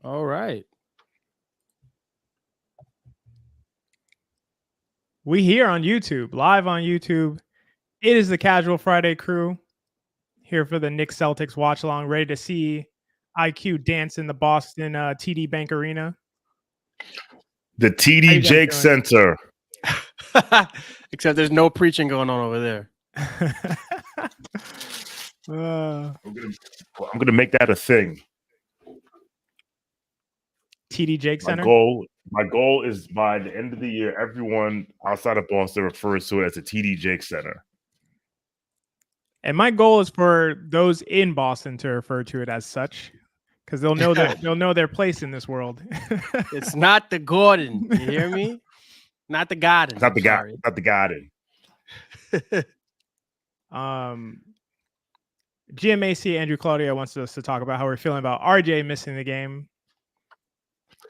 All right. We here on YouTube, live on YouTube. It is the Casual Friday crew here for the Knicks Celtics watch along, ready to see IQ dance in the Boston TD Bank Arena. The How TD you guys Jake doing? Center. Except there's no preaching going on over there. I'm gonna make that a thing. TD Jake Center. My goal is by the end of the year, everyone outside of Boston refers to it as the TD Jake Center. And my goal is for those in Boston to refer to it as such, because they'll know their place in this world. It's not the Gordon. You hear me? Not the Garden. It's not the Garden. Not the Garden. GMAC Andrew Claudio wants us to talk about how we're feeling about RJ missing the game.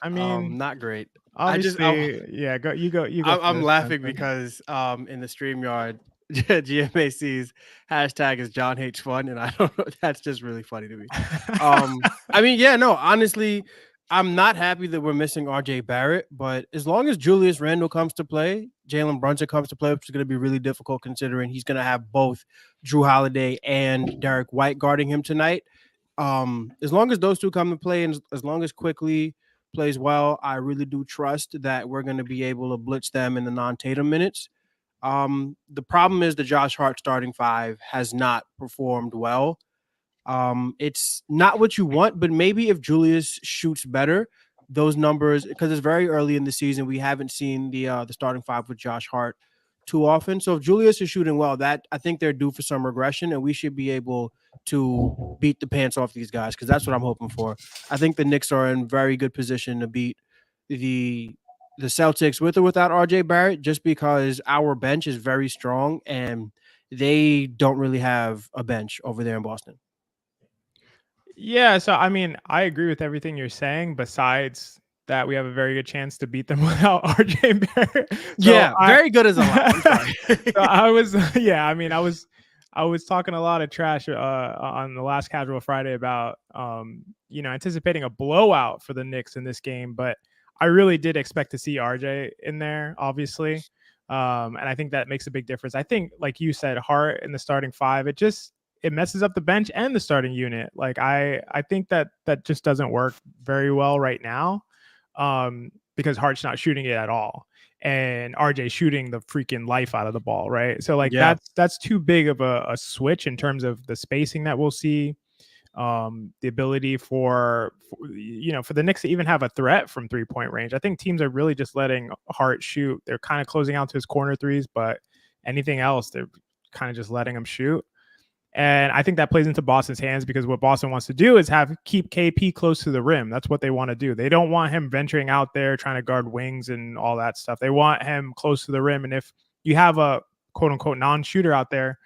I mean, not great. Obviously, you go. I'm laughing because in the StreamYard, GMAC's hashtag is John Hates Fun, and I don't know. That's just really funny to me. I mean, yeah, no, honestly, I'm not happy that we're missing RJ Barrett, but as long as Julius Randle comes to play, Jalen Brunson comes to play, which is going to be really difficult considering he's going to have both Drew Holiday and Derek White guarding him tonight. As long as those two come to play, and as long as Quickly plays well, I really do trust that we're going to be able to blitz them in the non-Tatum minutes. The problem is the Josh Hart starting five has not performed well. It's not what you want, but maybe if Julius shoots better, those numbers, because it's very early in the season, we haven't seen the starting five with Josh Hart too often. So if Julius is shooting well, that I think they're due for some regression, and we should be able to beat the pants off these guys, because that's what I'm hoping for. I think the Knicks are in very good position to beat the Celtics with or without RJ Barrett, just because our bench is very strong and they don't really have a bench over there in Boston. Yeah, so I mean, I agree with everything you're saying. Besides that, we have a very good chance to beat them without RJ Barrett. Very good as a lot. I'm sorry. I was talking a lot of trash on the last Casual Friday about anticipating a blowout for the Knicks in this game, but I really did expect to see RJ in there, obviously, and I think that makes a big difference. I think, like you said, Hart in the starting five, it messes up the bench and the starting unit. Like I think that just doesn't work very well right now, because Hart's not shooting it at all, and RJ shooting the freaking life out of the ball, right? So that's too big of a switch in terms of the spacing that we'll see, the ability for the Knicks to even have a threat from 3-point range. I think teams are really just letting Hart shoot. They're kind of closing out to his corner threes, but anything else, they're kind of just letting him shoot. And I think that plays into Boston's hands, because what Boston wants to do is keep KP close to the rim. That's what they want to do. They don't want him venturing out there trying to guard wings and all that stuff. They want him close to the rim. And if you have a quote unquote non-shooter out there,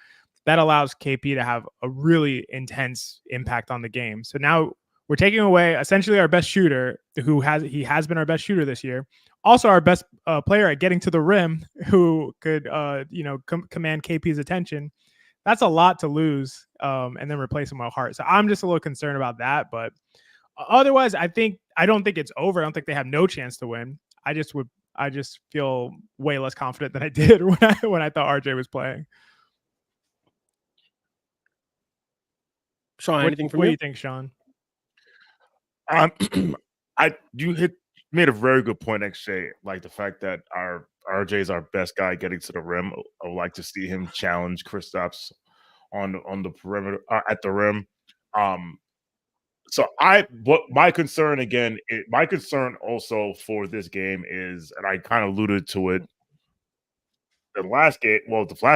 that allows KP to have a really intense impact on the game. So now we're taking away essentially our best shooter, he has been our best shooter this year. Also our best player at getting to the rim, who could command KP's attention. That's a lot to lose, and then replace him with Hart. So I'm just a little concerned about that. But otherwise, I don't think it's over. I don't think they have no chance to win. I just feel way less confident than I did when I thought RJ was playing. Sean, anything from you? What you? Do you think, Sean? You made a very good point, XJ. Like the fact that our RJ is our best guy getting to the rim. I would like to see him challenge Kristaps on the perimeter at the rim. My concern also for this game is, and I kind of alluded to it the last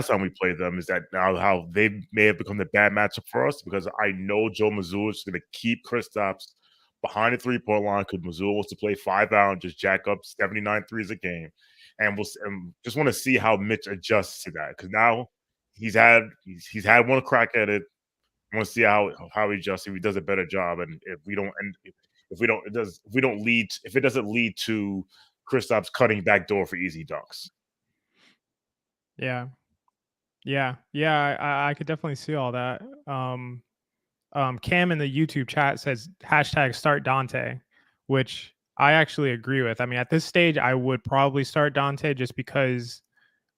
time we played them, is that now how they may have become the bad matchup for us, because I know Joe Mazzulla is going to keep Kristaps behind the 3-point line, because Mazzulla wants to play 5 out and just jack up 79 threes a game. And just want to see how Mitch adjusts to that, because now he's had one crack at it. I want to see how he adjusts, if he does a better job, and if it doesn't lead to Kristaps cutting back door for easy dunks. Yeah, I could definitely see all that. Cam in the YouTube chat says hashtag start Dante, which I actually agree with. I mean, at this stage, I would probably start Dante just because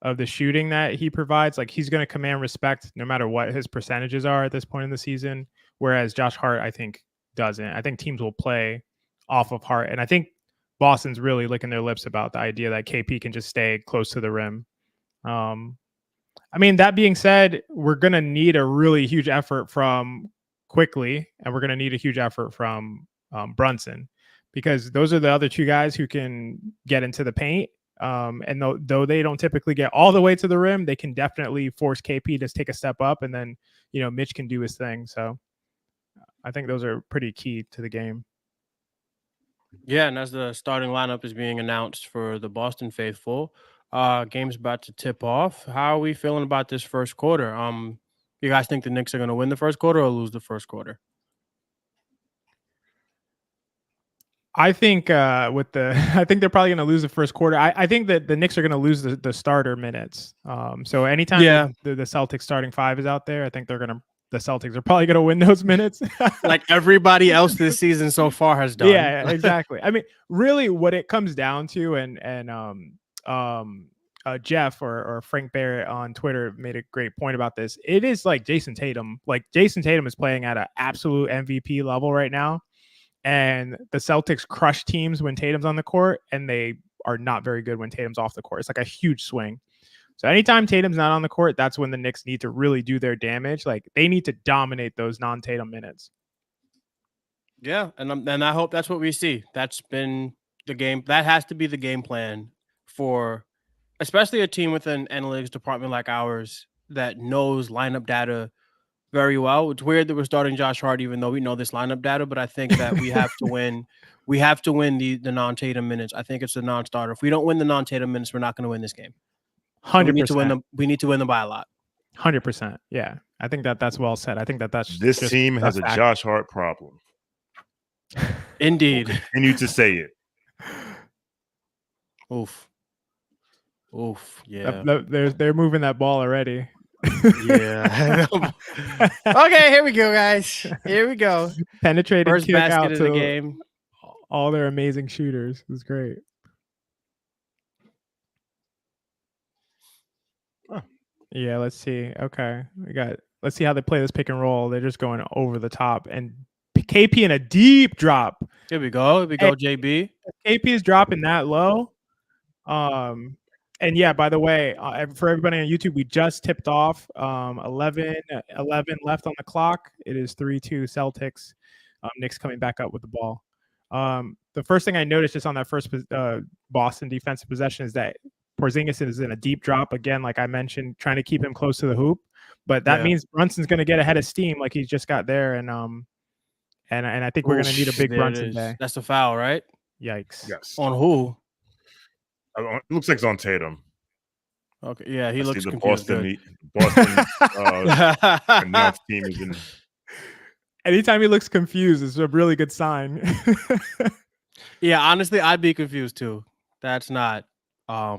of the shooting that he provides. Like, he's going to command respect no matter what his percentages are at this point in the season. Whereas Josh Hart, I think, doesn't. I think teams will play off of Hart. And I think Boston's really licking their lips about the idea that KP can just stay close to the rim. I mean, that being said, we're going to need a really huge effort from Quickly, and we're going to need a huge effort from Brunson, because those are the other two guys who can get into the paint. And though they don't typically get all the way to the rim, they can definitely force KP to take a step up, and then, Mitch can do his thing. So I think those are pretty key to the game. Yeah, and as the starting lineup is being announced for the Boston faithful, game's about to tip off. How are we feeling about this first quarter? You guys think the Knicks are going to win the first quarter or lose the first quarter? I think I think they're probably going to lose the first quarter. I think that the Knicks are going to lose the starter minutes. So anytime the Celtics starting five is out there, I think the Celtics are probably going to win those minutes. Like everybody else this season so far has done. Yeah, exactly. I mean, really what it comes down to, and Jeff or Frank Barrett on Twitter made a great point about this. It is like Jason Tatum. Like, Jason Tatum is playing at an absolute MVP level right now. And the Celtics crush teams when Tatum's on the court, and they are not very good when Tatum's off the court. It's like a huge swing. So anytime Tatum's not on the court, that's when the Knicks need to really do their damage. Like, they need to dominate those non-Tatum minutes. Yeah, and I hope that's what we see. That's been the game. That has to be the game plan for especially a team with an analytics department like ours that knows lineup data very well. It's weird that we're starting Josh Hart, even though we know this lineup data, but I think that we have to win. We have to win the non-Tatum minutes. I think it's a non-starter. If we don't win the non-Tatum minutes, we're not going to win this game. 100%. We need to win them by a lot. 100%. Yeah, I think that's well said. I think that's this team has a Josh Hart problem. Indeed. Continue to say it. Oof. Yeah. They're moving that ball already. Yeah. Okay, here we go, guys. Here we go. Penetrating first kick basket out of to the game. All their amazing shooters. It was great. Oh. Yeah, let's see. Okay, let's see how they play this pick and roll. They're just going over the top, and KP in a deep drop. Here we go, JB. KP is dropping that low. And yeah, by the way, for everybody on YouTube, we just tipped off 11 left on the clock. It is 3-2 Celtics. Knicks coming back up with the ball. The first thing I noticed just on that first Boston defensive possession is that Porzingis is in a deep drop. Again, like I mentioned, trying to keep him close to the hoop. But that means Brunson's going to get ahead of steam like he's just got there. And I think we're going to need a big Brunson day. That's a foul, right? Yikes. Yes. On who? It looks like it's on Tatum. Okay, yeah, he looks confused. Boston announce team is in. Anytime he looks confused, it's a really good sign. Yeah, honestly, I'd be confused too. That's not. I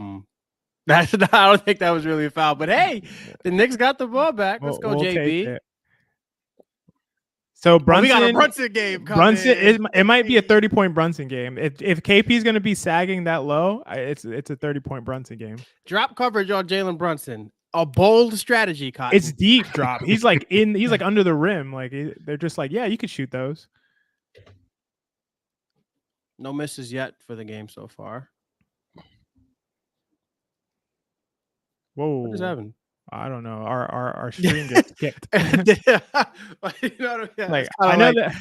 don't think that was really a foul. But hey, the Knicks got the ball back. Let's go, JB. So Brunson, we got a Brunson game. It might be a 30-point Brunson game. If KP is going to be sagging that low, it's a 30-point Brunson game. Drop coverage on Jalen Brunson. A bold strategy, Cotton. It's deep drop. He's like under the rim. Like, they're just like, yeah, you could shoot those. No misses yet for the game so far. Whoa. What is happening? I don't know. Our stream gets kicked. You know what I mean? Like, I know that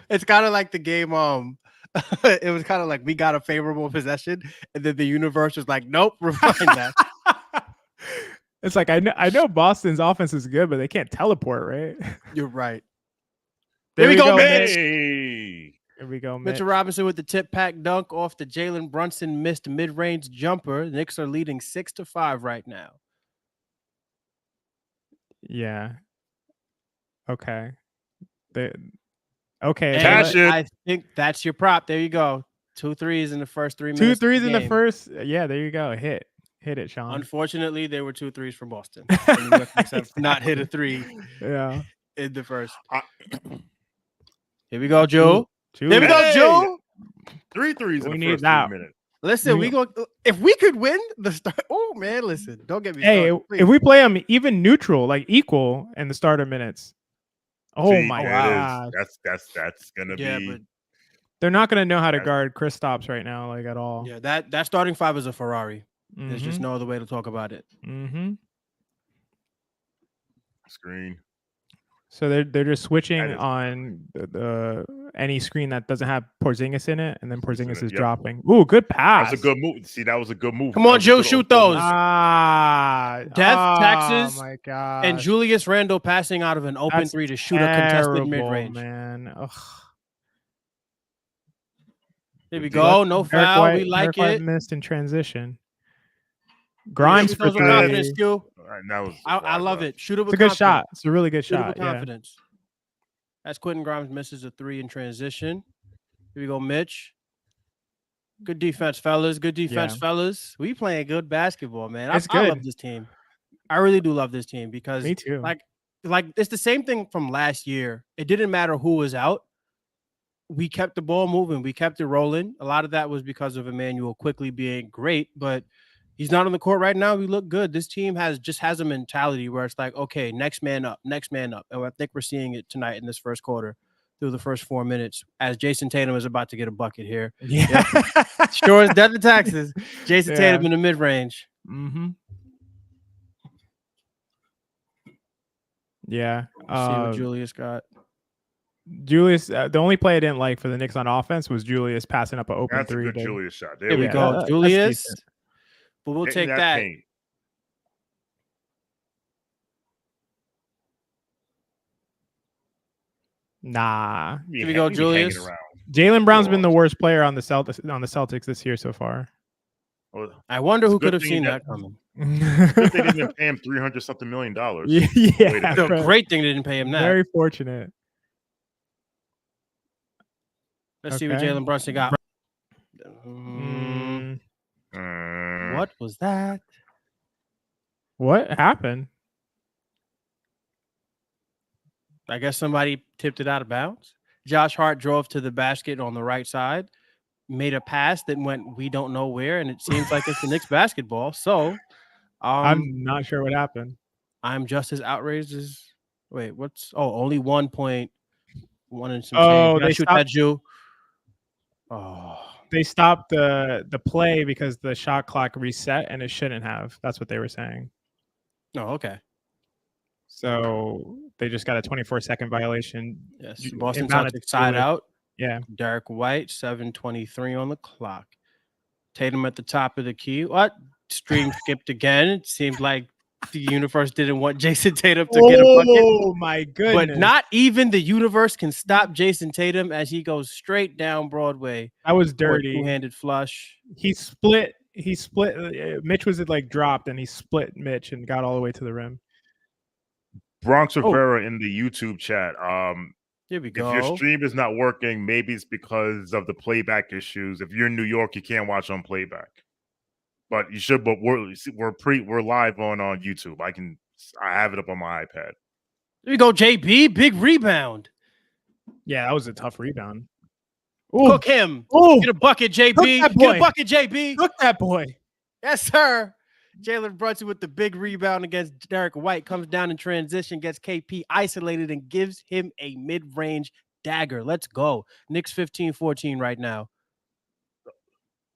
it's kind of like the game. It was kind of like we got a favorable possession, and then the universe was like, "Nope, rewind that." It's like I know Boston's offense is good, but they can't teleport, right? You're right. There we go, Mitch. Hey. Here we go, Mitchell Robinson with the tip pack dunk off the Jalen Brunson missed mid-range jumper. The Knicks are leading 6-5 right now. Yeah. Okay. Okay. I think that's your prop. There you go. 2 threes in the first 3 minutes. 2 threes in the first. Yeah, there you go. Hit it, Sean. Unfortunately, there were 2 threes from Boston. Not hit a 3. Yeah. In the first. Here we go, Joe. Here we go, Joe. 3 threes in We the need first that. 3 minutes. Listen, we go if we could win the start. Oh man, listen, don't get me Hey, started. if we play them even neutral, like equal in the starter minutes. Oh See, my there god. it is. That's gonna Yeah, be. but They're not going to know how to That's- guard Kristaps right now, like at all. yeah, that starting five is a Ferrari. There's just Mhm. no other way to talk about it. Mhm. Screen. So they're just switching That is- on the any screen that doesn't have Porzingis in it, and then Porzingis is Yep. dropping. Ooh, good pass. That's a good move. See, that was a good move. Come That on, was a Joe, good shoot open- those. Death Taxes, Oh my god. And Julius Randle passing out of an open three to shoot a contested mid-range. Man. Ugh. Here we go. No Derek foul. White, We like Derek White it. missed in transition. Grimes Shoot for those with three. confidence, Q. All right, that was I love it. Shoot it It's with a good confidence. shot. It's a really good Shoot it shot. with Yeah. confidence. As Quentin Grimes misses a three in transition. Here we go, Mitch. Good defense, fellas. Good defense, Yeah. fellas. We playing good basketball, man. It's I good. love this team. I really do love this team because Me too. like it's the same thing from last year. It didn't matter who was out. We kept the ball moving. We kept it rolling. A lot of that was because of Emmanuel quickly being great, but he's not on the court right now. We look good. This team has a mentality where it's like, okay, next man up. And I think we're seeing it tonight in this first quarter through the first 4 minutes as Jason Tatum is about to get a bucket here. Yeah. Sure as death to taxes. Jason Yeah. Tatum in the mid-range. Mm-hmm. Yeah. Let's see what Julius got. Julius, the only play I didn't like for the Knicks on offense was Julius passing up an open That's a three. good Julius shot. There Here we Yeah, go. that's Julius. decent. But we'll Get take in that. paint. Nah. Here we go, Julius. Jalen Brown's been the worst player on the Celtics this year so far. Well, I wonder It's who a good could have thing seen that- that coming. good they didn't pay him $300-something million. Yeah, The right. great thing they didn't pay him that. Very fortunate. Let's see what Okay. Jalen Brunson got. Mm. What was that? What happened? I guess somebody tipped it out of bounds. Josh Hart drove to the basket on the right side, made a pass that went we don't know where, and it seems like it's the Knicks basketball. So I'm not sure what happened. I'm just as outraged as only 1.1 and some Oh, change. they Shoot stopped- that Jew. Oh, They stopped the play because the shot clock reset and it shouldn't have. That's what they were saying. no, okay. So they just got a 24-second violation. Yes. You- Boston inbound Celtics to side Julius. out. Yeah. Derek White, 7:23 on the clock. Tatum at the top of the key. What? Stream skipped again. It seemed like the universe didn't want Jason Tatum to get a bucket. Oh my goodness! But not even the universe can stop Jason Tatum as he goes straight down Broadway. That was for a dirty. two-handed flush. He split. Mitch was like dropped, and he split Mitch and got all the way to the rim. Bronx Rivera in the YouTube chat. Here we If go. your stream is not working, maybe it's because of the playback issues. If you're in New York, you can't watch on playback. But you should. But we're live on YouTube. I have it up on my iPad. Here we go, JB. Big rebound. Yeah, that was a tough rebound. Ooh, Cook him. ooh, Get a bucket, JB. Cook that Get boy. a bucket, JB. look that boy. Yes, sir. Jalen Brunson with the big rebound against Derek White comes down in transition, gets KP isolated, and gives him a mid-range dagger. Let's go. Knicks 15-14 right now.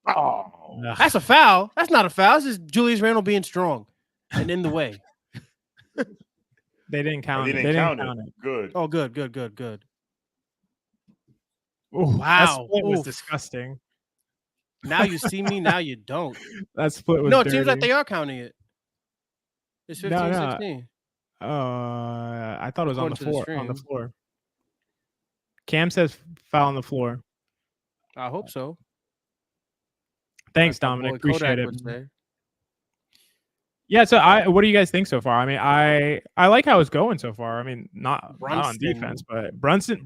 Oh, That's a foul. That's not a foul. This is Julius Randle being strong and in the way. They didn't count they it. didn't count it. Good. Oh, good. Ooh, Wow. that split was Oof. disgusting. Now you see me, now you don't. That split was No, it dirty. seems like they are counting it. It's 15-16. I thought it was on the According to the floor. On the stream. floor. Cam says foul on the floor. I hope so. Thanks, Like my Dominic. boy Appreciate Kodak it. would say. Yeah. So, what do you guys think so far? I mean, I like how it's going so far. I mean, not on Brunson. defense, but Brunson.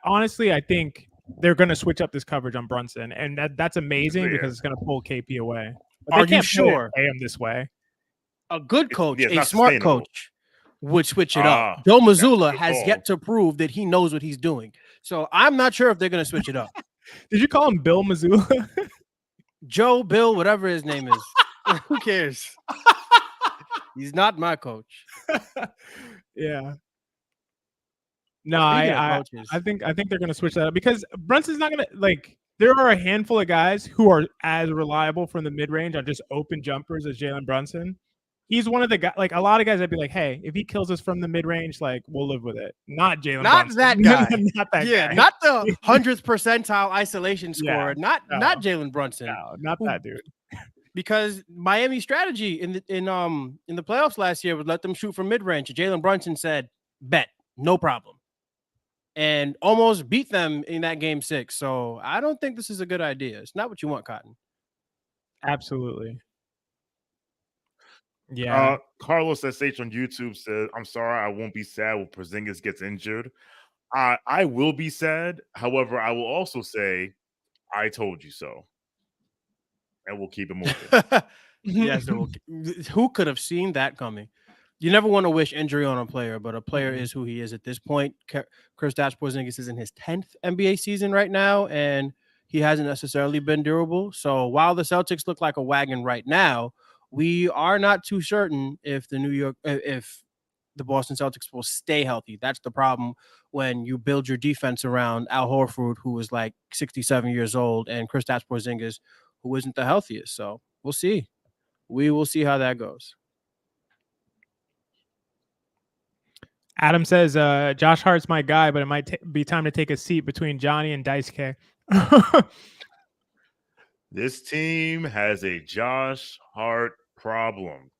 Honestly, I think they're going to switch up this coverage on Brunson, and that's amazing Yeah. because it's going to pull KP away. But they Are you can't sure? pay him this way? A good coach, it's a not smart sustainable. coach, would switch it Ah, up. Joe that's a Mazzulla good has call. yet to prove that he knows what he's doing. So I'm not sure if they're going to switch it up. Did you call him Bill Missoula? Joe, Bill, whatever his name is. Who cares? He's not my coach. Yeah. No, Speaking of I coaches. think they're gonna switch that up because Brunson's not gonna like. There are a handful of guys who are as reliable from the mid range on just open jumpers as Jalen Brunson. He's one of the guys. Like a lot of guys, I'd be like, hey, if he kills us from the mid range, like we'll live with it. Not Jalen Brunson. That guy. Not that guy. Not the 100th percentile isolation scorer. Yeah, not Jalen Brunson. No, not that dude. Because Miami's strategy in the playoffs last year was let them shoot from mid range. Jalen Brunson said, "Bet, no problem," and almost beat them in that game 6. So I don't think this is a good idea. It's not what you want, Cotton. Absolutely. Yeah. Carlos SH on YouTube says, "I'm sorry, I won't be sad when Porzingis gets injured. I will be sad. However, I will also say, I told you so, and we'll keep it moving." Yes, who could have seen that coming? You never want to wish injury on a player, but a player is who he is at this point. Kristaps Porzingis is in his 10th NBA season right now, and he hasn't necessarily been durable. So while the Celtics look like a wagon right now, we are not too certain if the Boston Celtics will stay healthy. That's the problem when you build your defense around Al Horford, who is like 67 years old, and Kristaps Porzingis, who isn't the healthiest. So we'll see. We will see how that goes. Adam says, Josh Hart's my guy, but it might be time to take a seat between Johnny and Dice K. This team has a Josh Hart problem.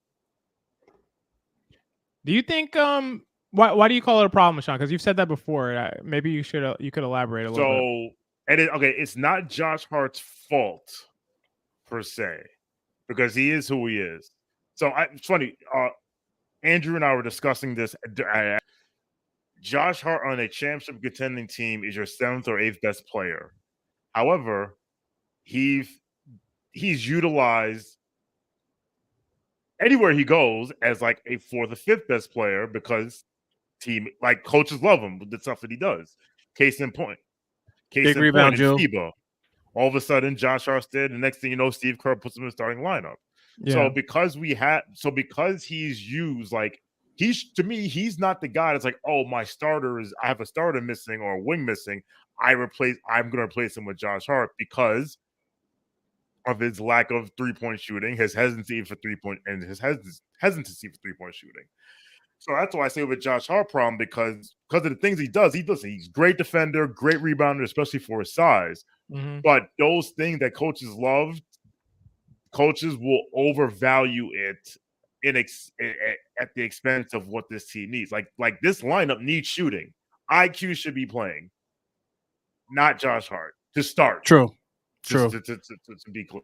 Do you think why do you call it a problem, Sean? Because you've said that before. Maybe you could elaborate a little bit. It's not Josh Hart's fault per se, because he is who he is. So it's funny. Andrew and I were discussing this. Josh Hart on a championship contending team is your 7th or 8th best player. However, he's utilized anywhere he goes as like a 4th or 5th best player because coaches love him with the stuff that he does. Case in point. Big rebound, Joe. All of a sudden, Josh Hart's dead. The next thing you know, Steve Kerr puts him in the starting lineup. Yeah. So because he's used, like to me, he's not the guy that's like, oh, I have a starter missing or a wing missing. I'm going to replace him with Josh Hart because of his lack of 3-point shooting, his hesitancy for 3-point shooting. So that's why I say with Josh Hart problem, because of the things he does. He's great defender, great rebounder, especially for his size. Mm-hmm. But those things that coaches love, coaches will overvalue it at the expense of what this team needs. Like this lineup needs shooting. IQ should be playing, not Josh Hart to start. True. To be clear.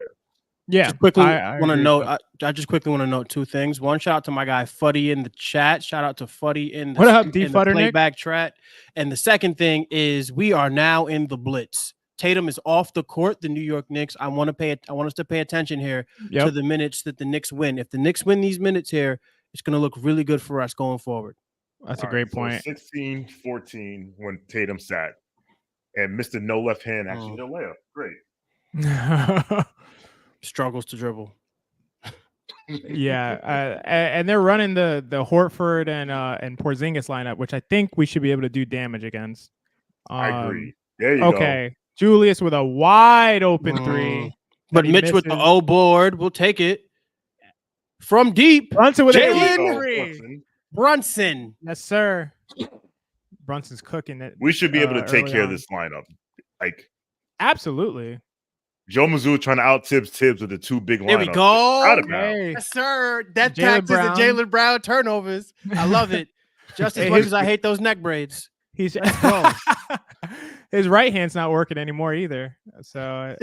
Yeah. Just quickly want to note. I just quickly want to note 2 things. One, shout out to my guy Fuddy in the chat. Shout out to Fuddy in the playback chat. And the second thing is we are now in the blitz. Tatum is off the court. The New York Knicks. I want us to pay attention here to the minutes that the Knicks win. If the Knicks win these minutes here, it's going to look really good for us going forward. That's a great point. 16-14 when Tatum sat, and Mr. No Left Hand actually hit a layup. Great. Struggles to dribble. Yeah, and they're running the Horford and Porzingis lineup, which I think we should be able to do damage against. I agree. There you go. Okay, Julius with a wide open 3, but Mitch with the O board. We'll take it from deep. Brunson with Jalen Brunson. Yes, sir. Brunson's cooking it. We should be able to take care of this lineup. Like absolutely. Joe Mazzulla trying to out Tibbs with the 2 big lineups. There we go. Hey. Yes, sir. Death taxes and Jaylen Brown turnovers. I love it. Just as much as I hate those neck braids. His right hand's not working anymore either. So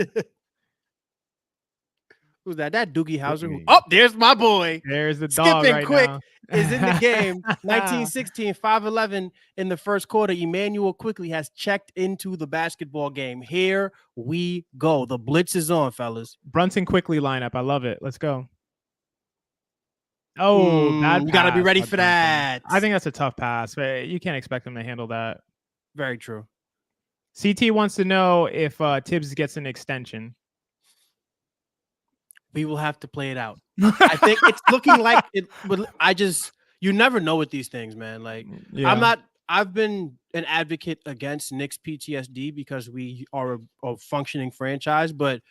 who's that? That Doogie Howser. There's my boy. There's the dog. Skipping right quick now. Is in the game. 19-16, 5-11 in the first quarter. Emmanuel quickly has checked into the basketball game. Here we go. The blitz is on, fellas. Brunson quickly lineup. I love it. Let's go. Oh, you got to be ready for that. I think that's a tough pass. But you can't expect him to handle that. Very true. CT wants to know if Tibbs gets an extension. We will have to play it out. I think it's looking like it. But you never know with these things, man. Like I've been an advocate against Knicks PTSD because we are a functioning franchise, but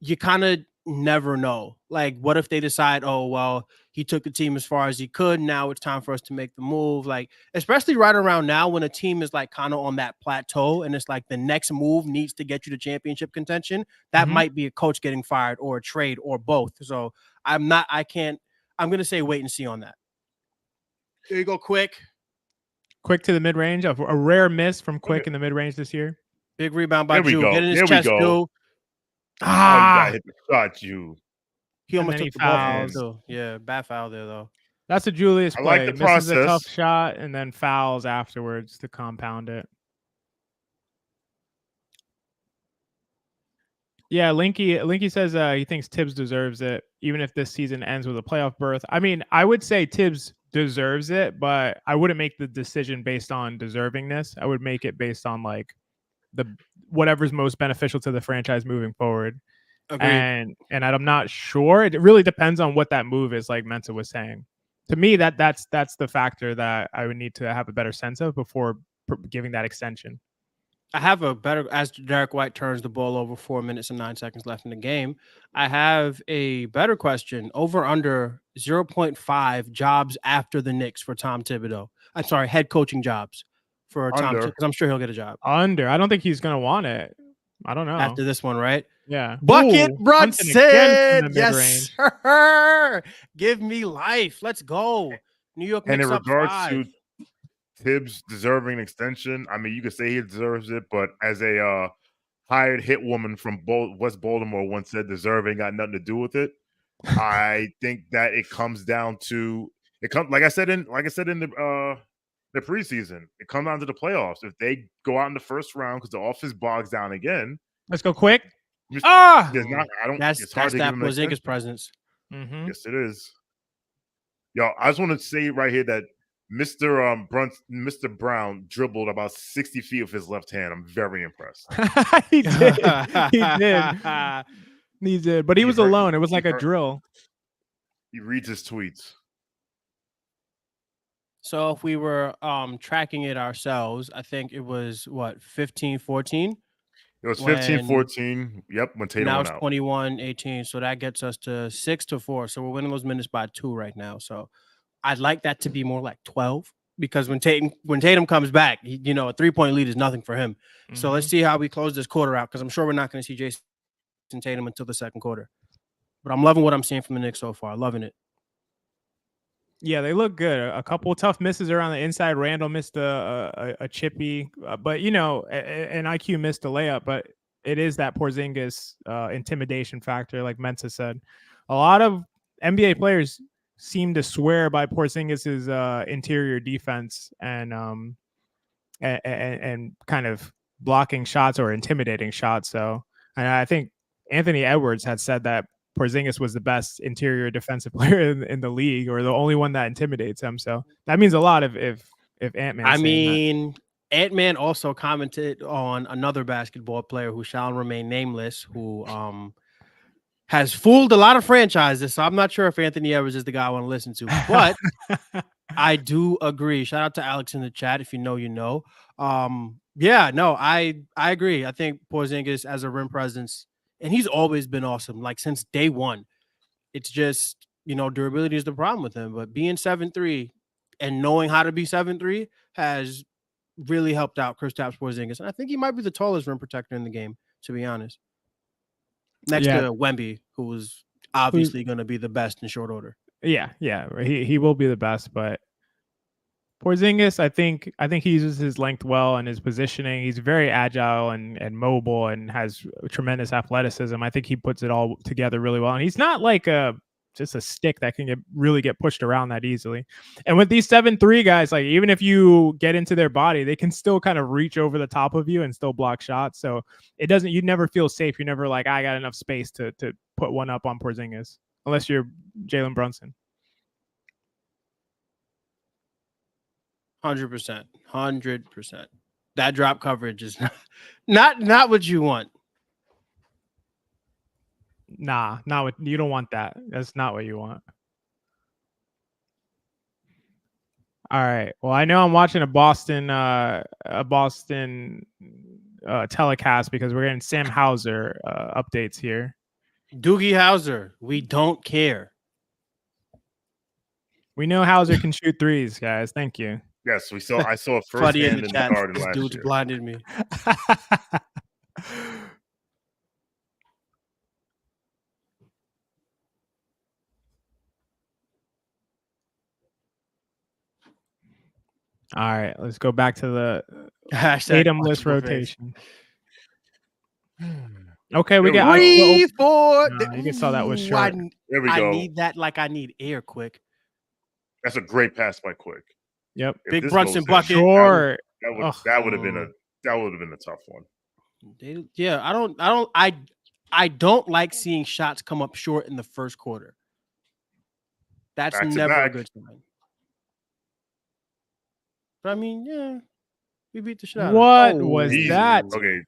you kind of never know. Like, what if they decide, oh, well, he took the team as far as he could. Now it's time for us to make the move. Like, especially right around now when a team is like kind of on that plateau and it's like the next move needs to get you to championship contention. That might be a coach getting fired or a trade or both. So I'm going to say wait and see on that. Here you go, Quick. Quick to the mid-range. A rare miss from Quick in the mid-range this year. Big rebound by Jew. Get in his chest, Jew. You got hit the shot, Jew. He almost took the ball too. Yeah, bad foul there though. That's a Julius play. Like the process. Misses a tough shot and then fouls afterwards to compound it. Yeah, Linky says he thinks Tibbs deserves it, even if this season ends with a playoff berth. I mean, I would say Tibbs deserves it, but I wouldn't make the decision based on deservingness. I would make it based on like whatever's most beneficial to the franchise moving forward. Agreed. And I'm not sure. It really depends on what that move is, like Mensa was saying. To me, that's the factor that I would need to have a better sense of before giving that extension. I have a better, as Derek White turns the ball over, 4 minutes and 9 seconds left in the game. I have a better question. Over under 0.5 jobs after the Knicks for Tom Thibodeau. I'm sorry, head coaching jobs for Tom, because I'm sure he'll get a job. Under. I don't think he's going to want it. I don't know. After this one, right? Yeah. Bucket Brunson. Yes, sir. Give me life. Let's go. New York Knicks. And in regards 5. to Tibbs deserving an extension, I mean, you could say he deserves it, but as a hired hit woman from West Baltimore once said, deserving got nothing to do with it. I think that it comes down to like I said in the preseason, it comes down to the playoffs. If they go out in the first round because the office bogs down again, let's go quick. That's that Porzingis presence. Mm-hmm. Yes, it is. Yo, I just want to say right here that Mr. Brown dribbled about 60 feet with his left hand. I'm very impressed. He did. But he was alone. It was like a drill. He reads his tweets. So if we were tracking it ourselves, I think it was 15-14? It was 15-14. Yep, when Tatum now went it's out. 21-18. So that gets us to 6-4. So we're winning those minutes by 2 right now. So I'd like that to be more like 12, because when Tatum comes back, a 3-point lead is nothing for him. Mm-hmm. So let's see how we close this quarter out, because I'm sure we're not going to see Jason Tatum until the second quarter. But I'm loving what I'm seeing from the Knicks so far. Loving it. Yeah, they look good. A couple of tough misses around the inside. Randall missed a chippy, but and IQ missed a layup. But it is that Porzingis intimidation factor, like Mensa said. A lot of NBA players seem to swear by Porzingis's interior defense and kind of blocking shots or intimidating shots. So, and I think Anthony Edwards had said that Porzingis was the best interior defensive player in the league, or the only one that intimidates him. So that means a lot if Ant-Man. I mean, Ant-Man also commented on another basketball player who shall remain nameless, who has fooled a lot of franchises. So I'm not sure if Anthony Edwards is the guy I want to listen to, but I do agree. Shout out to Alex in the chat. If you know, you know. I agree. I think Porzingis as a rim presence, and he's always been awesome, like since day one. It's just, durability is the problem with him. But being 7'3" and knowing how to be 7'3" has really helped out Kristaps Porzingis. And I think he might be the tallest rim protector in the game, to be honest. Next to Wemby, who was obviously going to be the best in short order. Yeah. He will be the best, but Porzingis, I think he uses his length well and his positioning. He's very agile and mobile and has tremendous athleticism. I think he puts it all together really well. And he's not like just a stick that can really get pushed around that easily. And with these 7'3" guys, like even if you get into their body, they can still kind of reach over the top of you and still block shots. So you never feel safe. You're never like, I got enough space to put one up on Porzingis, unless you're Jalen Brunson. 100%. That drop coverage is not what you want. Nah, not what you don't want that. That's not what you want. All right. Well, I know I'm watching a Boston telecast because we're getting Sam Hauser updates here. Doogie Howser, we don't care. We know Hauser can shoot threes, guys. Thank you. Yes, I saw it Funny firsthand in in the the chat. Garden This last dude's year. blinded me. All right, let's go back to the Hashtag Tatum list punchable face. rotation. Okay, we got 3, 4. No, you just saw that was Ooh, short. There we I go. need that like I need air quick. That's a great pass by Quick. Yep. If Big this Brunson goes in, bucket. Sure. That would have been a tough one. I don't like seeing shots come up short in the first quarter. That's Back to never a back. good sign. But I mean, yeah, we beat the shit out What of it. was Easy. that? Okay.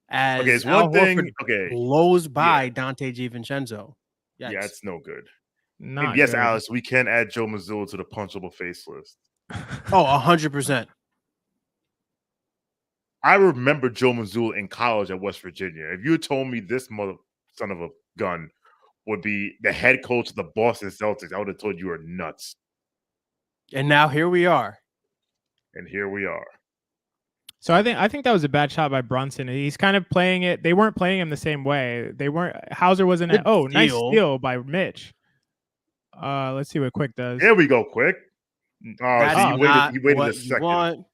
As Okay, it's Al one thing. Horford Okay. blows by Dante DiVincenzo. Yeah, Yikes. it's no good. Not And yes, good. Alice, we can add Joe Mazzulla to the punchable face list. Oh, 100%. I remember Joe Mazzulla in college at West Virginia. If you had told me this mother son of a gun would be the head coach of the Boston Celtics, I would have told you were nuts. And now here we are. And here we are. So I think that was a bad shot by Brunson. He's kind of playing it. They weren't playing him the same way. They weren't. Hauser wasn't. Good Nice steal. steal by Mitch. Let's see what Quick does. Here we go, Quick. That's See, not he waited what a you second. want.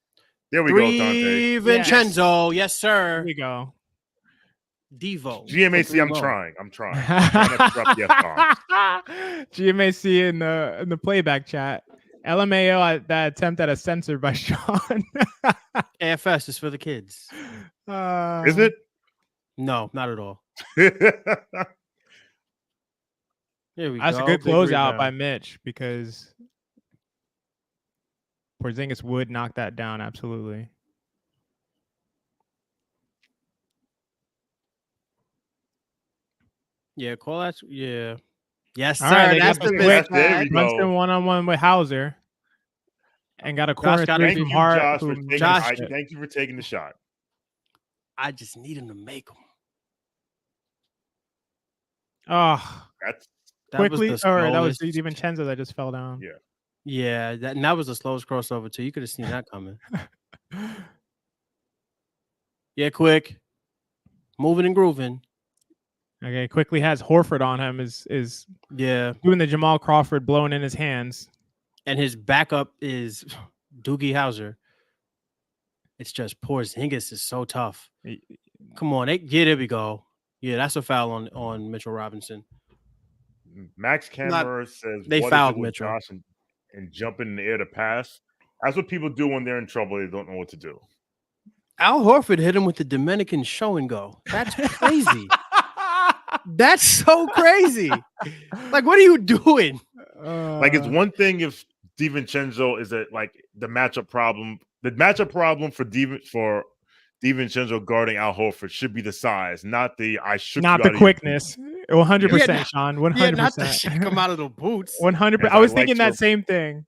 There we go, Dante. Vincenzo, yes, sir. Here we go. Devo. GMAC, I'm trying. I'm trying not to drop the F-bomb. GMAC in the playback chat. LMAO that attempt at a censor by Sean. AFS is for the kids. Is it? No, not at all. Here we That's go. a good Big closeout by rebound. Mitch because Porzingis would knock that down. Absolutely. Yeah, call that. Yeah. Yes, All sir. right, they That's got the the best. Quick. There we go. Brunson one-on-one with Hauser and got a corner got three it. Thank from you, Hart. Josh, who for taking missed Josh- it. thank you for taking the shot. I just need him to make them. Oh, That's quickly, the or that was slowest- DiVincenzo that just fell down. Yeah. Yeah, that was the slowest crossover too. You could have seen that coming. Yeah, Quick. Moving and grooving. Okay, quickly has Horford on him. Is Yeah. doing the Jamal Crawford blowing in his hands. And his backup is Doogie Howser. It's just Porzingis is so tough. Come on. There we go. Yeah, that's a foul on Mitchell Robinson. Max Camera says they what is fouled it with Mitchell. Josh and jumping in the air to pass. That's what people do when they're in trouble. They don't know what to do. Al Horford hit him with the Dominican show and go. That's crazy. That's so crazy. Like, what are you doing? Like, it's one thing if DiVincenzo is the matchup problem. The matchup problem for DiVincenzo guarding Al Horford should be the size, not the quickness. 100%, Yeah, Sean. Yeah, not the 100%. shit come out of the boots. 100%. As I was I like thinking to- that same thing.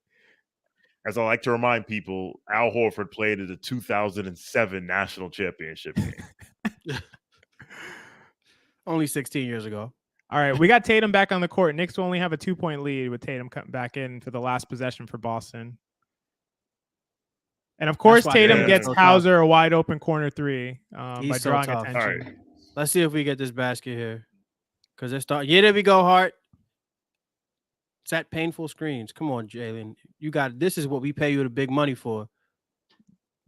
As I like to remind people, Al Horford played at the 2007 national championship game. Only 16 years ago. All right, we got Tatum back on the court. Knicks will only have a 2-point lead with Tatum coming back in for the last possession for Boston. And of course, why Tatum Tatum's gets so Hauser a wide open corner three by He's so drawing tough. attention. All right. Let's see if we get this basket here. Because they're starting. Yeah, there we go, Hart. It's at painful screens. Come on, Jalen. You got this is what we pay you the big money for.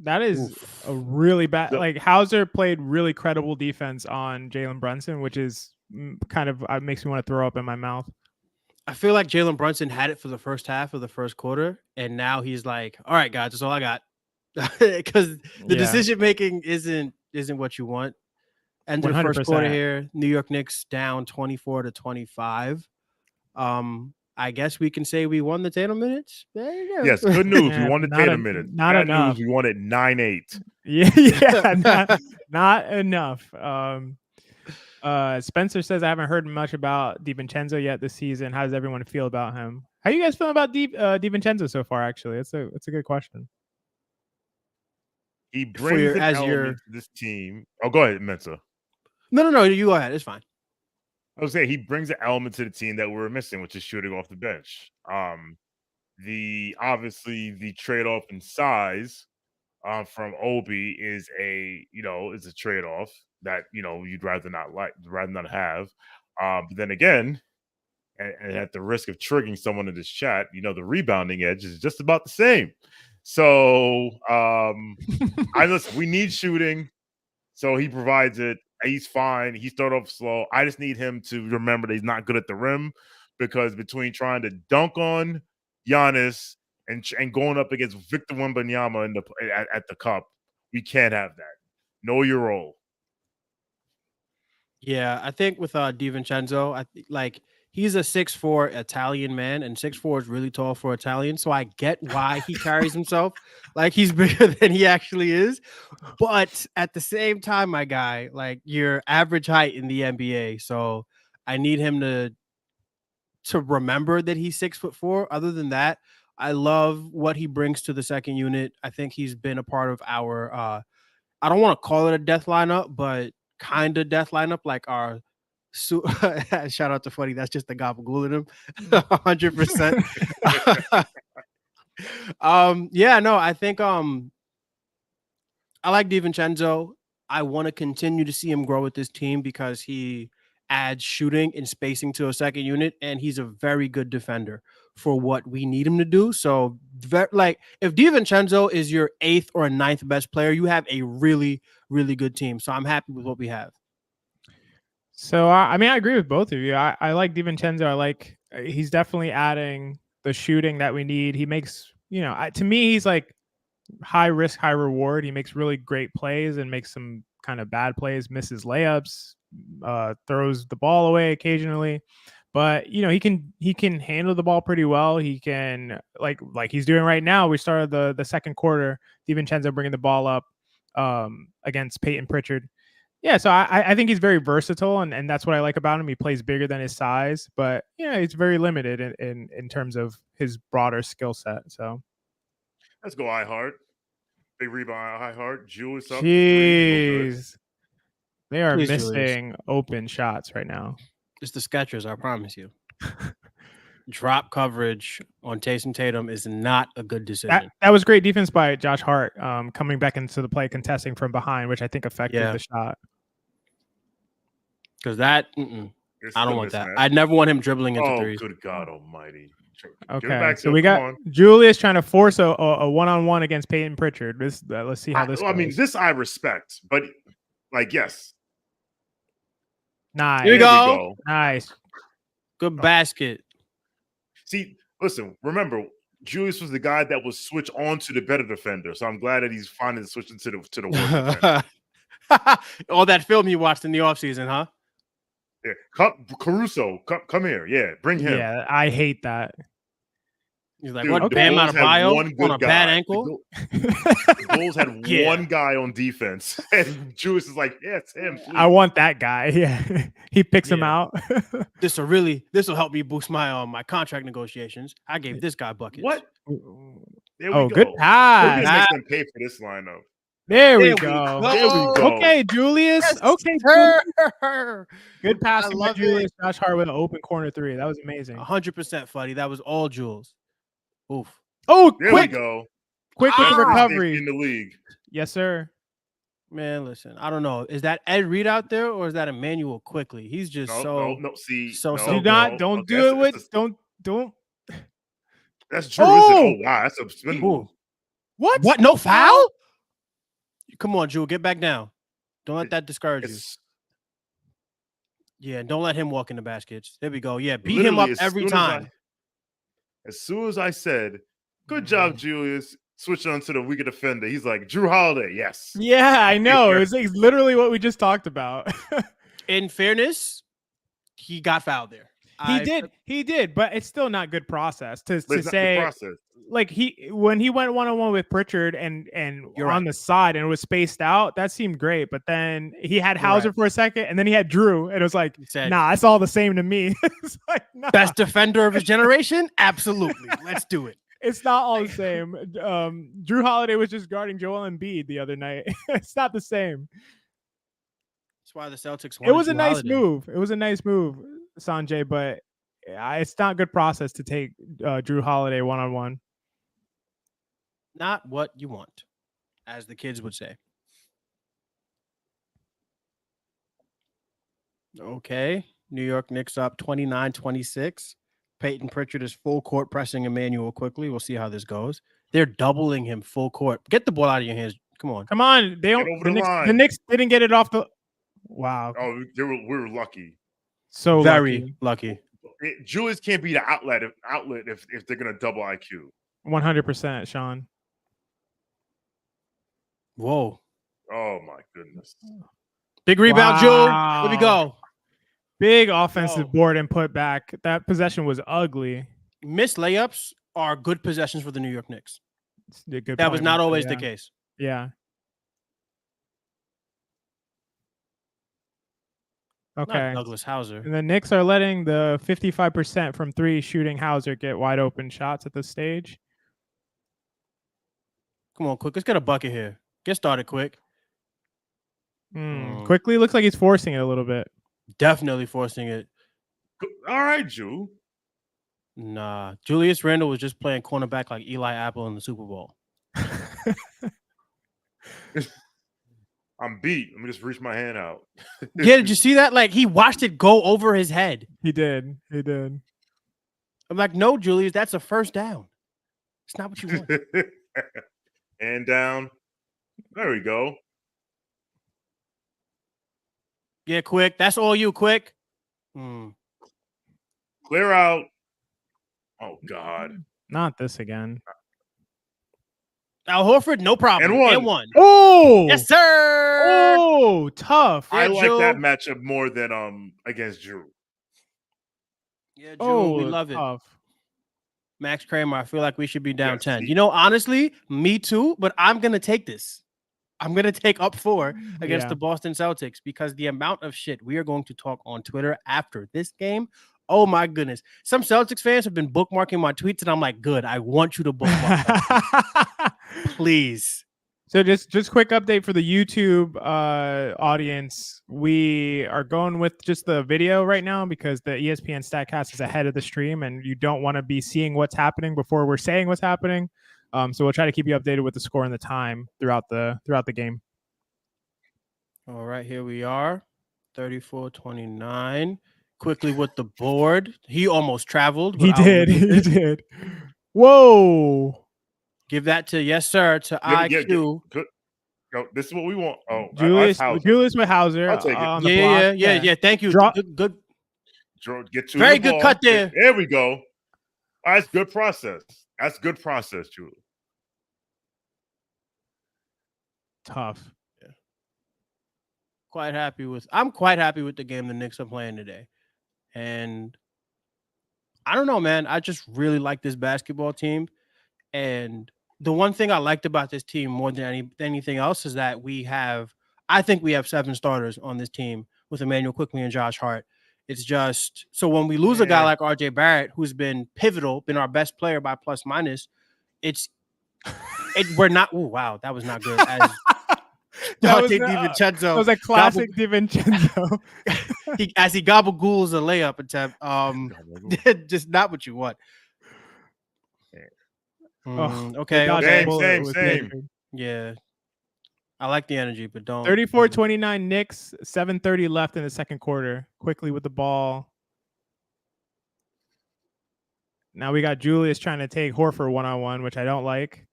That is Oof. a really bad. The- Like Hauser played really credible defense on Jalen Brunson, which is kind of makes me want to throw up in my mouth. I feel like Jalen Brunson had it for the first half of the first quarter, and now he's like, "All right, guys, that's all I got," because the Yeah. decision making isn't what you want. End of the first quarter 100%. here. New York Knicks down 24-25. I guess we can say we won the Tatum minutes. There you go. Yes, good news. Yeah, we won the not Tatum a- minutes. not Bad enough. news. We won it 9-8. Not enough. Spencer says I haven't heard much about DiVincenzo yet this season. How does everyone feel about him? How you guys feeling about DiVincenzo so far? Actually, it's a good question. He brings an element to this team. Oh, go ahead, Mensa. No, you go ahead. It's fine. I was saying he brings an element to the team that we're missing, which is shooting off the bench. Obviously the trade-off in size from Obi is a trade-off that you'd rather not have. But then again, and at the risk of triggering someone in this chat, the rebounding edge is just about the same. So listen, we need shooting, so he provides it. He's fine. He started off slow. I just need him to remember that he's not good at the rim, because between trying to dunk on Giannis and going up against Victor Wembanyama at the cup, we can't have that. Know your role. Yeah, I think with DiVincenzo, he's a 6'4" Italian man, and 6'4" is really tall for Italian. So I get why he carries himself like he's bigger than he actually is. But at the same time, my guy, your average height in the NBA. So I need him to remember that he's 6'4". Other than that, I love what he brings to the second unit. I think he's been a part of our I don't want to call it a death lineup, but kind of death lineup, like our shout out to Funny. That's just the gabagool in him. 100%. Yeah, no, I think I like DiVincenzo. I want to continue to see him grow with this team because he adds shooting and spacing to a second unit, and he's a very good defender for what we need him to do. So, if DiVincenzo is your 8th or 9th best player, you have a really, really good team. So I'm happy with what we have. So, I agree with both of you. I like DiVincenzo. He's definitely adding the shooting that we need. He makes, to me, he's like high risk, high reward. He makes really great plays and makes some kind of bad plays, misses layups, throws the ball away occasionally. But he can handle the ball pretty well. He can like he's doing right now. We started the second quarter, DiVincenzo bringing the ball up against Peyton Pritchard. Yeah, so I think he's very versatile, and that's what I like about him. He plays bigger than his size, but he's very limited in terms of his broader skill set. So let's go, iHeart. Big rebound, iHeart. Julius up. Jeez, they are missing open shots right now. It's the Skechers, I promise you. Drop coverage on Taysom Tatum is not a good decision. That was great defense by Josh Hart, coming back into the play, contesting from behind, which I think affected the shot. Because I don't want that. I'd never want him dribbling into threes. Good God Almighty! Okay, so we got Julius trying to force a one-on-one against Peyton Pritchard. Let's see how this goes. This I respect, but yes. Nice. Here we go. Nice. Good basket. See, listen, remember, Julius was the guy that was switched on to the better defender. So I'm glad that he's finally switching to the worst defender. All that film you watched in the offseason, huh? Yeah. Caruso, come here. Yeah, bring him. Yeah, I hate that. He's like, what? Bam out of bio on a bad ankle? The Bulls had one guy on defense. And Julius is like, yeah, it's him. Please. I want that guy. Yeah. He picks him out. This will help me boost my contract negotiations. I gave this guy buckets. What? There we go. Good pass. We're gonna make them pay for this lineup. There we go. There we go. Okay, Julius. Yes, okay, sir. Good pass by Julius. Josh Hart with an open corner three. That was amazing. 100% Fuddy. That was all Jules. Oof. Oh, there quick. We go. Quick with the recovery. In the league. Yes, sir. Man, listen, I don't know. Is that Ed Reed out there or is that Emmanuel Quickly? He's just don't do it. Don't. That's true. Oh wow, that's a spin move. What? No foul? Come on, Jewel, get back down. Don't let that discourage you. Yeah, don't let him walk in the baskets. There we go. Yeah, beat him up every time. As soon as I said, good job, Julius, switch on to the weaker defender, he's like, Drew Holiday, yes. Yeah, I know. It's literally what we just talked about. In fairness, he got fouled there. He did, but it's still not good process to say process. Like when he went 1-on-1 with Pritchard and You're on right. the side and it was spaced out, that seemed great. But then he had Hauser right. for a second, and then he had Drew, and it was like, said, nah, it's all the same to me. It's like, nah. Best defender of his generation? Absolutely. Let's do it. It's not all the same. Drew Holiday was just guarding Joel Embiid the other night. It's not the same. That's why the Celtics won. It was a nice move. It was a nice move, Sanjay, but it's not good process to take Drew Holiday 1-on-1. Not what you want, as the kids would say. Okay. New York Knicks up 29-26. Peyton Pritchard is full court pressing Emmanuel quickly. We'll see how this goes. They're doubling him full court. Get the ball out of your hands. Come on. Come on. They don't. The Knicks didn't get it off the. Wow. Oh, we were lucky. So very lucky. Julius can't be the outlet if they're gonna double IQ. 100%, Sean. Whoa. Oh my goodness. Big rebound, Jewel. Let me go. Big offensive board and put back. That possession was ugly. Missed layups are good possessions for the New York Knicks. That was not always the case. Yeah. Okay. Not Douglas Hauser. And the Knicks are letting the 55% from three shooting Hauser get wide open shots at this stage. Come on, quick. Let's get a bucket here. Get started quick. Quickly looks like he's forcing it a little bit. Definitely forcing it. All right, Jew. Nah. Julius Randle was just playing cornerback like Eli Apple in the Super Bowl. I'm beat. Let me just reach my hand out. Yeah, did you see that? Like, he watched it go over his head. He did. I'm like, no, Julius, that's a first down. It's not what you want. And down. There we go. Yeah, quick. That's all you, quick. Clear out. Oh, God. Not this again. Al Horford, no problem. And one. Oh! Yes, sir! Oh, tough. I like that matchup more than against Drew. Yeah, Drew, we love tough. It. Max Kramer, I feel like we should be down 10. You know, honestly, me too, but I'm going to take this. I'm going to take up 4 against the Boston Celtics because the amount of shit we are going to talk on Twitter after this game, oh my goodness. Some Celtics fans have been bookmarking my tweets, and I'm like, good, I want you to bookmark please. So just quick update for the YouTube audience. We are going with just the video right now because the ESPN StatCast is ahead of the stream, and you don't want to be seeing what's happening before we're saying what's happening. So we'll try to keep you updated with the score and the time throughout the game. All right, here we are. 34-29. Quickly with the board. He almost traveled. He did. Whoa. Give that to yes, sir, to IQ. Good. No, this is what we want. Oh, Julius with Hauser. I'll take it. Yeah. Thank you. Good. Get to very good cut there. There we go. That's good process. That's good process, Julie. Tough. Yeah. I'm quite happy with the game the Knicks are playing today. And I don't know, man. I just really like this basketball team. And the one thing I liked about this team more than anything else is that I think we have 7 starters on this team with Emmanuel Quickly and Josh Hart. It's just, so when we lose a guy like RJ Barrett, who's been pivotal, been our best player by plus minus, we're not, wow, that was not good. As Dante DiVincenzo. That was a classic DiVincenzo. As he gobble-ghouls a layup attempt. Just not what you want. Okay. Same. Yeah. I like the energy, but don't. 34-29 Knicks, 7:30 left in the second quarter. Quickly with the ball. Now we got Julius trying to take Horford 1-on-1, which I don't like.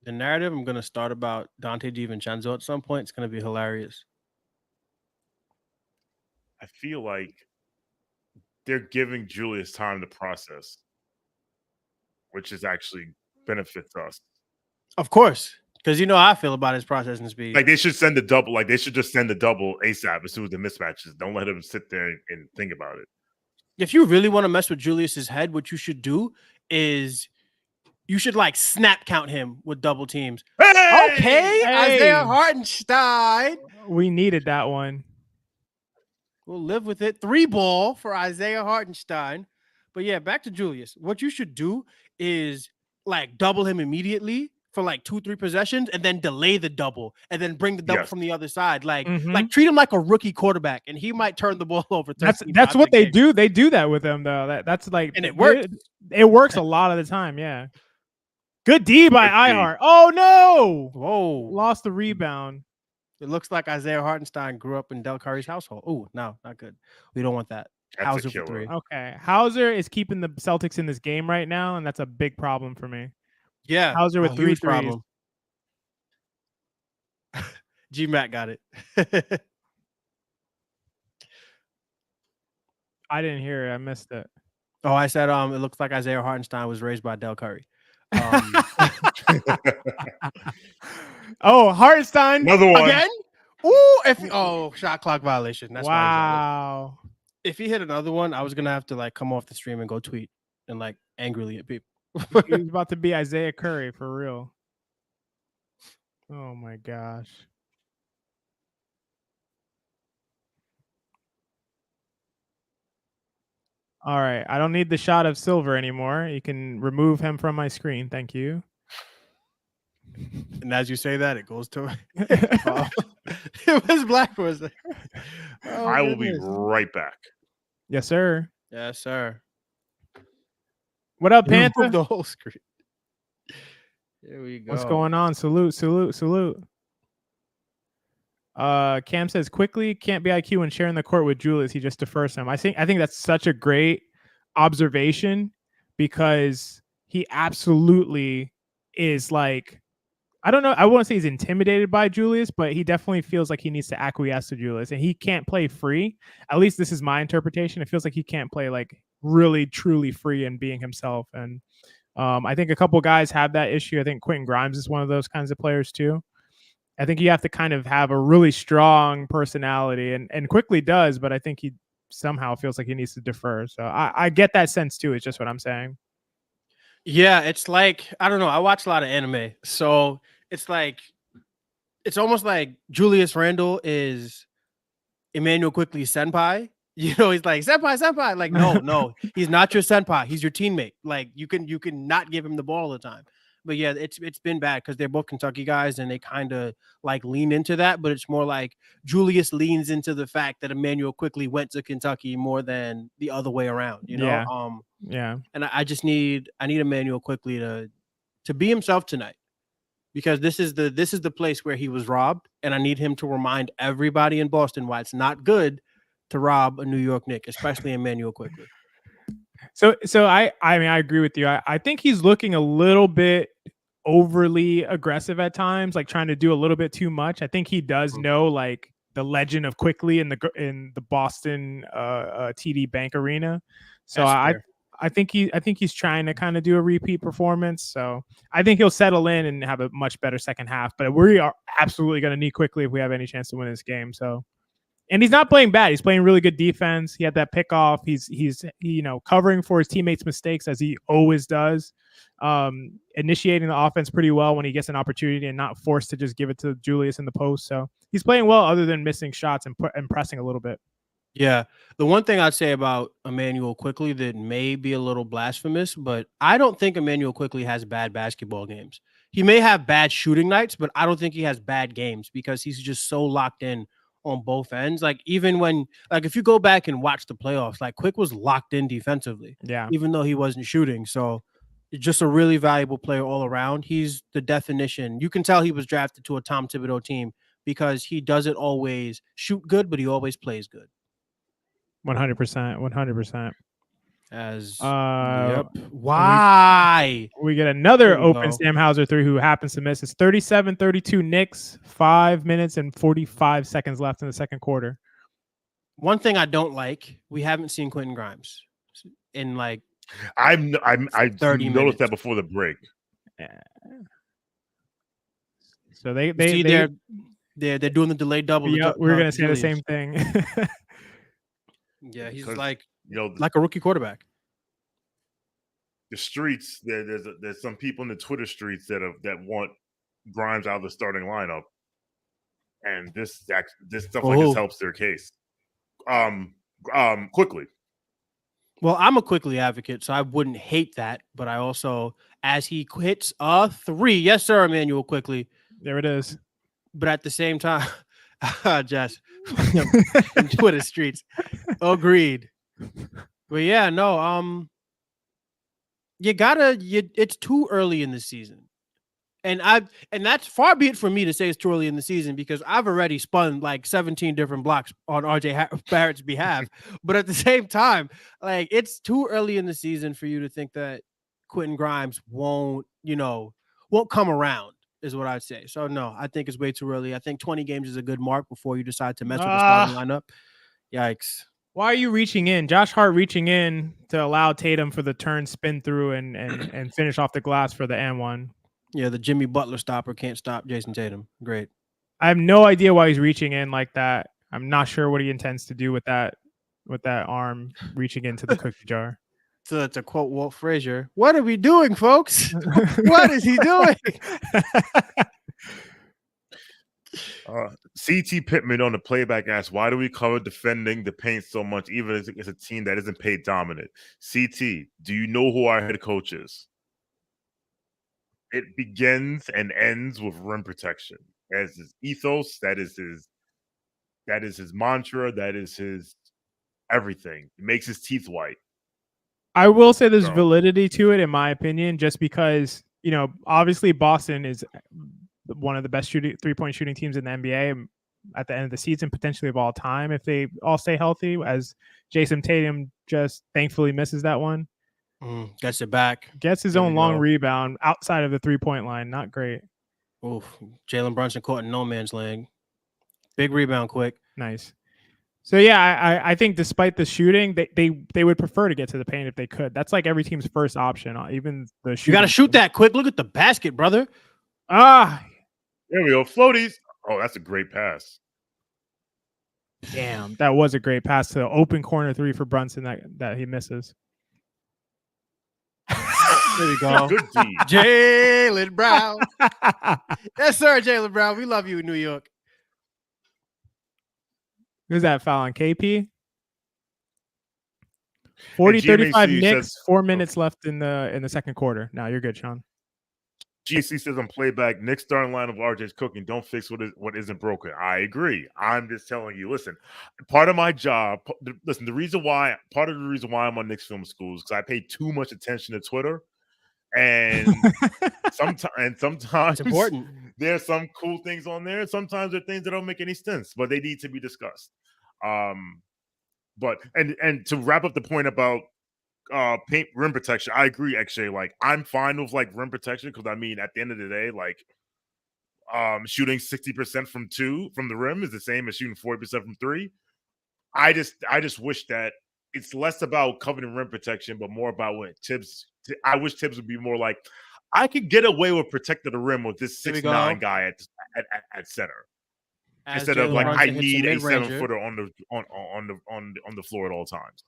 The narrative I'm going to start about Dante DiVincenzo at some point, it's going to be hilarious. I feel like they're giving Julius time to process, which is actually benefits us. Of course. Because you know how I feel about his processing speed. Like they should send the double. Like they should just send the double ASAP as soon as the mismatches. Don't let him sit there and think about it. If you really want to mess with Julius's head, what you should do is you should like snap count him with double teams. Hey! Okay, Isaiah Hartenstein. We needed that one. We'll live with it. 3-ball for Isaiah Hartenstein. But yeah, back to Julius. What you should do is like double him immediately for like 2-3 possessions and then delay the double and then bring the double from the other side. Like treat him like a rookie quarterback and he might turn the ball over. That's what they do. They do that with him though. That's like, and it works. It works a lot of the time. Yeah. Good D by iHeart. Oh no. Whoa. Lost the rebound. It looks like Isaiah Hartenstein grew up in Del Curry's household. Oh, no, not good. We don't want that. That's Hauser for 3. Okay. Hauser is keeping the Celtics in this game right now, and that's a big problem for me. Yeah. Hauser with 3 threes. Problem. G-Mac got it. I didn't hear it. I missed it. Oh, I said it looks like Isaiah Hartenstein was raised by Del Curry. Oh, Hartenstein. Another one. Again? Ooh, shot clock violation. That's wow. If he hit another one, I was going to have to like come off the stream and go tweet and like angrily at people. He's about to be Isaiah Curry for real. Oh my gosh. All right. I don't need the shot of Silver anymore. You can remove him from my screen. Thank you. And as you say that, it goes to it was black for a second. I will be right back. Yes, sir. Yes, sir. What up, Panther? The whole screen. Here we go. What's going on? Salute. Cam says quickly can't be IQ when sharing the court with Julius. He just defers him. I think that's such a great observation because he absolutely is like, I don't know. I won't say he's intimidated by Julius, but he definitely feels like he needs to acquiesce to Julius and he can't play free. At least this is my interpretation. It feels like he can't play like really, truly free and being himself. And I think a couple guys have that issue. I think Quentin Grimes is one of those kinds of players too. I think you have to kind of have a really strong personality and quickly does, but I think he somehow feels like he needs to defer. So I get that sense too. It's just what I'm saying. Yeah, it's like, I don't know. I watch a lot of anime. So it's like, it's almost like Julius Randle is Emmanuel Quickly's senpai. You know, he's like, senpai. Like, no, he's not your senpai. He's your teammate. Like, you can not give him the ball all the time. But yeah, it's been bad because they're both Kentucky guys and they kind of like lean into that. But it's more like Julius leans into the fact that Emmanuel Quickly went to Kentucky more than the other way around. You know, yeah. And I need Emmanuel Quickly to be himself tonight because this is the place where he was robbed, and I need him to remind everybody in Boston why it's not good to rob a New York Knick, especially Emmanuel Quickly. So I mean, I agree with you. I think he's looking a little bit overly aggressive at times, like trying to do a little bit too much. I think he does know like the legend of Quickly in the Boston TD Bank Arena. So I think he's trying to kind of do a repeat performance. So I think he'll settle in and have a much better second half. But we are absolutely going to need Quickly if we have any chance to win this game. So. And he's not playing bad. He's playing really good defense. He had that pickoff. He's covering for his teammates' mistakes as he always does. Initiating the offense pretty well when he gets an opportunity and not forced to just give it to Julius in the post. So he's playing well other than missing shots and pressing a little bit. Yeah. The one thing I'd say about Emmanuel Quickly that may be a little blasphemous, but I don't think Emmanuel Quickly has bad basketball games. He may have bad shooting nights, but I don't think he has bad games because he's just so locked in on both ends. Like even when, like if you go back and watch the playoffs, like Quick was locked in defensively, even though he wasn't shooting. So it's just a really valuable player all around. He's the definition. You can tell he was drafted to a Tom Thibodeau team because he doesn't always shoot good, but he always plays good. 100%. Yep. Why? We get another open Sam Hauser 3 who happens to miss. It's 37-32 Knicks, 5 minutes and 45 seconds left in the second quarter. One thing I don't like, we haven't seen Quentin Grimes in like I 30 noticed minutes. that before the break. So they they're doing the delayed double. Yeah, we're gonna say the same thing. Yeah, he's Because, like you know, a rookie quarterback. the streets, there's some people in the Twitter streets that want Grimes out of the starting lineup, and this stuff like this helps their case. Quickly. Well, I'm a Quickly advocate, so I wouldn't hate that, but I also, as he hits a 3, yes sir, Emmanuel Quickly. There it is. But at the same time, Jess, in Twitter streets, agreed. But yeah, no, it's too early in the season. And that's far be it from me to say it's too early in the season, because I've already spun like 17 different blocks on RJ Barrett's behalf. But at the same time, like, it's too early in the season for you to think that Quentin Grimes won't come around, is what I'd say. So no, I think it's way too early. I think 20 games is a good mark before you decide to mess with the starting lineup. Yikes. Why are you reaching in? Josh Hart reaching in to allow Tatum for the turn spin through and finish off the glass for the and-1. Yeah, the Jimmy Butler stopper can't stop Jason Tatum. Great. I have no idea why he's reaching in like that. I'm not sure what he intends to do with that arm reaching into the cookie jar. So to quote Walt Frazier, what are we doing, folks? What is he doing? CT Pittman on the playback asked, why do we cover defending the paint so much, even as it's a team that isn't paid dominant? CT, do you know who our head coach is? It begins and ends with rim protection. As his ethos, that is his mantra, that is his everything. It makes his teeth white. I will say there's validity to it, in my opinion, just because, obviously Boston is one of the best three-point shooting teams in the NBA at the end of the season, potentially of all time, if they all stay healthy, as Jason Tatum just thankfully misses that one. Gets it back. Gets his own long rebound outside of the three-point line. Not great. Oof. Jalen Brunson caught in no man's land. Big rebound quick. Nice. So yeah, I think despite the shooting, they would prefer to get to the paint if they could. That's like every team's first option. Even the shooting. You got to shoot that quick. Look at the basket, brother. There we go. Floaties. Oh, that's a great pass. Damn, that was a great pass to the open corner 3 for Brunson that he misses. There we go. Good D. Jaylen Brown. Yes, sir, Jaylen Brown. We love you in New York. Who's that foul on KP? 40-35 Knicks, 4 minutes left in the second quarter. Now you're good, Sean. GC says on playback, Knicks starting line of RJ's cooking. Don't fix what isn't broken. I agree. I'm just telling you, listen, part of my job, part of the reason why I'm on Knicks Film School is because I pay too much attention to Twitter. And sometimes it's important. There's some cool things on there. Sometimes there are things that don't make any sense, but they need to be discussed. But to wrap up the point about paint rim protection, I agree. Actually, like, I'm fine with like rim protection because, I mean, at the end of the day, like, shooting 60% from the rim is the same as shooting 40% from 3. I just wish that it's less about covering rim protection, but more about what Tibbs. I wish Tibbs would be more like, I could get away with protecting the rim with this 6'9" guy at center. Instead of like, I need a 7-footer on the floor at all times.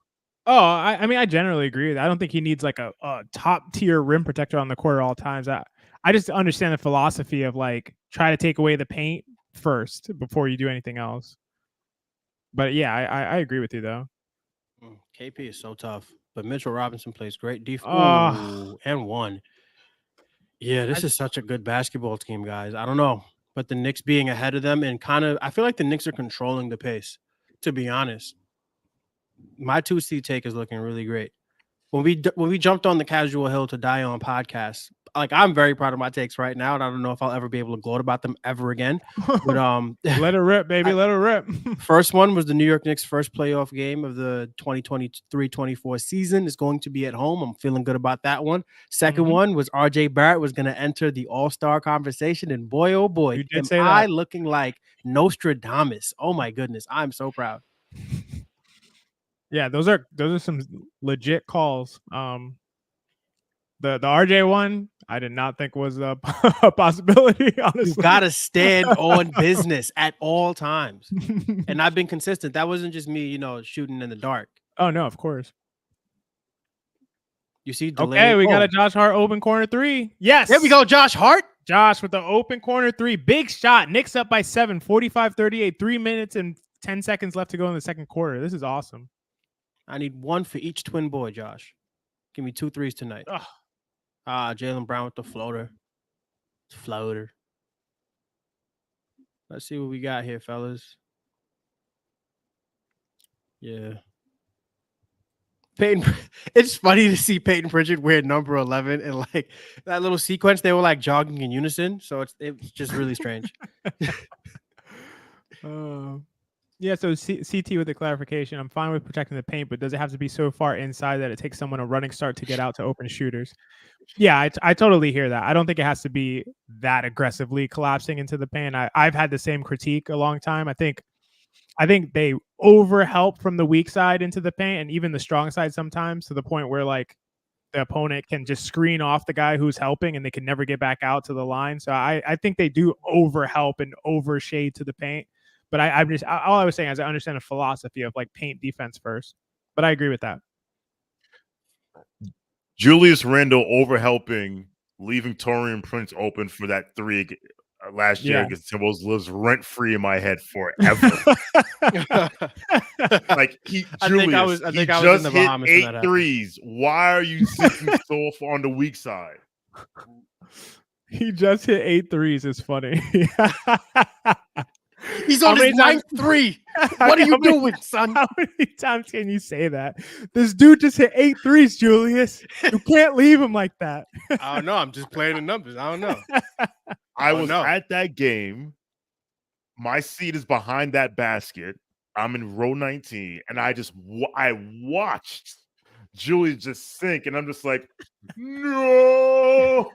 Oh, I mean, I generally agree with that. I don't think he needs like a top tier rim protector on the court at all times. I just understand the philosophy of like, try to take away the paint first before you do anything else. But yeah, I agree with you though. KP is so tough, but Mitchell Robinson plays great defense. And 1. Yeah, this is such a good basketball team, guys. I don't know, but the Knicks being ahead of them and I feel like the Knicks are controlling the pace, to be honest. My 2C take is looking really great. When we jumped on the Casual Hill to Die On podcast, like, I'm very proud of my takes right now, and I don't know if I'll ever be able to gloat about them ever again. But let it rip, baby. Let it rip. First one was the New York Knicks' first playoff game of the 2023-24 season. It's going to be at home. I'm feeling good about that one. Second one was RJ Barrett was going to enter the All-Star conversation, and boy, oh boy, am I looking like Nostradamus. Oh my goodness, I'm so proud. Yeah, those are some legit calls. The RJ one, I did not think was a, a possibility, honestly. You gotta stand on business at all times. And I've been consistent. That wasn't just me, shooting in the dark. Oh, no, of course. You see, delayed. Okay, we got a Josh Hart open corner three. Yes. There we go, Josh Hart. Josh with the open corner three. Big shot. Knicks up by 7, 45-38. 3 minutes and 10 seconds left to go in the second quarter. This is awesome. I need one for each twin boy, Josh. Give me 2 threes tonight. Jaylen Brown with the floater. Let's see what we got here, fellas. Yeah. Peyton, it's funny to see Peyton Pritchard wear number 11 and like that little sequence. They were like jogging in unison, so it's just really strange. Yeah, so CT with the clarification. I'm fine with protecting the paint, but does it have to be so far inside that it takes someone a running start to get out to open shooters? Yeah, I totally hear that. I don't think it has to be that aggressively collapsing into the paint. I've had the same critique a long time. I think they over help from the weak side into the paint and even the strong side sometimes, to the point where like the opponent can just screen off the guy who's helping and they can never get back out to the line. So I think they do over help and over shade to the paint. But all I was saying is I understand the philosophy of like paint defense first. But I agree with that. Julius Randle over helping, leaving Taurean Prince open for that three last year against Timberwolves lives rent free in my head forever. Like I think I was just hit 8 threes. Why are you sitting so far on the weak side? He just hit 8 threes. It's funny. He's on his 9th 3. What are you doing, son? How many times can you say that? This dude just hit 8 threes, Julius. You can't leave him like that. I don't know. I'm just playing the numbers. I don't know. I was at that game. My seat is behind that basket. I'm in row 19, and I watched Julius just sink, and I'm just like, no.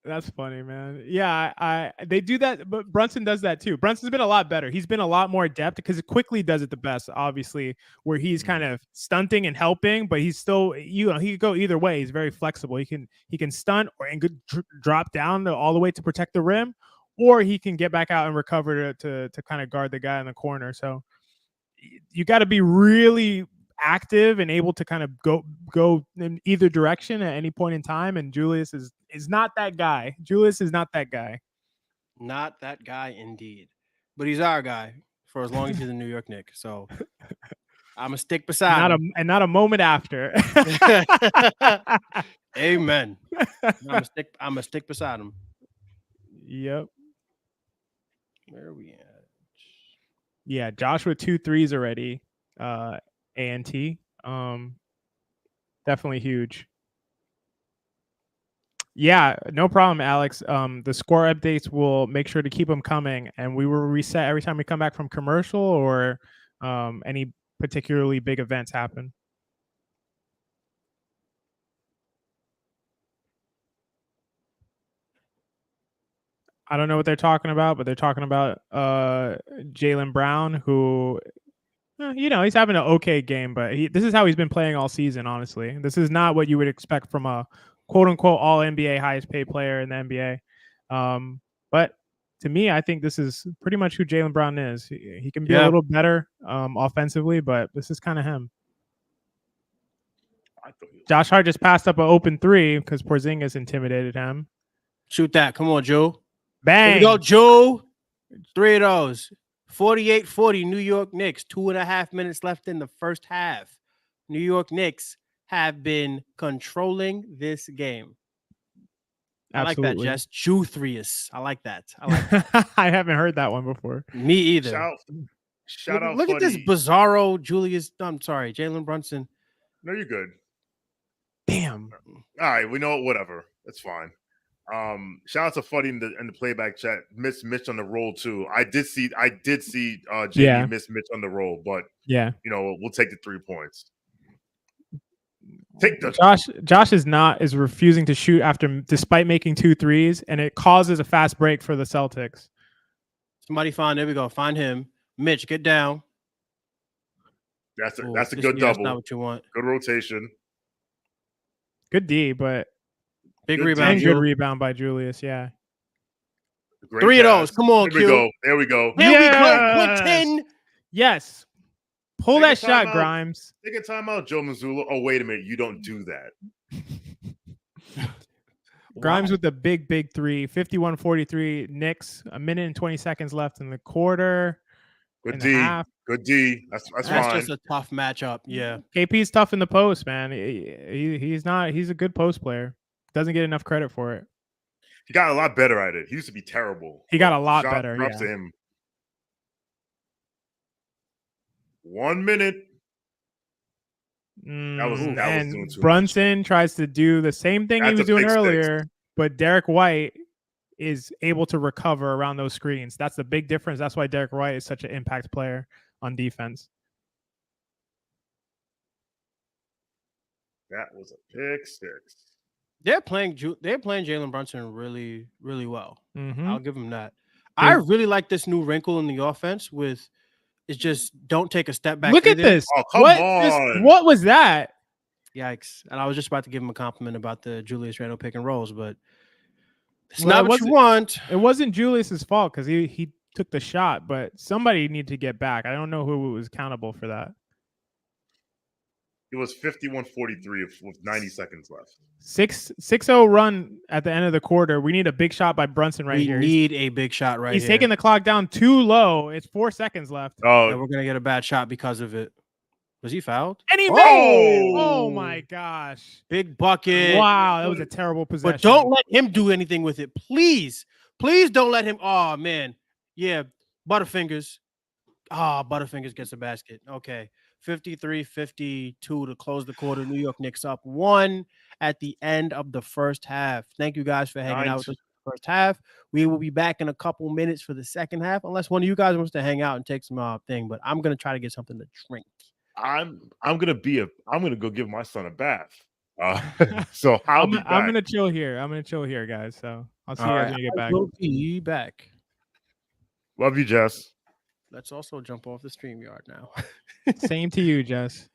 That's funny, man. Yeah, they do that, but Brunson does that too. Brunson's been a lot better. He's been a lot more adept because it quickly does it the best, obviously, where he's kind of stunting and helping, but he's still, he could go either way. He's very flexible. He can stunt and drop down all the way to protect the rim, or he can get back out and recover to kind of guard the guy in the corner. So you got to be really active and able to kind of go in either direction at any point in time. And Julius is not that guy. Julius is not that guy. Not that guy, indeed. But he's our guy for as long as he's a New York Knick. So I'm gonna stick beside him. And not a moment after. Amen. I'm gonna stick beside him. Yep. Where are we at? Yeah, Josh with 2 threes already. A&T. Definitely huge. Yeah, no problem, Alex. The score updates will make sure to keep them coming, and we will reset every time we come back from commercial or any particularly big events happen. I don't know what they're talking about, but they're talking about Jaylen Brown, who he's having an okay game, but this is how he's been playing all season, honestly. This is not what you would expect from a quote-unquote all-NBA highest paid player in the NBA. But to me, I think this is pretty much who Jaylen Brown is. He can be a little better offensively, but this is kind of him. Josh Hart just passed up an open 3 because Porzingis intimidated him. Shoot that. Come on, Joe. Bang. Here we go, Joe. 3 of those. 48-40 New York Knicks. 2.5 minutes left in the first half. New York Knicks have been controlling this game. Absolutely. I like that, Jess. Juthrius. I like that. I haven't heard that one before. Me either. Shout out. Look at this bizarro Julius. I'm sorry, Jalen Brunson. No, you're good. Damn. All right, we know it. Whatever. That's fine. Shout out to Fuddy in the playback chat. Miss Mitch on the roll too. I did see JD miss Mitch on the roll, but we'll take the 3 points. Take the Josh is refusing to shoot despite making 2 threes, and it causes a fast break for the Celtics. Somebody there we go. Find him. Mitch, get down. That's a good double. That's not what you want. Good rotation. Good D, but Big Good rebound. D. good Jul. rebound by Julius. Yeah. Great 3 of those. pass. Come on, There we Q. go. There we go. There we go. Yes. Clinton. Yes. Pull Take a that shot, timeout. Grimes. Take a timeout, Joe Mazzulla. Oh, wait a minute. You don't do that. Grimes with the big 3. 51-43. Knicks. 1:20 seconds left in the quarter. Good in D. the half. Good D. That's That's fine. just a tough matchup. Yeah. KP's tough in the post, man. He's not. He's a good post player. Doesn't get enough credit for it. He got a lot better at it. He used to be terrible. He got a lot Shot better. drops Yeah. to him. 1 minute. That was doing And too Brunson tries to do the same thing he That's was a doing big six. earlier, but Derek White is able to recover around those screens. That's the big difference. That's why Derek White is such an impact player on defense. That was a pick six. They're playing Jalen Brunson really, really well. Mhm. I'll give him that. I really like this new wrinkle in the offense with it's just don't take a step back. Look at either. this. Oh, come on. What was that? Yikes. And I was just about to give him a compliment about the Julius Randle pick and rolls, but it's Well, not what you want. It wasn't Julius's fault because he took the shot, but somebody needed to get back. I don't know who was accountable for that. It was 51-43 with 90 seconds left. 6-0 run at the end of the quarter. We need a big shot by Brunson here. We need a big shot right He's here. taking the clock down too low. It's 4 seconds left. Oh, And we're going to get a bad shot because of it. Was he fouled? And he made it. Oh, my gosh. Big bucket. Wow, that was a terrible possession. But don't let him do anything with it. Please. Please don't let him. Oh, man. Yeah, Butterfingers. Butterfingers gets a basket. Okay. 53-52 to close the quarter. New York Knicks up 1 at the end of the first half. Thank you guys for hanging out with us for the first half. We will be back in a couple minutes for the second half, unless one of you guys wants to hang out and take some thing. But I'm gonna try to get something to drink. I'm gonna go give my son a bath. So I'm gonna chill here. I'm gonna chill here, guys. So I'll see you guys when you get back. We'll be back. Love you, Jess. Let's also jump off the StreamYard now. Same to you, Jess.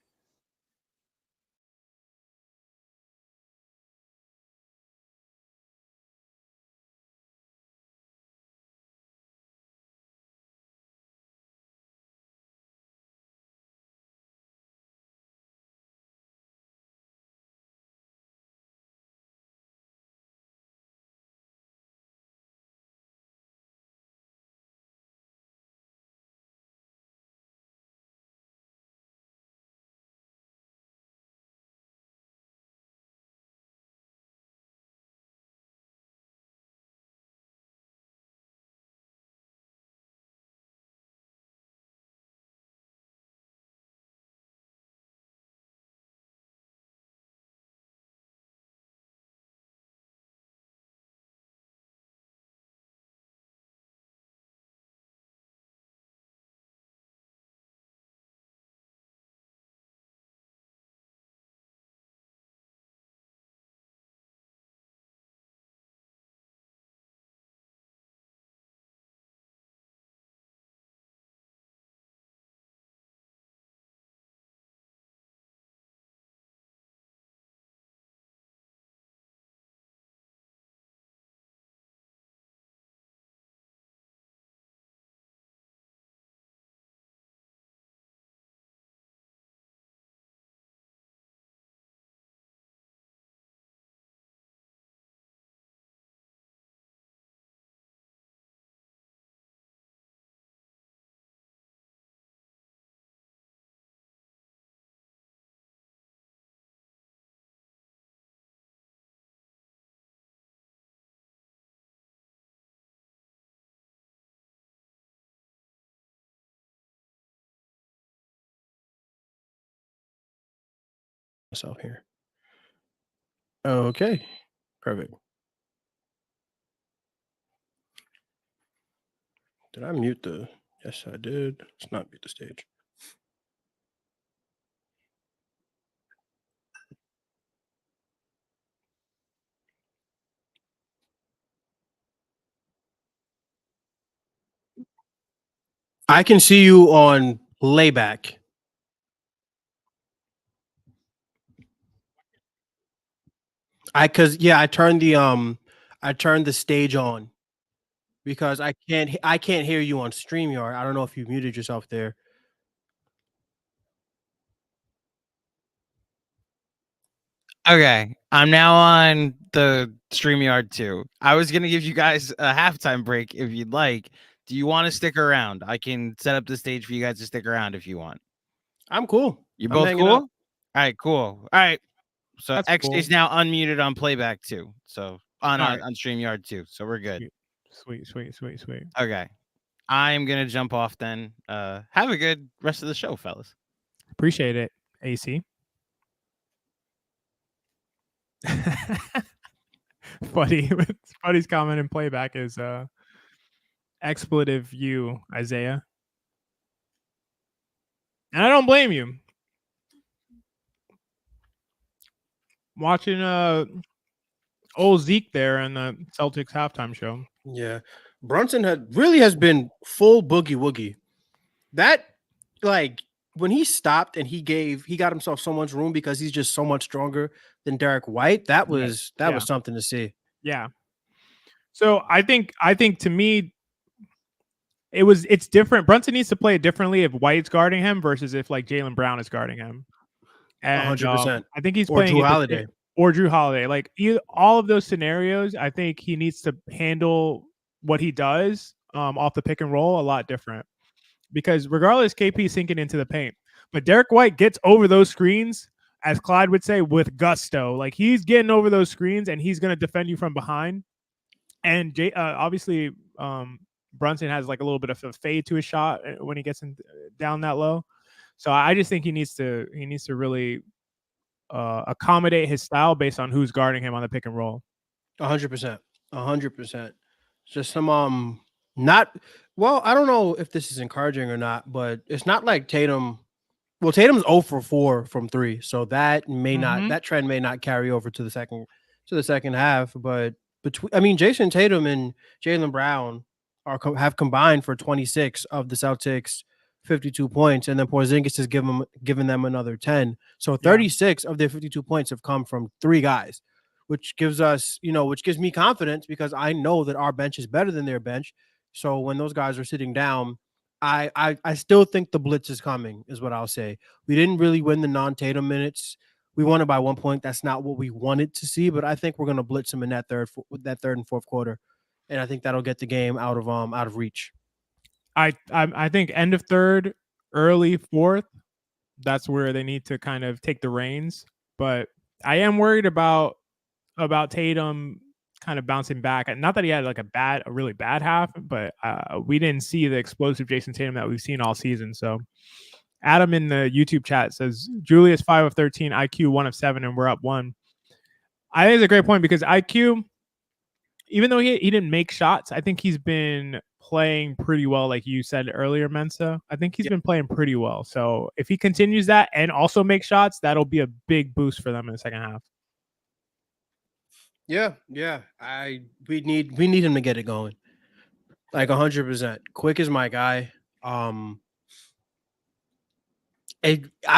Myself here. Okay. Perfect. Did I mute the? Yes, I did. Let's not mute the stage. I can see you on playback. I turned the stage on because I can't hear you on StreamYard. I don't know if you muted yourself there. Okay, I'm now on the StreamYard too. I was gonna give you guys a halftime break if you'd like. Do you want to stick around? I can set up the stage for you guys to stick around if you want. I'm cool. You're I'm both hanging cool? out. All right, cool. All right. So That's X cool. is now unmuted on playback too. So on All right. on StreamYard too. So we're good. Sweet. Okay. I'm gonna jump off then. Have a good rest of the show, fellas. Appreciate it, AC. Buddy's comment in playback is expletive you, Isaiah. And I don't blame you. Watching old Zeke there in the Celtics halftime show. Yeah. Brunson has been full boogie woogie. That, like, when he stopped and he got himself so much room because he's just so much stronger than Derek White, that was something to see. Yeah. So I think to me it's different. Brunson needs to play it differently if White's guarding him versus if like Jaylen Brown is guarding him. And 100%. I think he's Or playing Drew Holiday. Or Drew Holiday. Like all of those scenarios, I think he needs to handle what he does off the pick and roll a lot different. Because regardless, KP is sinking into the paint. But Derek White gets over those screens, as Clyde would say, with gusto. Like he's getting over those screens and he's going to defend you from behind. And obviously, Brunson has like a little bit of a fade to his shot when he gets down that low. So I just think he needs to really accommodate his style based on who's guarding him on the pick and roll. 100%. 100%. Just some not well, I don't know if this is encouraging or not, but it's not like Tatum. Well, Tatum's 0 for 4 from 3, so that trend may not carry over to the second half. But Jason Tatum and Jaylen Brown have combined for 26 of the Celtics' 52 points, and then Porzingis has given them another 10. So 36 of their 52 points have come from 3 guys, which gives me confidence because I know that our bench is better than their bench. So when those guys are sitting down, I still think the blitz is coming, is what I'll say. We didn't really win the non-Tatum minutes. We won it by 1 point. That's not what we wanted to see, but I think we're going to blitz them in that third and fourth quarter, and I think that'll get the game out of reach. I think end of third, early fourth, that's where they need to kind of take the reins. But I am worried about Tatum kind of bouncing back. Not that he had like a really bad half, but we didn't see the explosive Jason Tatum that we've seen all season. So Adam in the YouTube chat says Julius 5 of 13, IQ 1 of 7, and we're up 1. I think it's a great point because IQ, even though he didn't make shots, I think he's been playing pretty well, like you said earlier, Mensa. I think he's been playing pretty well. So if he continues that and also makes shots, that'll be a big boost for them in the second half. Yeah. We need him to get it going. Like 100%. Quick is my guy. I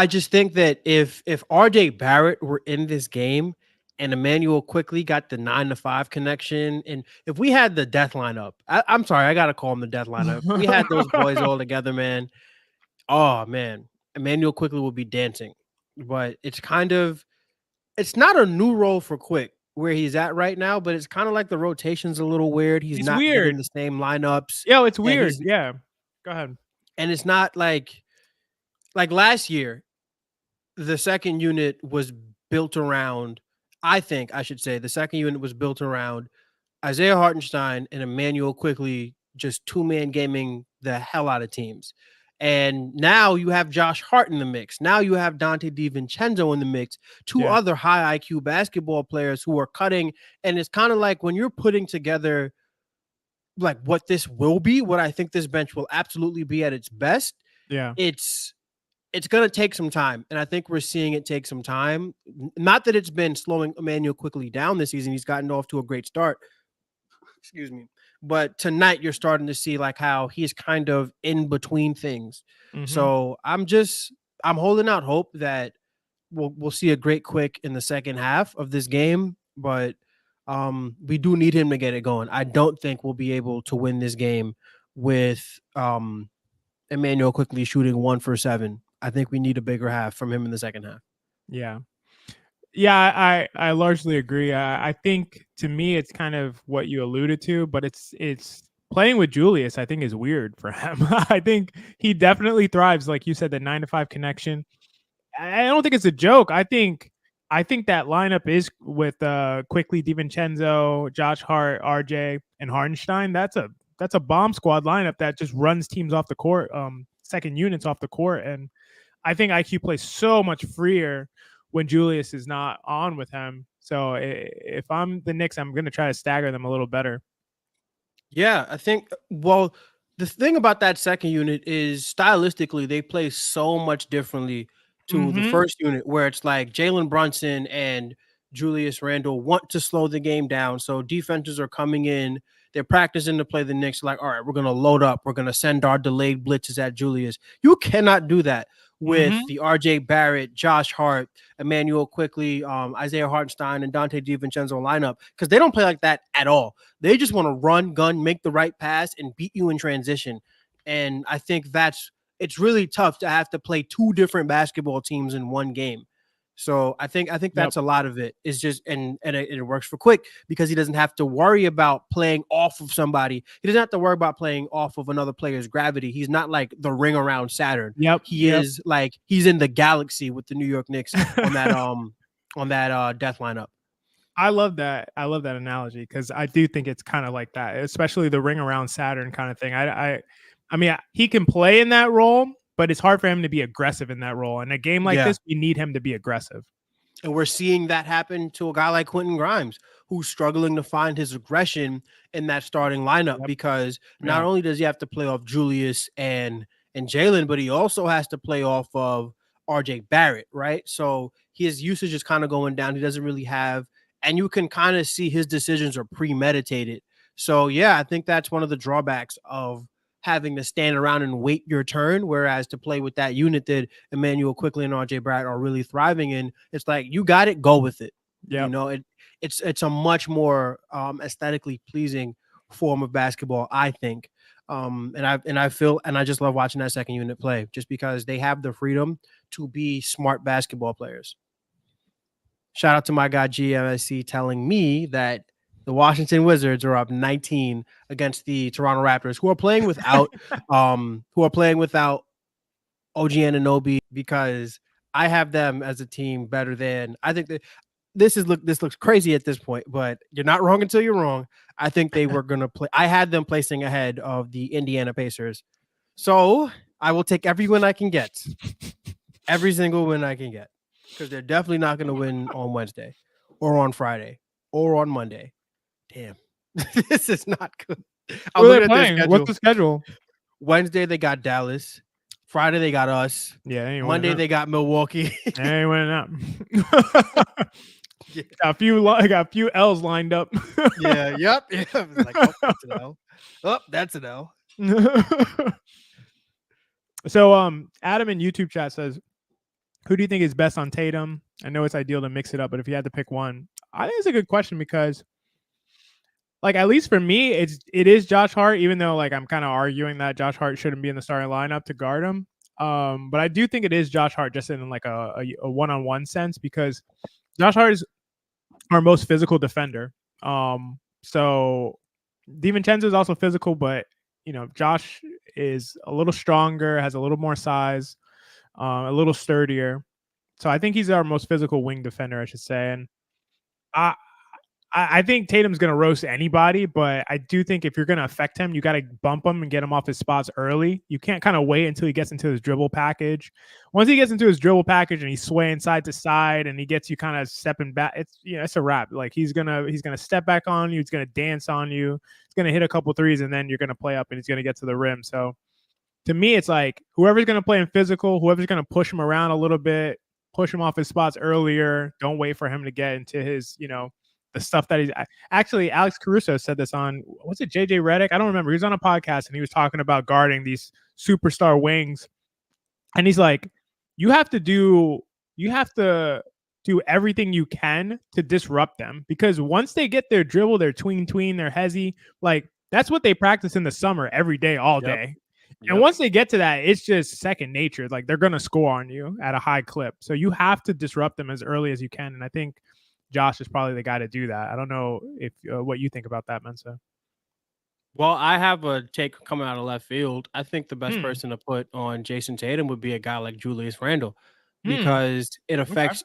just think that if RJ Barrett were in this game and Emmanuel quickly got the 9-to-5 connection, and if we had the death lineup, I'm sorry, I gotta call him the death lineup. We had those boys all together, man. Oh man, Emmanuel quickly would be dancing. But it's not a new role for Quick where he's at right now, but it's kind of like the rotation's a little weird. He's not getting the same lineups. Yeah, it's weird. Yeah, go ahead. And it's not like last year, the second unit was built around. I think I should say the second unit was built around Isaiah Hartenstein and Emmanuel quickly, just 2-man gaming the hell out of teams. And now you have Josh Hart in the mix. Now you have Dante DiVincenzo in the mix. Two other high IQ basketball players who are cutting. And it's kind of like when you're putting together like what this will be, what I think this bench will absolutely be at its best. Yeah. It's going to take some time, and I think we're seeing it take some time. Not that it's been slowing Emmanuel quickly down this season. He's gotten off to a great start. Excuse me. But tonight you're starting to see like how he's kind of in between things. Mm-hmm. So I'm holding out hope that we'll see a great Quick in the second half of this game, but we do need him to get it going. I don't think we'll be able to win this game with Emmanuel quickly shooting 1 for 7. I think we need a bigger half from him in the second half. Yeah. Yeah, I largely agree. I think to me it's kind of what you alluded to, but it's playing with Julius, I think, is weird for him. I think he definitely thrives, like you said, the 9-to-5 connection. I don't think it's a joke. I think that lineup is with Quickly, DiVincenzo, Josh Hart, RJ, and Hartenstein. That's a bomb squad lineup that just runs teams off the court, second units off the court. And I think IQ plays so much freer when Julius is not on with him. So if I'm the Knicks, I'm going to try to stagger them a little better. Yeah, I think, well, the thing about that second unit is stylistically, they play so much differently to the first unit, where it's like Jalen Brunson and Julius Randle want to slow the game down. So defenses are coming in, they're practicing to play the Knicks, like, all right, we're going to load up. We're going to send our delayed blitzes at Julius. You cannot do that with the RJ Barrett, Josh Hart, Emmanuel Quickly, Isaiah Hartenstein, and Dante DiVincenzo lineup, because they don't play like that at all. They just want to run, gun, make the right pass, and beat you in transition. And I think it's really tough to have to play two different basketball teams in one game. So I think that's a lot of it. Is just and it works for Quick because he doesn't have to worry about playing off of somebody. He doesn't have to worry about playing off of another player's gravity. He's not like the ring around Saturn. He is like he's in the galaxy with the New York Knicks on that death lineup. I love that. I love that analogy because I do think it's kind of like that, especially the ring around Saturn kind of thing. I mean, he can play in that role, but it's hard for him to be aggressive in that role. In a game like this, we need him to be aggressive. And we're seeing that happen to a guy like Quentin Grimes, who's struggling to find his aggression in that starting lineup because not only does he have to play off Julius and Jalen, but he also has to play off of RJ Barrett, right? So his usage is kind of going down. He doesn't really have, and you can kind of see his decisions are premeditated. So, yeah, I think that's one of the drawbacks of having to stand around and wait your turn, whereas to play with that unit that Emmanuel Quickly and RJ Barrett are really thriving in, it's like, you got it, go with it. You know, it's a much more aesthetically pleasing form of basketball, I think. And I just love watching that second unit play just because they have the freedom to be smart basketball players. Shout out to my guy GMSC telling me that the Washington Wizards are up 19 against the Toronto Raptors, who are playing without OG Anunoby, because I have them as a team better than, I think that this looks crazy at this point, but you're not wrong until you're wrong. I think they were going to play. I had them placing ahead of the Indiana Pacers. So I will take every win I can get. Every single win I can get. Because they're definitely not going to win on Wednesday or on Friday or on Monday. Damn, this is not good. I'm looking at their schedule. What's the schedule? Wednesday they got Dallas. Friday they got us. Yeah. Monday they got Milwaukee. Ain't winning up. I got a few L's lined up. Yeah. Yep. Like, oh, that's an L. Oh, that's an L. So, Adam in YouTube chat says, who do you think is best on Tatum? I know it's ideal to mix it up, but if you had to pick one, I think it's a good question because, like, at least for me, it is Josh Hart, even though, like, I'm kind of arguing that Josh Hart shouldn't be in the starting lineup to guard him. But I do think it is Josh Hart just in like a one-on-one sense because Josh Hart is our most physical defender. So DiVincenzo is also physical, but, you know, Josh is a little stronger, has a little more size, a little sturdier. So I think he's our most physical wing defender, I should say. And I think Tatum's going to roast anybody, but I do think if you're going to affect him, you got to bump him and get him off his spots early. You can't kind of wait until he gets into his dribble package. Once he gets into his dribble package and he's swaying side to side and he gets you kind of stepping back, it's a wrap. Like he's gonna step back on you, he's gonna dance on you, he's gonna hit a couple threes, and then you're gonna play up and he's gonna get to the rim. So to me, it's like whoever's gonna play in physical, whoever's gonna push him around a little bit, push him off his spots earlier. Don't wait for him to get into his, the stuff that he's actually. Alex Caruso said this on, what's it, JJ Redick? I don't remember. He was on a podcast and he was talking about guarding these superstar wings. And he's like, you have to do do everything you can to disrupt them, because once they get their dribble, their tween, their hezzy, like that's what they practice in the summer every day, all day. And once they get to that, it's just second nature. Like they're going to score on you at a high clip. So you have to disrupt them as early as you can. And I think Josh is probably the guy to do that. I don't know if what you think about that, Mensa. Well, I have a take coming out of left field. I think the best person to put on Jason Tatum would be a guy like Julius Randle, because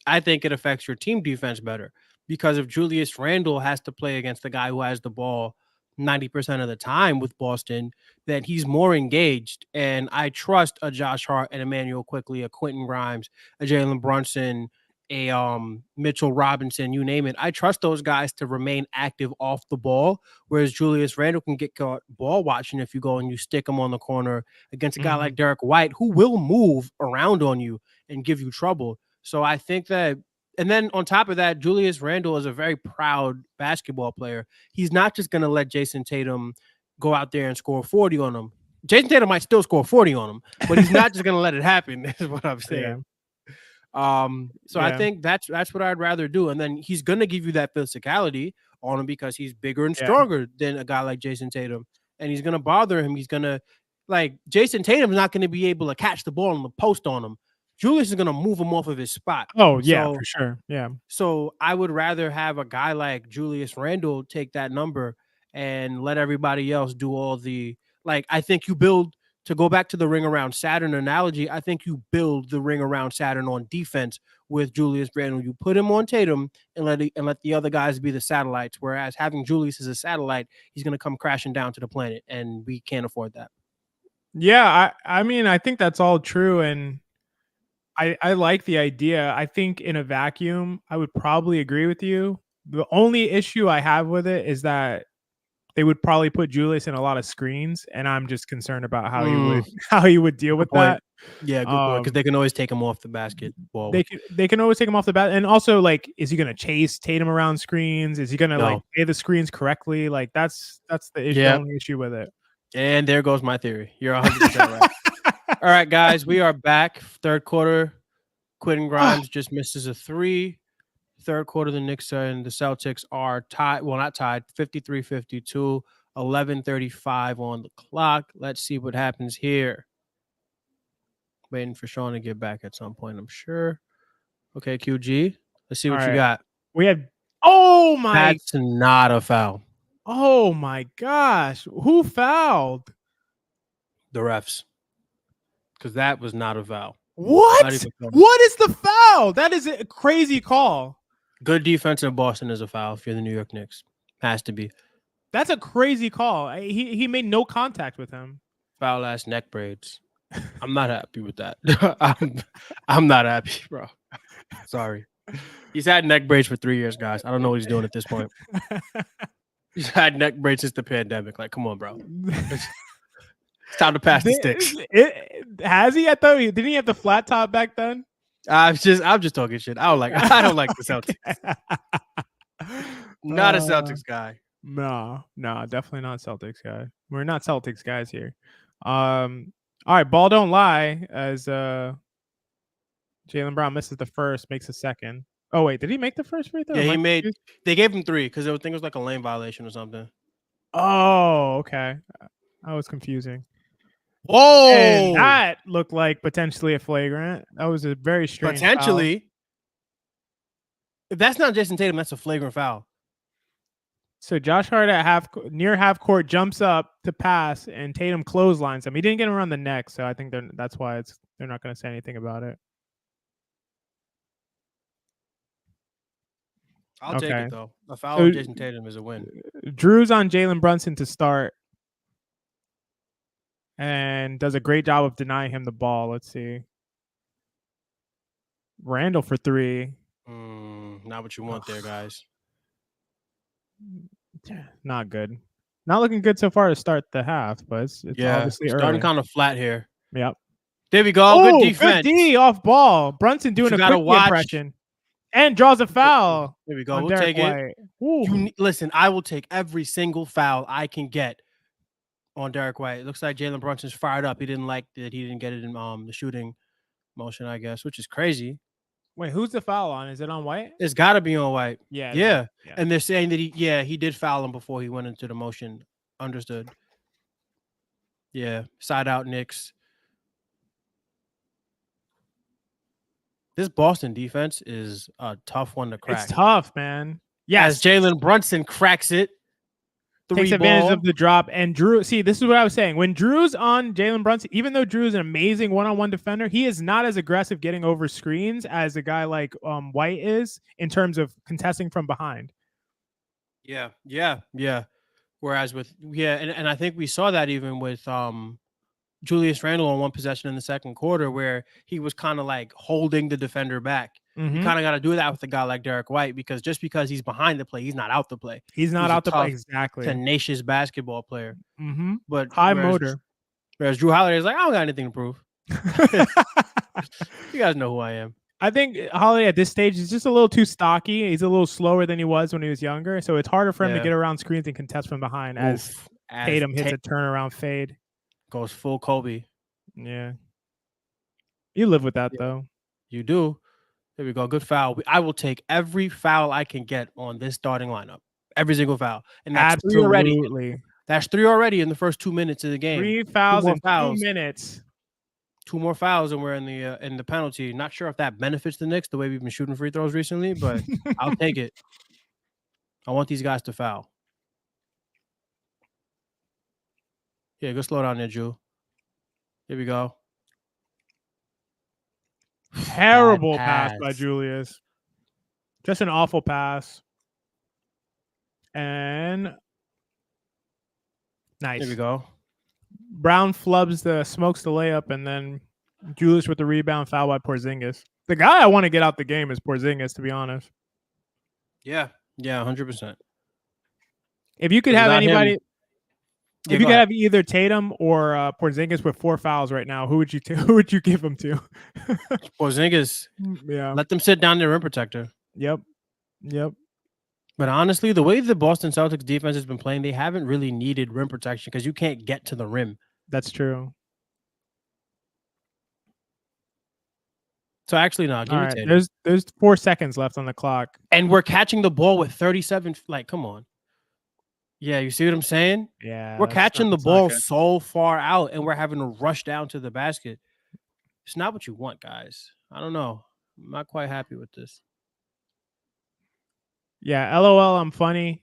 I think it affects your team defense better. Because if Julius Randle has to play against the guy who has the ball 90% of the time with Boston, then he's more engaged. And I trust a Josh Hart, and Emmanuel Quickley, a Quentin Grimes, a Jalen Brunson, a Mitchell Robinson, you name it. I trust those guys to remain active off the ball, whereas Julius Randle can get caught ball watching if you go and you stick him on the corner against a guy like Derek White, who will move around on you and give you trouble. So I think that, and then on top of that, Julius Randle is a very proud basketball player. He's not just going to let Jason Tatum go out there and score 40 on him. Jason Tatum might still score 40 on him, but he's not just going to let it happen. Is what I'm saying. I think that's what I'd rather do. And then he's going to give you that physicality on him because he's bigger and stronger than a guy like Jason Tatum. And he's going to bother him. He's going to, like, Jason Tatum's not going to be able to catch the ball on the post on him. Julius is going to move him off of his spot. Oh, yeah, for sure. Yeah. So I would rather have a guy like Julius Randle take that number and let everybody else do all the, like, I think you build, to go back to the ring around Saturn analogy, I think you build the ring around Saturn on defense with Julius Randle. You put him on Tatum and let the other guys be the satellites, whereas having Julius as a satellite, he's going to come crashing down to the planet, and we can't afford that. Yeah, I mean, I think that's all true, and I like the idea. I think in a vacuum, I would probably agree with you. The only issue I have with it is that they would probably put Julius in a lot of screens, and I'm just concerned about how he would deal with that. Yeah, good point, because they can always take him off the basketball. They can always take him off the bat, and also, like, is he going to chase Tatum around screens? Is he going to like play the screens correctly? Like that's the issue. The only issue with it. And there goes my theory. You're 100% right. All right, guys, we are back. Third quarter, Quentin Grimes just misses a 3. Third quarter, the Knicks and the Celtics are tied. Well, not tied. 53-52, 11:35 on the clock. Let's see what happens here. Waiting for Sean to get back at some point, I'm sure. Okay, QG. Let's see what you got. We have. Oh my! That's not a foul. Oh my gosh! Who fouled? The refs. Because that was not a foul. What? What is the foul? That is a crazy call. Good defense in Boston is a foul if you're the New York Knicks. Has to be. That's a crazy call. He made no contact with him. Foul ass neck braids. I'm not happy with that. I'm not happy, bro. Sorry. He's had neck braids for 3 years, guys. I don't know what he's doing at this point. He's had neck braids since the pandemic. Like, come on, bro. It's time to pass the sticks. Has he? I thought didn't he have the flat top back then? I'm just talking shit. I don't like the Celtics. Not a Celtics guy. No, definitely not Celtics guy. We're not Celtics guys here. All right, ball don't lie. As Jaylen Brown misses the first, makes a second. Oh wait, did he make the first free throw? Yeah, they gave him 3 because I think it was like a lane violation or something. Oh, okay. That was confusing. Whoa! And that looked like potentially a flagrant. That was a very strange potentially. Foul. If that's not Jason Tatum, that's a flagrant foul. So Josh Hart at near half court jumps up to pass, and Tatum clotheslines him. He didn't get him around the neck, so I think that's why they're not going to say anything about it. I'll take it though. A foul on Jason Tatum is a win. Drew's on Jalen Brunson to start, and does a great job of denying him the ball. Let's see. Randle for 3. Not what you want there, guys. Not good. Not looking good so far to start the half, but it's obviously starting kind of flat here. Yep. There we go. Good defense. Good D off ball. Brunson doing a quick impression. And draws a foul. There we go. We'll take it. Listen, I will take every single foul I can get on Derek White. It looks like Jalen Brunson's fired up. He didn't like that he didn't get it in the shooting motion, I guess, which is crazy. Wait, who's the foul on? Is it on White? It's got to be on White. Yeah. Yeah. And they're saying that he did foul him before he went into the motion. Understood. Yeah. Side out Knicks. This Boston defense is a tough one to crack. It's tough, man. Yes. As Jalen Brunson cracks it. Takes advantage of the drop. And Drew, see, this is what I was saying. When Drew's on Jalen Brunson, even though Drew's an amazing one-on-one defender, he is not as aggressive getting over screens as a guy like White is in terms of contesting from behind. Yeah. Whereas and I think we saw that even with Julius Randle on one possession in the second quarter where he was kind of like holding the defender back. You kind of got to do that with a guy like Derek White because just because he's behind the play, he's not out the play. He's not out the play. Exactly. Tenacious basketball player. But high motor. Whereas Drew Holiday is like, I don't got anything to prove. You guys know who I am. I think Holiday at this stage is just a little too stocky. He's a little slower than he was when he was younger. So it's harder for him to get around screens and contest from behind as Tatum hits a turnaround fade. Goes full Kobe. Yeah. You live with that, though. You do. There we go. Good foul. I will take every foul I can get on this starting lineup. Every single foul. And that's three already. That's 3 already in the first 2 minutes of the game. 3 fouls in 2 minutes. 2 more fouls and we're in the penalty. Not sure if that benefits the Knicks the way we've been shooting free throws recently, but I'll take it. I want these guys to foul. Yeah, go slow down there, Drew. Here we go. Terrible pass by Julius. Just an awful pass. And nice. Here we go. Brown smokes the layup, and then Julius with the rebound, foul by Porzingis. The guy I want to get out the game is Porzingis, to be honest. Yeah, 100%. If you could have anybody, if you could have either Tatum or Porzingis with 4 fouls right now, who would you give them to? Porzingis. Yeah. Let them sit down their rim protector. Yep. But honestly, the way the Boston Celtics defense has been playing, they haven't really needed rim protection because you can't get to the rim. That's true. So actually, no. Give me Tatum. There's 4 seconds left on the clock, and we're catching the ball with 37. Like, come on. Yeah, you see what I'm saying? Yeah. We're catching the ball so far out, and we're having to rush down to the basket. It's not what you want, guys. I don't know. I'm not quite happy with this. Yeah, LOL, I'm funny.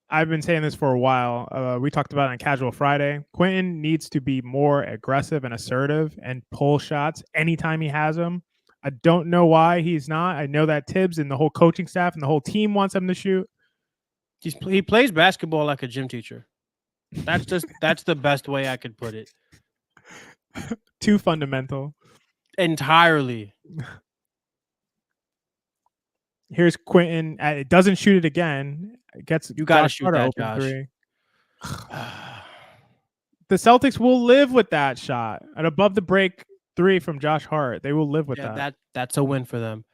I've been saying this for a while. We talked about it on Casual Friday. Quentin needs to be more aggressive and assertive and pull shots anytime he has them. I don't know why he's not. I know that Tibbs and the whole coaching staff and the whole team wants him to shoot. He plays basketball like a gym teacher. That's the best way I could put it. Too fundamental. Entirely. Here's Quentin. It doesn't shoot it again. It gets you got to shoot that, Josh. 3. The Celtics will live with that shot. An above the break 3 from Josh Hart. They will live with that. That's a win for them.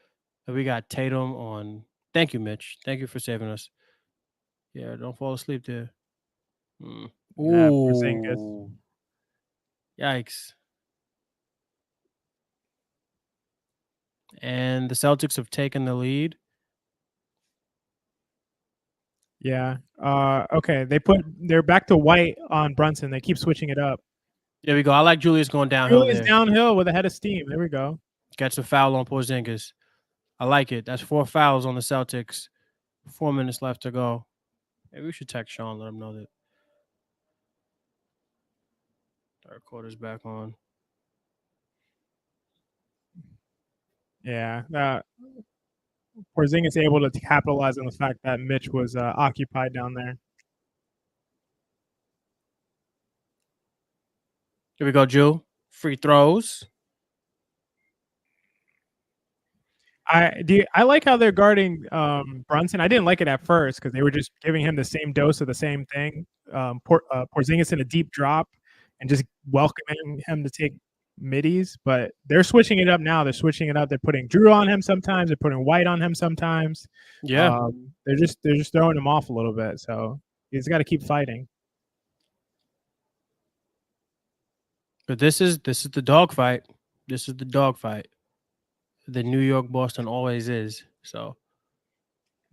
And we got Tatum on. Thank you, Mitch. Thank you for saving us. Yeah, don't fall asleep there. Ooh. Yikes. And the Celtics have taken the lead. Yeah. Okay. They're back to White on Brunson. They keep switching it up. There we go. I like Julius going downhill. Julius downhill with a head of steam. There we go. Gets a foul on Porzingis. I like it. That's 4 fouls on the Celtics. 4 minutes left to go. Maybe we should text Sean, let him know that third quarter's back on. Yeah. Porzingis able to capitalize on the fact that Mitch was occupied down there. Here we go, Drew. Free throws. I like how they're guarding Brunson. I didn't like it at first because they were just giving him the same dose of the same thing. Porzingis in a deep drop and just welcoming him to take middies. But they're switching it up now. They're switching it up. They're putting Drew on him sometimes. They're putting White on him sometimes. Yeah, they're just throwing him off a little bit. So he's got to keep fighting. But this is the dog fight. This is the dog fight. the New York Boston always is. So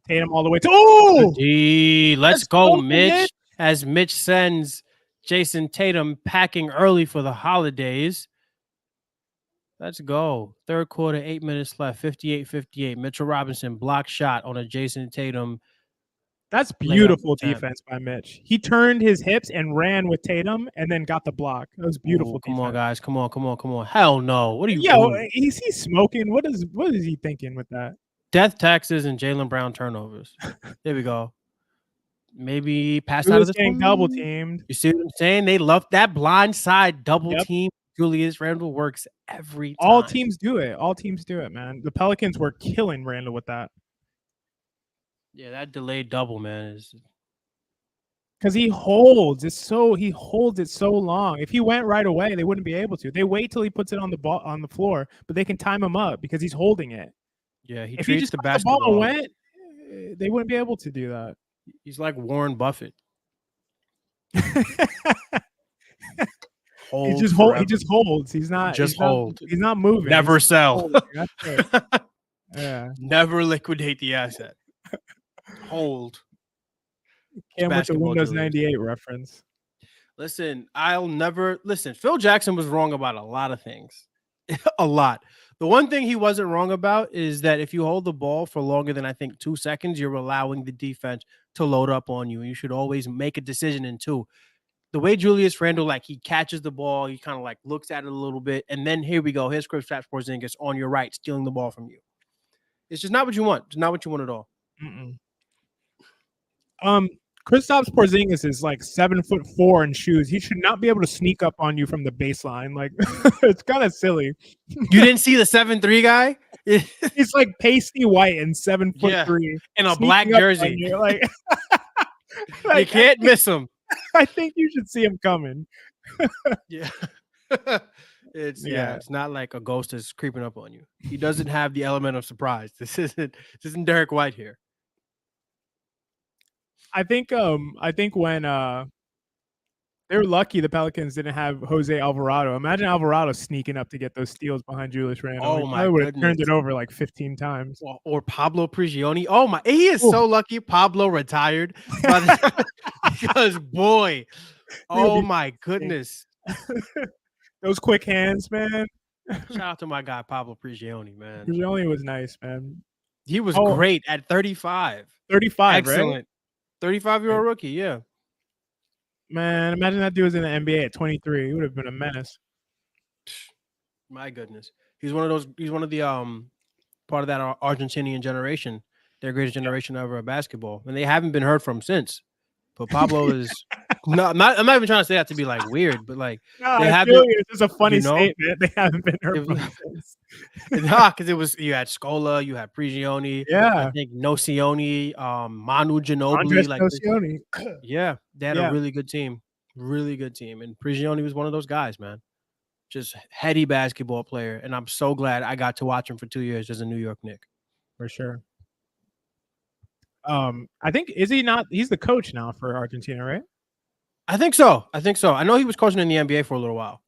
Tatum all the way to let's Let's go, go, Mitch. Mitch. As Mitch sends Jason Tatum packing early for the holidays. Let's go. Third quarter, 8 minutes left, 58-58. Mitchell Robinson block shot on a Jason Tatum. That's beautiful attempt. defense by Mitch. He turned his hips and ran with Tatum and then got the block. That was beautiful. Ooh, come on, guys. Come on. Hell no. What are you Yo, doing? is he smoking? What is he thinking with that? Death taxes and Jaylen Brown turnovers. There we go. Maybe pass He out of was this getting one. double teamed. You see what I'm saying? They love that blind side double Yep. team. Julius Randle works every time. All teams do it, man. The Pelicans were killing Randle with that. Yeah, that delayed double, man, is Because he holds it so long. If he went right away, they wouldn't be able to. They wait till he puts it on the floor, but they can time him up because he's holding it. yeah. He If he treats just the put basketball. the ball and went, they wouldn't be able to do that. He's like Warren Buffett. He Hold just holds. He's not hold. He's not moving. Never He's sell. holding. That's it. Yeah. Never liquidate the asset. Hold. Came with the basketball, Windows Julius. 98 reference. Listen, Phil Jackson was wrong about a lot of things. A lot. The one thing he wasn't wrong about is that if you hold the ball for longer than I think 2 seconds, you're allowing the defense to load up on you. You should always make a decision in 2. The way Julius Randle, like, he catches the ball, he kind of like looks at it a little bit, and then here we go. Here's Kristaps Porzingis on your right, stealing the ball from you. It's just not what you want. It's not what you want at all. Kristaps Porzingis is like 7'4" in shoes. He should not be able to sneak up on you from the baseline. Like, it's kind of silly. You didn't see the 7'3" guy? He's like pasty white and 7'3" in a black jersey. You. Like, you can't miss him. I think you should see him coming. Yeah. It's not like a ghost is creeping up on you. He doesn't have the element of surprise. This isn't Derek White here. I think when they were lucky the Pelicans didn't have Jose Alvarado. Imagine Alvarado sneaking up to get those steals behind Julius Randle. Oh, my I would have goodness. turned it over like 15 times. Or Pablo Prigioni. Oh my, he is so lucky Pablo retired. Because boy, oh my goodness. Those quick hands, man. Shout out to my guy Pablo Prigioni, man. Prigioni was nice, man. He was great at 35. 35, excellent. right? 35-year-old rookie, yeah. Man, imagine that dude was in the NBA at 23. He would have been a menace. My goodness. He's one of the part of that Argentinian generation, their greatest generation ever of basketball. And they haven't been heard from since. But Pablo is I'm not even trying to say that to be like weird, but like no, they haven't. It's just a funny statement. They haven't been heard from since. Because you had Scola, you had Prigioni, I think Nocioni, Manu Ginobili, like Nocioni. Yeah, they had a really good team, and Prigioni was one of those guys, man. Just heady basketball player, and I'm so glad I got to watch him for 2 years as a New York Knick. For sure. I think he's the coach now for Argentina, right? I think so. I know he was coaching in the NBA for a little while.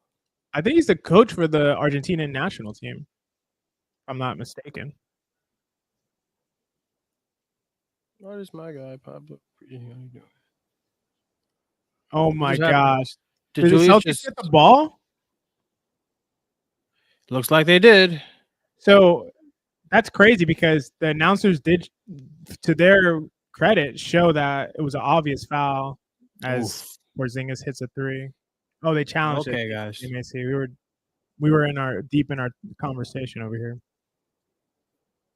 I think he's the coach for the Argentinian national team. If I'm not mistaken. What is my guy, Pablo? Oh my gosh. Did the Celtics get the ball? Looks like they did. So that's crazy because the announcers did, to their credit, show that it was an obvious foul as Porzingis hits a 3. Oh, they challenged it. Okay, guys. You may see we were deep in our conversation over here.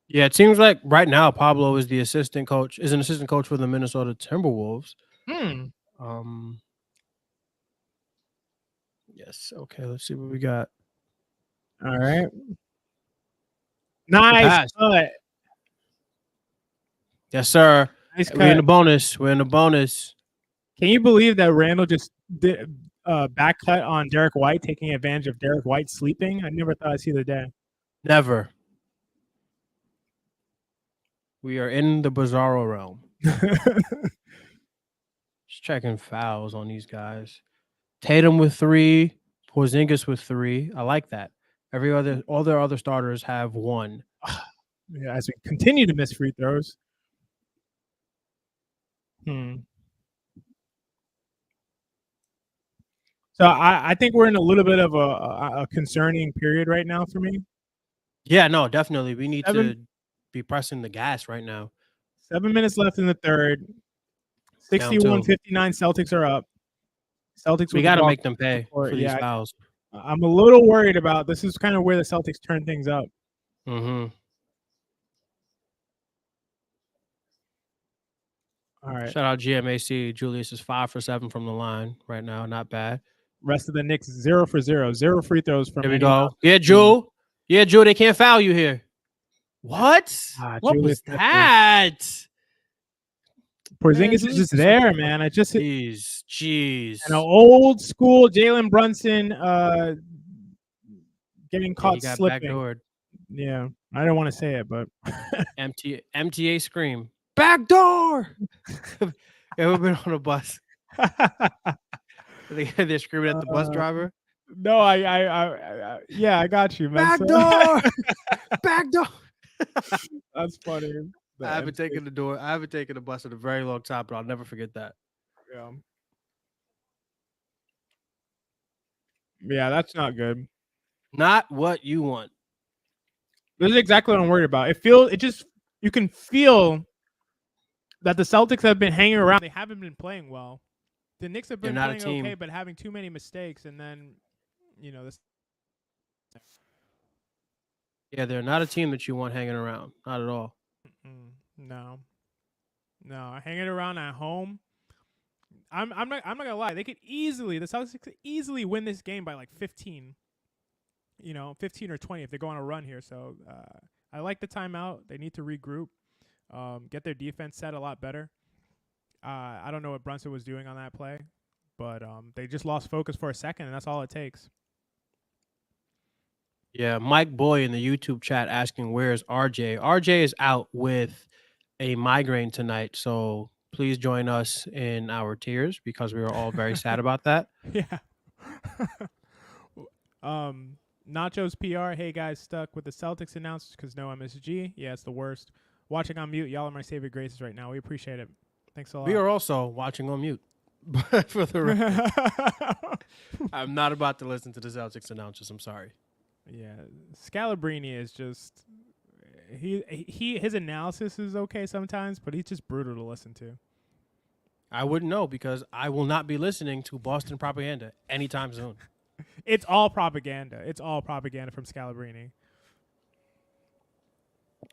Yeah, it seems like right now Pablo is an assistant coach for the Minnesota Timberwolves. Yes. Okay, let's see what we got. All right. Nice cut. Yes, sir. Nice cut. We're in the bonus. Can you believe that Randall just did back cut on Derek White, taking advantage of Derek White sleeping? I never thought I'd see the day. Never. We are in the bizarro realm. Just checking fouls on these guys. Tatum with 3, Porzingis with 3. I like that. All their other starters have 1. Yeah, as we continue to miss free throws. So I think we're in a little bit of a concerning period right now for me. Yeah, no, definitely. We need to be pressing the gas right now. 7 minutes left in the third. 61-59, Celtics are up. Celtics. We got to make them pay for these fouls. I'm a little worried about this. Is kind of where the Celtics turn things up. Mm-hmm. All right. Shout out GMAC. Julius is 5 for 7 from the line right now. Not bad. Rest of the Knicks 0 for 0. 0 free throws from. There we go. Yeah, Jewel. Yeah, Jewel. They can't foul you here. What? What was that? Porzingis is just there, man. I just jeez. An old school Jalen Brunson getting caught slipping. Backdoored. Yeah, I don't want to say it, but MTA scream. Backdoor. Ever been on a bus? They're screaming at the bus driver. No, yeah, I got you, man. Backdoor. Backdoor. That's funny. I haven't taken the bus in a very long time, but I'll never forget that. Yeah, that's not good. Not what you want. This is exactly what I'm worried about. You can feel that the Celtics have been hanging around. They haven't been playing well. The Knicks have been playing okay, but having too many mistakes, and then, this. Yeah, they're not a team that you want hanging around. Not at all. No, hanging around at home. I'm not gonna lie. The Celtics could easily win this game by like 15. 15 or 20 if they go on a run here. So I like the timeout. They need to regroup, get their defense set a lot better. I don't know what Brunson was doing on that play, but they just lost focus for a second, and that's all it takes. Yeah, Mike Boy in the YouTube chat asking, where's RJ? RJ is out with a migraine tonight, so please join us in our tears because we are all very sad about that. Yeah. Nacho's PR, hey guys, stuck with the Celtics announced because no MSG. Yeah, it's the worst. Watching on mute, y'all are my saving graces right now. We appreciate it. Thanks a lot. We are also watching on mute. For the record. I'm not about to listen to the Celtics announcers. I'm sorry. Yeah, Scalabrine is just his analysis is okay sometimes, but he's just brutal to listen to. I wouldn't know because I will not be listening to Boston propaganda anytime soon. It's all propaganda. It's all propaganda from Scalabrine.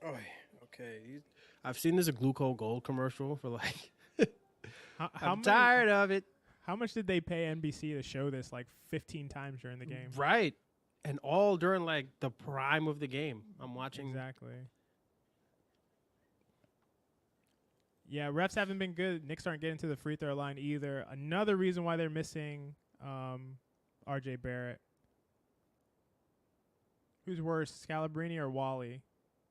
Oh, okay. I've seen this Gluco Gold commercial for like. I'm tired of it. How much did they pay NBC to show this like 15 times during the game? Right. And all during like the prime of the game. I'm watching. Exactly. Yeah, refs haven't been good. Knicks aren't getting to the free throw line either. Another reason why they're missing RJ Barrett. Who's worse, Scalabrine or Wally?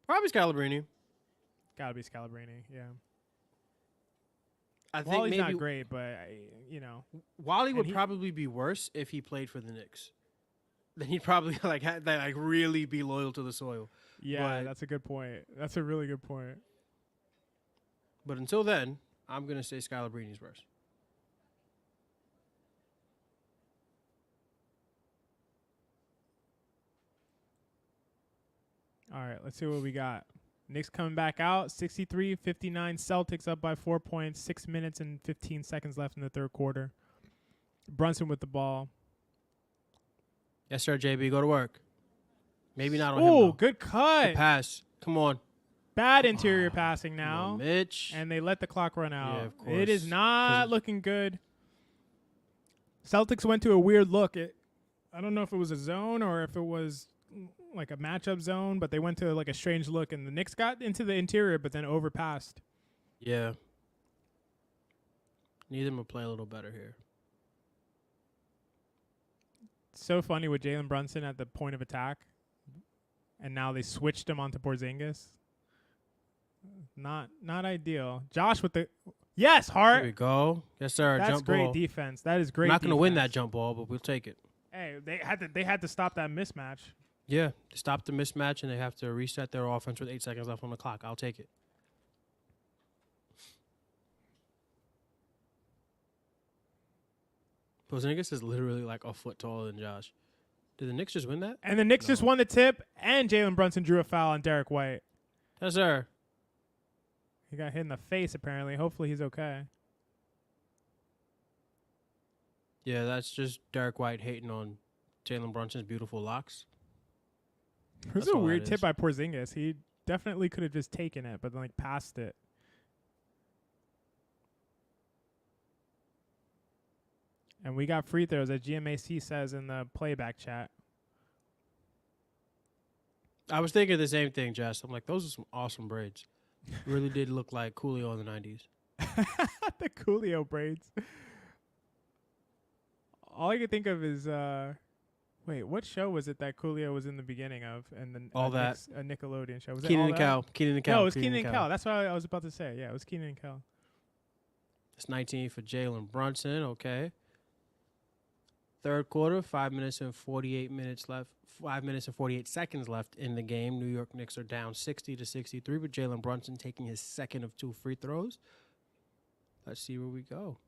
Probably Scalabrine. Gotta be Scalabrine, yeah. I think Wally's maybe not great, but Wally would probably be worse if he played for the Knicks. Then he'd probably really be loyal to the soil. Yeah, that's a good point. That's a really good point. But until then, I'm gonna say Scalabrine's worse. All right, let's see what we got. Knicks coming back out, 63-59. Celtics up by 4 points, 6 minutes and 15 seconds left in the third quarter. Brunson with the ball. Yes, sir, JB. Go to work. Maybe not on him. Oh, good cut. Good pass. Come on. Bad interior passing now. Mitch. And they let the clock run out. Yeah, of course. It is not looking good. Celtics went to a weird look. I don't know if it was a zone or if it was like a matchup zone, but they went to like a strange look, and the Knicks got into the interior but then overpassed. Yeah. Need them to play a little better here. So funny with Jalen Brunson at the point of attack, and now they switched him onto Porzingis. Not ideal. Josh with the Hart. There we go. Yes, sir. That's jump great ball. Defense. That is great. I'm not going to win that jump ball, but we'll take it. Hey, they had to stop that mismatch. Yeah, stop the mismatch, and they have to reset their offense with 8 seconds left on the clock. I'll take it. Porzingis is literally like a foot taller than Josh. Did the Knicks just win that? And the Knicks just No. won the tip, and Jalen Brunson drew a foul on Derek White. Yes, sir. He got hit in the face, apparently. Hopefully he's okay. Yeah, that's just Derek White hating on Jalen Brunson's beautiful locks. It was That's a all weird that tip is. by Porzingis. He definitely could have just taken it, but then like passed it. And we got free throws, as GMAC says in the playback chat. I was thinking the same thing, Jess. I'm like, those are some awesome braids. Really did look like Coolio in the 90s. The Coolio braids. All I can think of is, wait, what show was it that Coolio was in the beginning of? And then All That. A Nickelodeon show. Was it Keenan All and That? Kel. Keenan and Kel. No, it was Keenan and Kel. That's what I was about to say. Yeah, it was Keenan and Kel. It's 19 for Jalen Brunson. Okay. Third quarter, 5 minutes and 48 minutes left. 5 minutes and 48 seconds left in the game. New York Knicks are down 60-63, with Jalen Brunson taking his second of 2 free throws. Let's see where we go.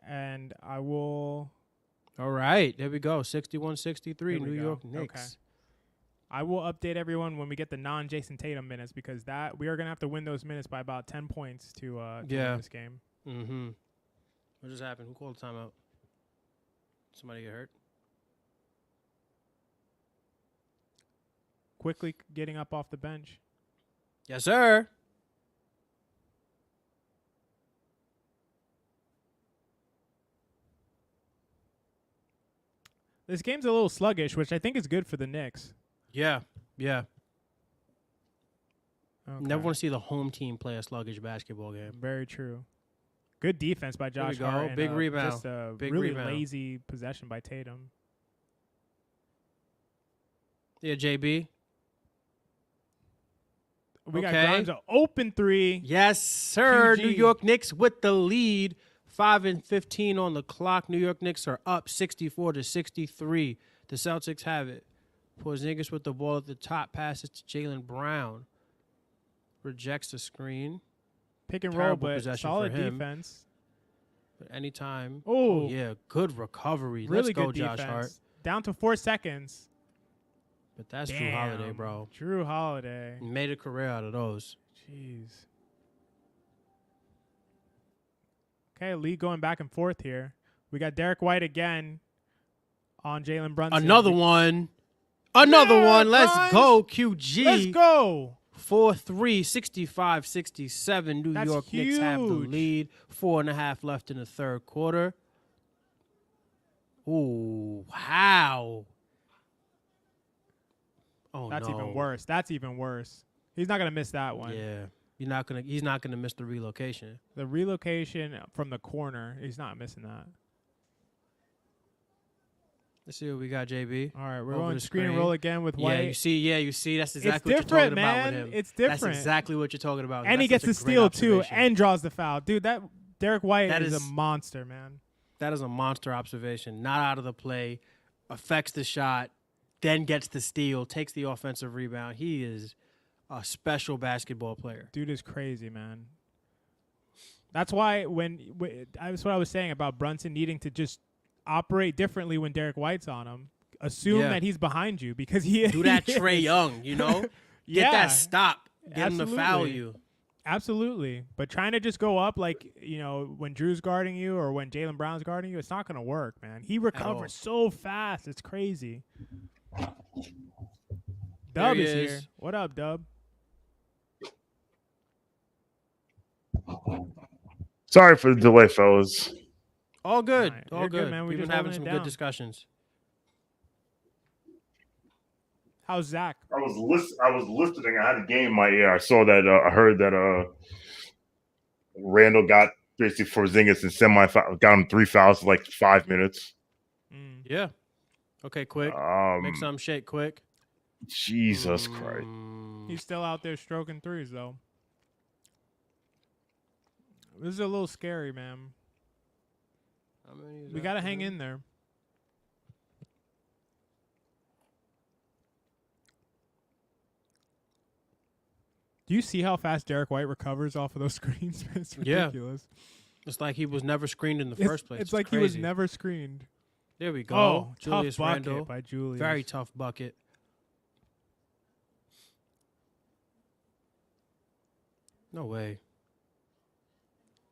And I will All right, there we go. 61-63, There we New go. York Knicks. Okay. I will update everyone when we get the non-Jason Tatum minutes, because that we are going to have to win those minutes by about 10 points to win this game. Mm-hmm. What just happened? Who called a timeout? Somebody get hurt? Quickly getting up off the bench. Yes, sir. This game's a little sluggish, which I think is good for the Knicks. Yeah. Okay. Never want to see the home team play a sluggish basketball game. Very true. Good defense by There we Josh go. Hart. and, Big rebound. Just a Big really rebound. lazy possession by Tatum. Yeah, JB. We got Okay. Grimes, an open three. Yes, sir. QG. New York Knicks with the lead. 5 and 15 on the clock. New York Knicks are up 64-63. The Celtics have it. Porzingis with the ball at the top. Passes to Jaylen Brown. Rejects the screen. Pick and roll, Terrible but possession solid for him. defense. But anytime. Oh, Yeah, good recovery. really Let's go, good Josh defense. Hart. Down to 4 seconds. But that's Drew Holiday, Damn. bro. Drew Holiday. Made a career out of those. Jeez. Okay, lead going back and forth here. We got Derek White again on Jalen Brunson. Another one. Another Yeah, one. Let's Grimes. go, QG. Let's go. 4-3, 65-67. New That's York Knicks have the huge. lead. 4.5 left in the third quarter. Ooh, wow. Oh, That's no. even worse. That's even worse. He's not going to miss that one. Yeah. He's not gonna miss the relocation. The relocation from the corner, he's not missing that. Let's see what we got, JB. All right, we're Over going the screen and screen. roll again with White. Yeah, you see. That's exactly it's what you're different, talking about man. with him. It's different. That's exactly what you're talking about. And he That's gets such the a great steal, too, observation. and draws the foul. Dude, that Derek White That is a is- monster, man. That is a monster observation. Not out of the play, affects the shot, then gets the steal, takes the offensive rebound. He is a special basketball player. Dude is crazy, man. That's why that's what I was saying about Brunson needing to just operate differently when Derek White's on him. Assume Yeah. that he's behind you, because he Do that he Trey is. Young, you know? Get Yeah. that stop. Get him to foul Absolutely. you. Absolutely. But trying to just go up like, when Drew's guarding you or when Jaylen Brown's guarding you, it's not going to work, man. He recovers so fast. It's crazy. Dub he is is. here. What up, Dub? Sorry for the delay, fellas. All good. Alright, All you're good, good. man. We're We've been just having holding some it good down. discussions. How's Zach? I was listening. I had a game in my ear. I saw that. I heard that Randall got basically Porzingis and got him 3 fouls in like 5 minutes. Yeah. Okay, quick. Make some shake quick. Jesus Christ. He's still out there stroking threes, though. This is a little scary, man. How many is We that got to for hang him? in there. Do you see how fast Derek White recovers off of those screens? It's Yeah. ridiculous. It's like he was never screened in the first place. It's like he was never screened. There we go. Oh, Julius tough bucket Randle. by Julius. Very tough bucket. No way.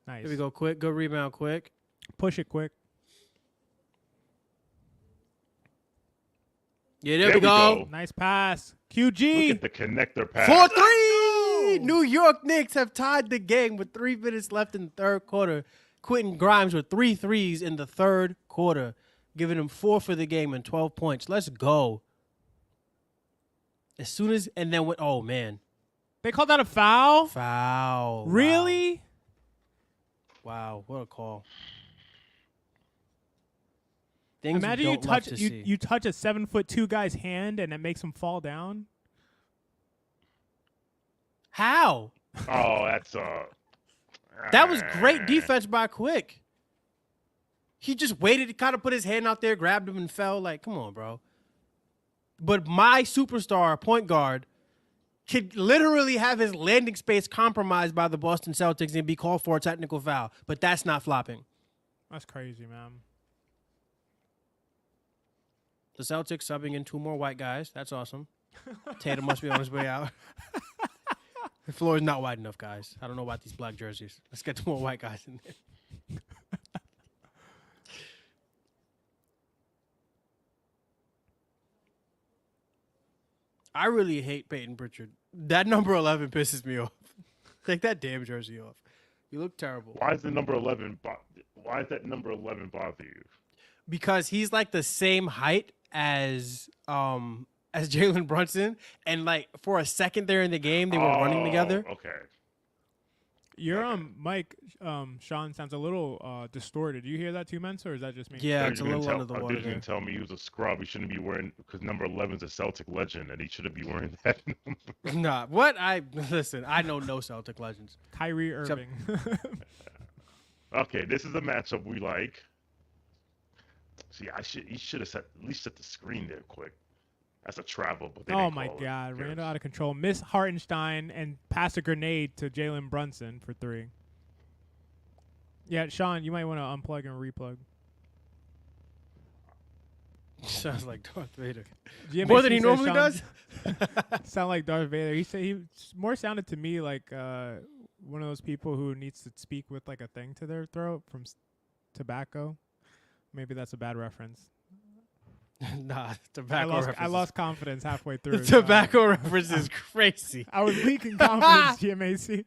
Nice. Here we go. Quick. Good rebound. Quick. Push it quick. Yeah, there we go. Nice pass. QG. Look at the connector pass. 4-3. New York Knicks have tied the game with 3 minutes left in the third quarter. Quentin Grimes with 3 threes in the third quarter, giving him 4 for the game and 12 points. Let's go. As soon as, and then, oh, man. They called that a foul? Foul. Really? Wow. What a call. Things Imagine we you don't love touch to you, see. you touch a 7'2" guy's hand and it makes him fall down. How? Oh, that's That was great defense by Quick. He just waited, he kind of put his hand out there, grabbed him, and fell. Like, come on, bro. But my superstar point guard could literally have his landing space compromised by the Boston Celtics and be called for a technical foul. But that's not flopping. That's crazy, man. The Celtics subbing in 2 more white guys. That's awesome. Tatum must be on his way out. The floor is not wide enough, guys. I don't know about these black jerseys. Let's get 2 more white guys in there. I really hate Peyton Pritchard. That number 11 pisses me off. Take that damn jersey off. You look terrible. Why is the number 11? Why is that number 11 bother you? Because he's like the same height as Jalen Brunson, and like for a second there in the game, they were running together. Okay. Your mic, Sean, sounds a little distorted. Do you hear that too, Mensa, or is that just me? Yeah, it's a little under the water. Did you tell me he was a scrub? He shouldn't be wearing, because number 11 is a Celtic legend, and he shouldn't be wearing that number. Nah, what? Listen, I know no Celtic legends. Kyrie Irving. Okay, this is a matchup we like. See, he should have at least set the screen there quick. That's a travel, but they oh didn't my call it. God, Yes. Randall out of control. Miss Hartenstein and pass a grenade to Jalen Brunson for 3. Yeah, Sean, you might want to unplug and replug. Sounds like Darth Vader. GMAC More than he says normally Sean does? Sound like Darth Vader. He said he more sounded to me like one of those people who needs to speak with like a thing to their throat from tobacco. Maybe that's a bad reference. Nah, tobacco I lost confidence halfway through. The tobacco reference is crazy. I was leaking confidence, GMAC.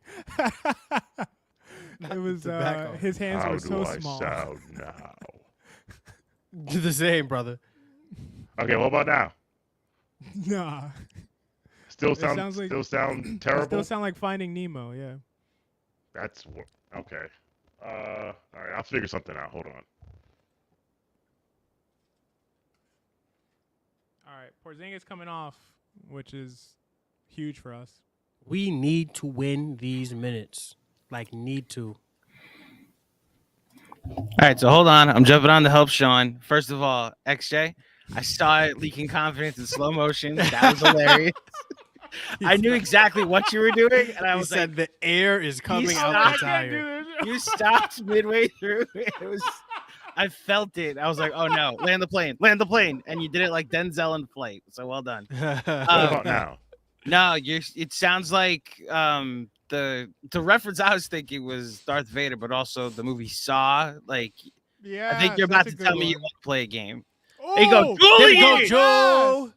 It was tobacco. his hands How were do so I small. sound now? The same, brother. Okay, what about now? Nah. Still sounds sound like- sound It terrible. still sound like Finding Nemo, yeah. That's okay. All right, I'll figure something out. Hold on. All right, Porzingis coming off, which is huge for us. We need to win these minutes. Like, need to. All right, so hold on. I'm jumping on to help Sean. First of all, XJ, I saw it leaking confidence in slow motion. That was hilarious. I knew exactly what you were doing, and I He was said like, the air is coming out stopped. the tire. "You stopped midway through." It was, I felt it. I was like, "Oh no, land the plane, and you did it like Denzel in Flight." So well done. What about now? No, it sounds like the reference I was thinking was Darth Vader, but also the movie Saw. Like, Yeah, I think you're about to tell me you want to play a game. Oh, There you go, There you go, Julie! Joe.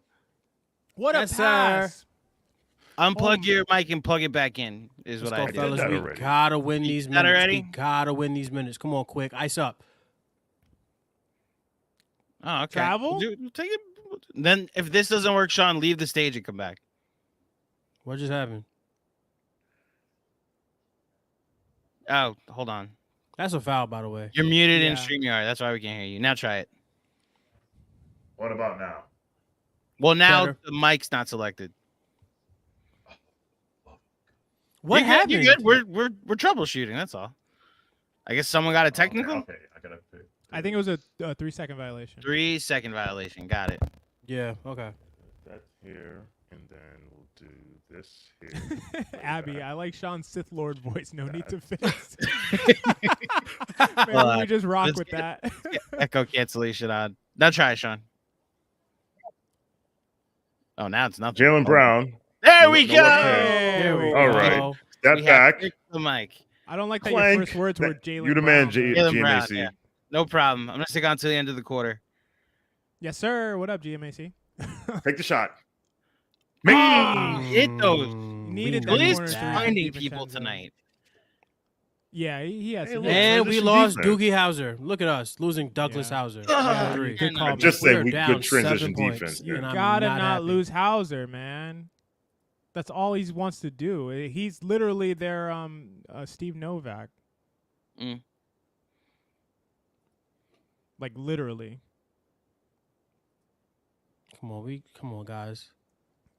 What a Yes, pass. sir. Unplug your mic and plug it back in is what Let's I go, did. fellas. that We already. gotta win these did that minutes. already? We gotta win these minutes. Come on, quick. Ice up. Oh, okay. Travel? Take it. Then if this doesn't work, Sean, leave the stage and come back. What just happened? Oh, hold on. That's a foul, by the way. You're muted in Yeah. StreamYard. That's why we can't hear you. Now try it. What about now? Well, now Better. the mic's not selected. What You're good, happened? You're good. We're troubleshooting. That's all. I guess someone got a technical. Okay, I gotta. I think it was a 3-second violation. 3-second violation. Got it. Yeah. Okay. That's here, and then we'll do this here. Abby, I like Sean's Sith Lord voice. No need to fix. Maybe Well, we just rock let's with get that. Echo cancellation on. Now try, Sean. Oh, now it's nothing. Jalen Brown. There we No go. left hand. There we All go. right. Step We have back. fixed the mic. I don't like that Clank. your first words were Jalen. You the man, Brown, though. Jalen Brown, GMAC. yeah. No problem. I'm gonna stick on to the end of the quarter. Yes, sir. What up, GMAC? Take the shot. Hit those. Needed that Julius corner is three. finding DiVincenzo. people tonight. Yeah, he has. Hey, some look, hits. And we Transition lost defense. Doogie Howser. Look at us losing Douglas Yeah. Howser. Yeah, Three. good call. I just We said are we down good transition 7 points, defense. You there. I'm gotta not happy. lose Hauser, man. That's all he wants to do. He's literally their Steve Novak. Mm. Like literally. Come on, guys.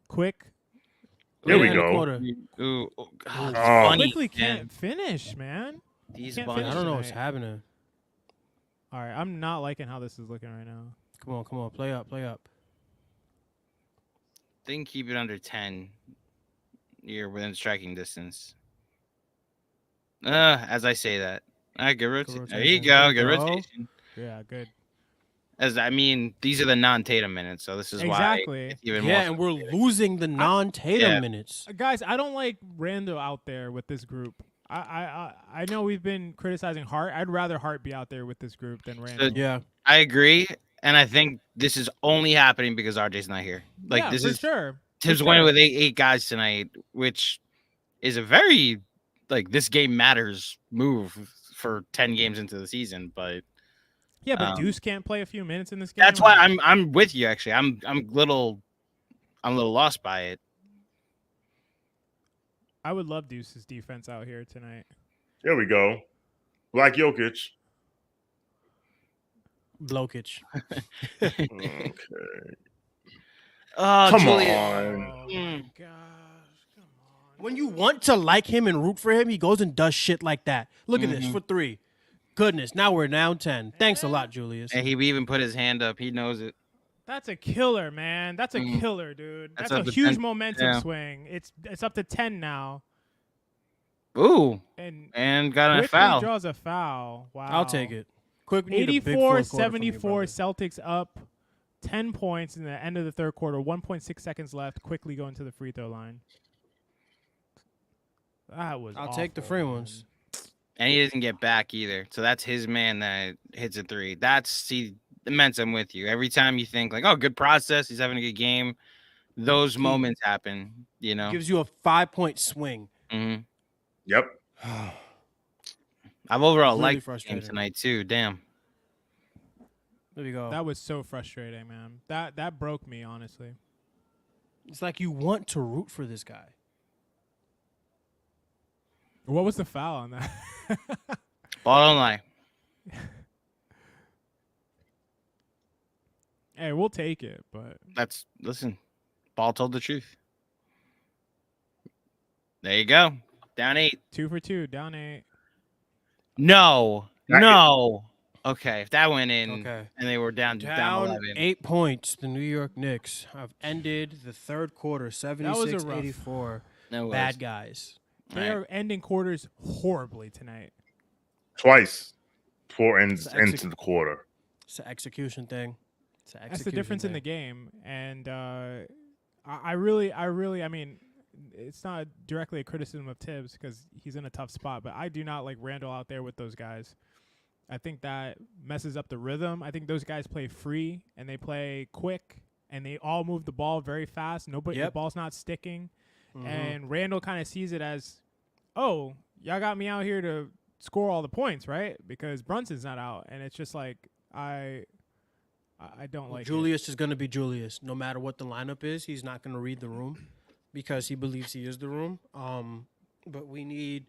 Quick. There we Yeah, in the go. quarter. Ooh, oh, God, these Oh. bunnies, Quickly man. can't finish, man. These can't bunnies. I finish don't know what's tonight. happening. All right, I'm not liking how this is looking right now. Come on. Play up. They can keep it under 10. You're within striking distance. As I say that. All right, good rotation. There you rotation. go. Good There you go. rotation. Yeah, good. These are the non-Tatum minutes, so this is why Exactly. it's even Yeah, more. and we're losing the non-Tatum Yeah. minutes. Guys, I don't like Randall out there with this group. I know we've been criticizing Hart. I'd rather Hart be out there with this group than Randall. Yeah. I agree, and I think this is only happening because RJ's not here. Like yeah, this for is sure. Tibbs winning with eight guys tonight, which is a very this game matters move for 10 games into the season. But Yeah, but Deuce can't play a few minutes in this game. that's why I'm with you. Actually, I'm a little lost by it. I would love Deuce's defense out here tonight. There we go. Black Jokic. Blokich. Okay. Oh, Come Julius. on. Oh my gosh, come on. When you want to like him and root for him, he goes and does shit like that. Look at Mm-hmm. this for 3. Goodness, now we're down 10. Thanks a lot, Julius. And he even put his hand up. He knows it. That's a killer, man. That's a killer, dude. That's That's up a to huge 10. momentum Yeah. swing. It's up to 10 now. Ooh, And got a quickly foul. draws a foul. Wow. I'll take it. Quick, we need a big fourth quarter from you, 84-74, brother. Celtics up 10 points in the end of the third quarter. 1.6 seconds left. Quickly going to the free throw line. That was I'll take the awful, free man. ones. And he doesn't get back either. So that's his man that hits a 3. That's immense. I'm with you. Every time you think oh, good process, he's having a good game, those moments happen. You know, Gives you a 5-point swing. Mhm. Yep. I've overall Really liked the game frustrating. tonight too. Damn. There you go. That was so frustrating, man. That broke me, honestly. It's like you want to root for this guy. What was the foul on that? Ball don't lie. Hey, we'll take it, but Listen. Ball told the truth. There you go. Down 8. 2 for 2, down 8. No. That- No. Okay, if that went in Okay. and they were down Down 11. 8 points. The New York Knicks have ended the third quarter, was a 76-84. No Bad guys. They are ending quarters horribly tonight. Twice. 4 ends It's exec- into the quarter. It's an execution thing. It's an That's the difference in the game. And I mean, it's not directly a criticism of Tibbs because he's in a tough spot, but I do not like Randall out there with those guys. I think that messes up the rhythm. I think those guys play free and they play quick and they all move the ball very fast. The ball's not sticking. And Randall kind of sees it as, oh, y'all got me out here to score all the points, right? Because Brunson's not out. And it's just like, I don't like Julius is going to be Julius. No matter what the lineup is, he's not going to read the room because he believes he is the room. But we need,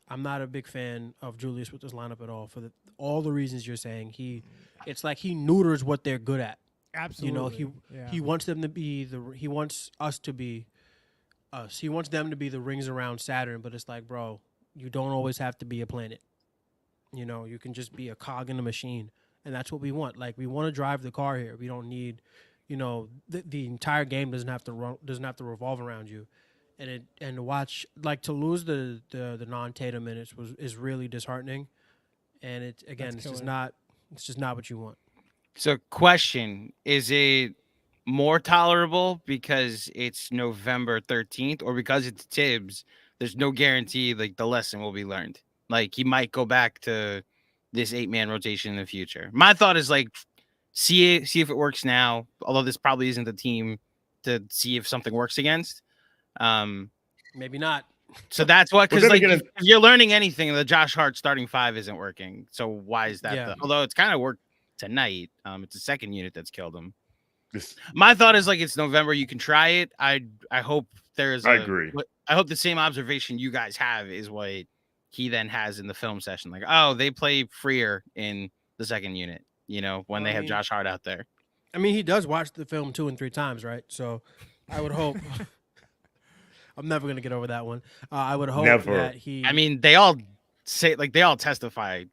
I'm not a big fan of Julius with this lineup at all for all the reasons you're saying. It's like he neuters what they're good at. Absolutely. He wants them to be he wants us to be us. He wants them to be the rings around Saturn, but it's like, bro, you don't always have to be a planet. You can just be a cog in the machine. And that's what we want. Like, we want to drive the car here. We don't need the entire game doesn't have to revolve around you, and to watch to lose the non-Tatum minutes is really disheartening, and it's just not what you want. So, question: is it more tolerable because it's November 13th, or because it's Tibbs? There's no guarantee the lesson will be learned. He might go back to this 8-man rotation in the future. My thought is see if it works now. Although this probably isn't the team to see if something works against. Maybe not. So that's what, because if you're learning anything, the Josh Hart starting 5 isn't working. So why is that? Yeah. Although it's kind of worked tonight. It's the second unit that's killed him. My thought is it's November. You can try it. I hope there's. I agree. I hope the same observation you guys have is what he then has in the film session. They play freer in the second unit. When they have Josh Hart out there. I mean, he does watch the film 2 and 3 times, right? So I would hope. I'm never gonna get over that one. I would hope that he. I mean, they all say they all testify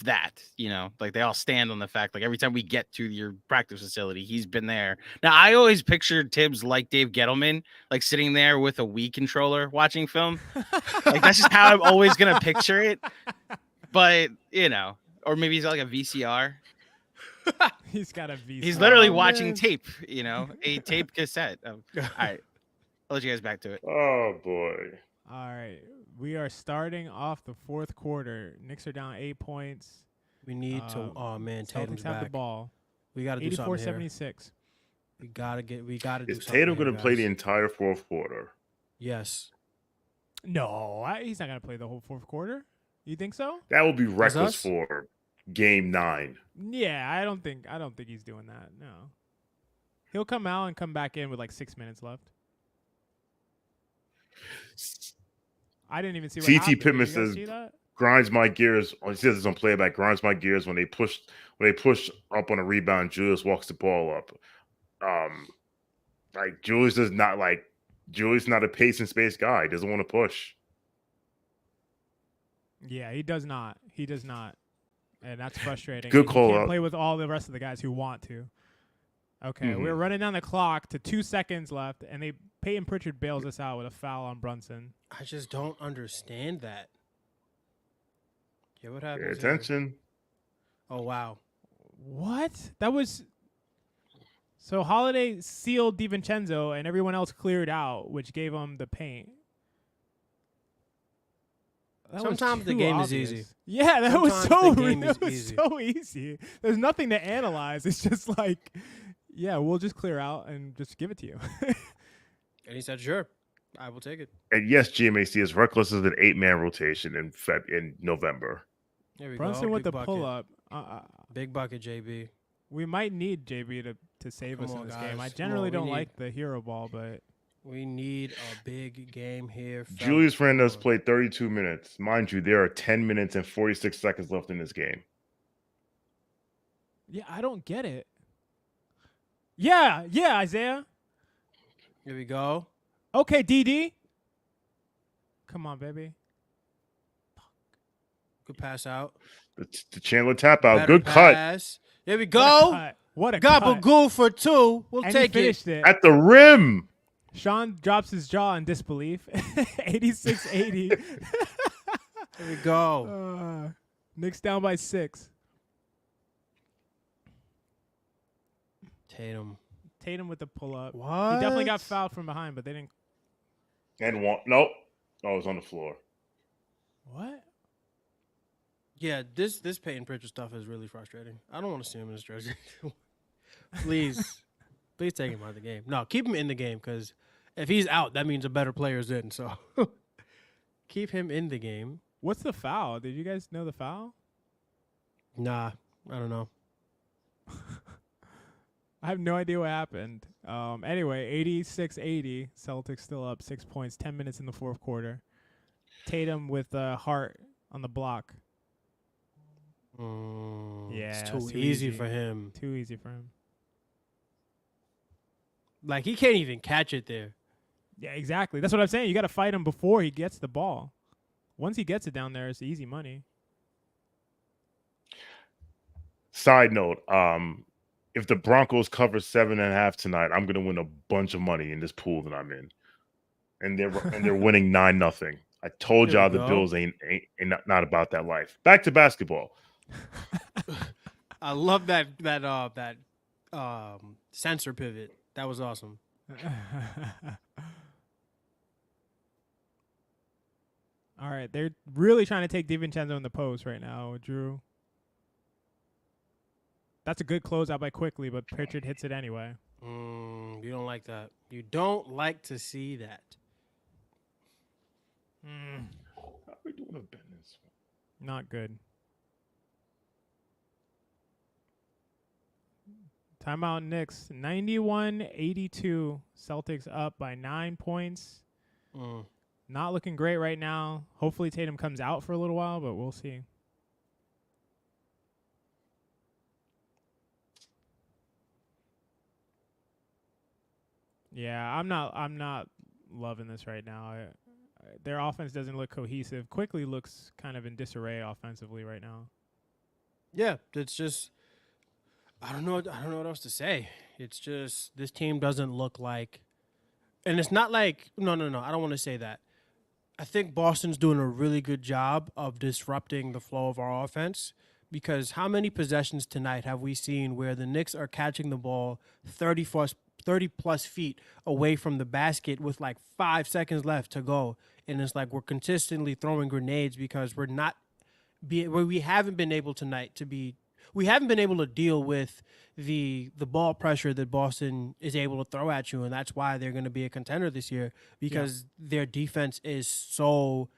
that they all stand on the fact every time we get to your practice facility, he's been there. Now, I always pictured Tibbs like Dave Gettleman, sitting there with a Wii controller watching film. That's just how I'm always gonna picture it. But or maybe he's got a VCR. He's got a VCR. He's literally watching tape. A tape cassette. All right. I'll let you guys back to it. Oh, boy. All right. We are starting off the fourth quarter. Knicks are down 8 points. We need to. Oh, man. Tatum's Celtics have back. the ball. We got to do something here. 84-76. We got to do something. Is Tatum going to guys. play the entire fourth quarter? Yes. No, he's not going to play the whole fourth quarter. You think so? That would be reckless for Game 9. Yeah, I don't think he's doing that. No. He'll come out and come back in with 6 minutes left. I didn't even see what CT happened. Pittman Did you guys says see that? grinds my gears. He says it's on playback. Grinds my gears when they push up on a rebound. Julius walks the ball up. Julius is not Julius not a pace and space guy. He doesn't want to push. Yeah, he does not. He does not, and that's frustrating. Good call. He can't play with all the rest of the guys who want to. Okay, we're running down the clock to 2 seconds left, and Peyton Pritchard bails us out with a foul on Brunson. I just don't understand that. Yeah, what happened? Pay attention. Oh, wow. What? That was... So Holiday sealed DiVincenzo, and everyone else cleared out, which gave him the paint. Sometimes the game is easy. Yeah, that was so easy. There's nothing to analyze. It's just we'll just clear out and just give it to you. And he said, sure, I will take it. And yes, GMAC is reckless as an 8-man rotation in November. There we Brunson go. with the pull-up. Big bucket, JB. We might need JB to save us in this game. I generally don't like the hero ball, but... We need a big game here. Julius Randle played 32 minutes. Mind you, there are 10 minutes and 46 seconds left in this game. Yeah, I don't get it. Yeah, Isaiah. Here we go. Okay, DD. Come on, baby. Good pass out. The Chandler tap out. Better Good pass. cut. Here we go. What a Gabagool for 2. We'll and take he finished it. At the rim. Sean drops his jaw in disbelief. 86-80. Here we go. Knicks down by 6. Tatum with the pull-up. What? He definitely got fouled from behind, but they didn't. And one. Nope. Oh, it was on the floor. What? Yeah, this Peyton Pritchard stuff is really frustrating. I don't want to see him in this jersey. Please take him out of the game. No, keep him in the game, because if he's out, that means a better player's in. So keep him in the game. What's the foul? Did you guys know the foul? Nah, I don't know. I have no idea what happened. Anyway, 86-80. Celtics still up 6 points, 10 minutes in the fourth quarter. Tatum with Hart on the block. Yeah, it's too easy for him. Too easy for him. He can't even catch it there. Yeah, exactly. That's what I'm saying. You got to fight him before he gets the ball. Once he gets it down there, it's easy money. Side note, if the Broncos cover 7.5 tonight, I'm gonna win a bunch of money in this pool that I'm in, and they're winning 9-0. I told There we y'all the go. Bills ain't not about that life. Back to basketball. I love that sensor pivot. That was awesome. All right, they're really trying to take DiVincenzo in the post right now, Drew. That's a good closeout by Quickly, but Pritchard hits it anyway. You don't like that. You don't like to see that. How are we doing with business? Not good. Timeout Knicks, 91-82. Celtics up by 9 points. Not looking great right now. Hopefully Tatum comes out for a little while, but we'll see. Yeah, I'm not loving this right now. Their offense doesn't look cohesive. Quickly looks kind of in disarray offensively right now. Yeah, it's just I don't know what else to say. It's just this team doesn't look like, and it's not like no. I don't want to say that. I think Boston's doing a really good job of disrupting the flow of our offense, because how many possessions tonight have we seen where the Knicks are catching the ball 30 plus feet away from the basket with like 5 seconds left to go, and it's like we're consistently throwing grenades because we haven't been able tonight we haven't been able to deal with the ball pressure that Boston is able to throw at you, and that's why they're going to be a contender this year, because their defense is so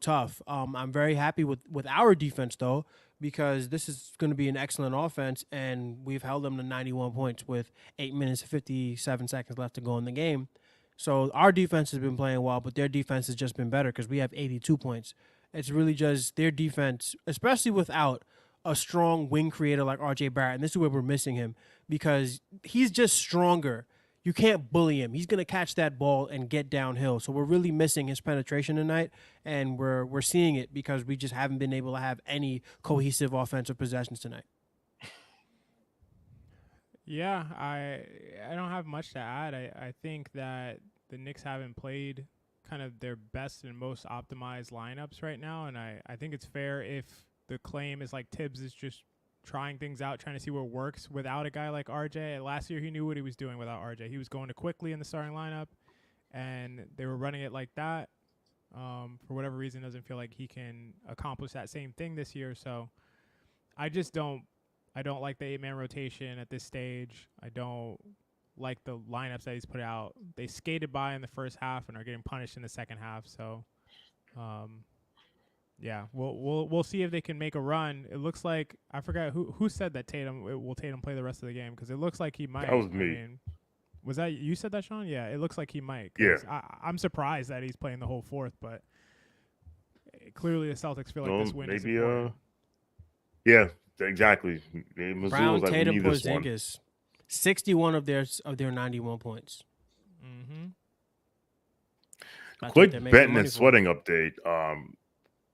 tough. I'm very happy with our defense though, because this is going to be an excellent offense, and we've held them to 91 points with 8 minutes and 57 seconds left to go in the game. So our defense has been playing well, but their defense has just been better because we have 82 points. It's really just their defense, especially without a strong wing creator like RJ Barrett, and this is where we're missing him, because he's just stronger. You can't bully him. He's going to catch that ball and get downhill. So we're really missing his penetration tonight, and we're seeing it because we just haven't been able to have any cohesive offensive possessions tonight. Yeah, I don't have much to add. I think that the Knicks haven't played kind of their best and most optimized lineups right now, and I think it's fair if the claim is like Tibbs is just trying things out, trying to see what works without a guy like RJ. Last year, he knew what he was doing without RJ. He was going to Quickly in the starting lineup, and they were running it like that. For whatever reason, doesn't feel like he can accomplish that same thing this year. So I don't like the 8-man rotation at this stage. I don't like the lineups that he's put out. They skated by in the first half and are getting punished in the second half. So, yeah, we'll see if they can make a run. It looks like I forgot who said that Tatum play the rest of the game, because it looks like he might. That was me. I mean, was that you said that, Sean? Yeah, it looks like he might. Yeah. I'm surprised that he's playing the whole fourth, but clearly the Celtics feel like this win is important. Yeah, exactly. Brown, like, Tatum, Porzingis, 61 of their 91 points. Mm-hmm. Quick betting and sweating update.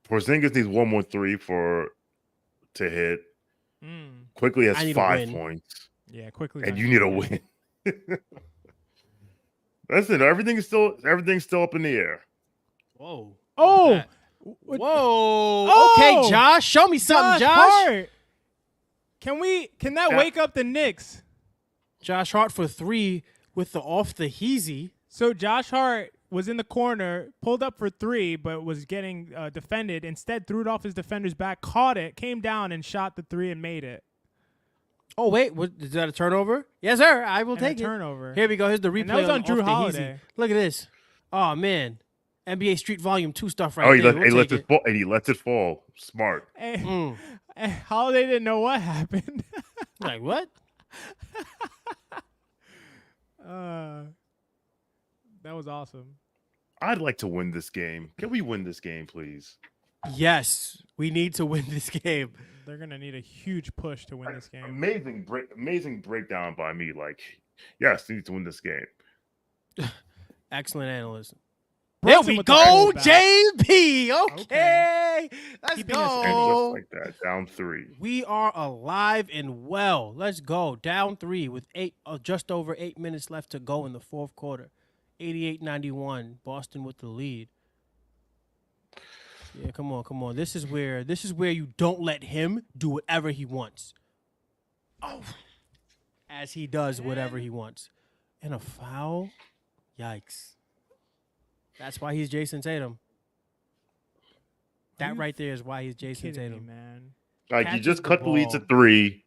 Porzingis needs one more three to hit. Quickly has 5 points. Yeah, Quickly. And you need a win. Listen, everything's still up in the air. Whoa. Oh. Whoa. Oh! Okay, Josh. Show me something, Josh. Hart. Can that wake up the Knicks? Josh Hart for 3 with the off the heezy. So Josh Hart was in the corner, pulled up for 3, but was getting defended. Instead, threw it off his defender's back, caught it, came down, and shot the 3 and made it. Oh, wait. Is that a turnover? Yes, sir. I will take it. Turnover. Here we go. Here's the replay. And that was on Drew Holiday. Look at this. Oh, man. NBA Street Volume 2 stuff there. He lets it fall. Smart. Hey, Holiday didn't know what happened. Like, what? That was awesome. I'd like to win this game. Can we win this game, please? Yes, we need to win this game. They're gonna need a huge push to win this game. Amazing breakdown by me. Like, yes, they need to win this game. Excellent analyst. Brunson there we with the go, pullback. JB. Okay. Let's keeping us And go. just like that, down 3. We are alive and well. Let's go. Down 3 with just over 8 minutes left to go in the fourth quarter. 88-91. Boston with the lead. Yeah, come on. This is where you don't let him do whatever he wants. Oh, as he does whatever he wants. And a foul? Yikes. That's why he's Jason Tatum. That right there is why he's Jason Tatum. Man. Like, you Catches just the cut the lead to ball. 3.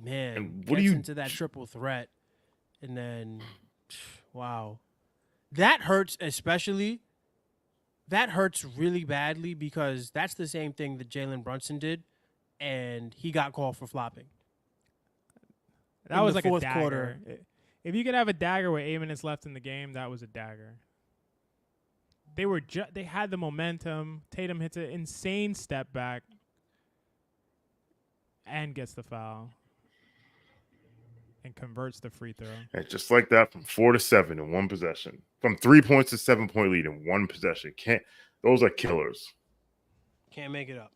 Man, And what gets into that triple threat, and then, wow, that hurts. Especially, that hurts really badly because that's the same thing that Jalen Brunson did, and he got called for flopping. That was like a dagger. Quarter. If you could have a dagger with 8 minutes left in the game, that was a dagger. They had the momentum. Tatum hits an insane step back and gets the foul and converts the free throw. And just like that, from 4 to 7 in one possession, from 3 points to 7-point lead in one possession. Those are killers. Can't make it up.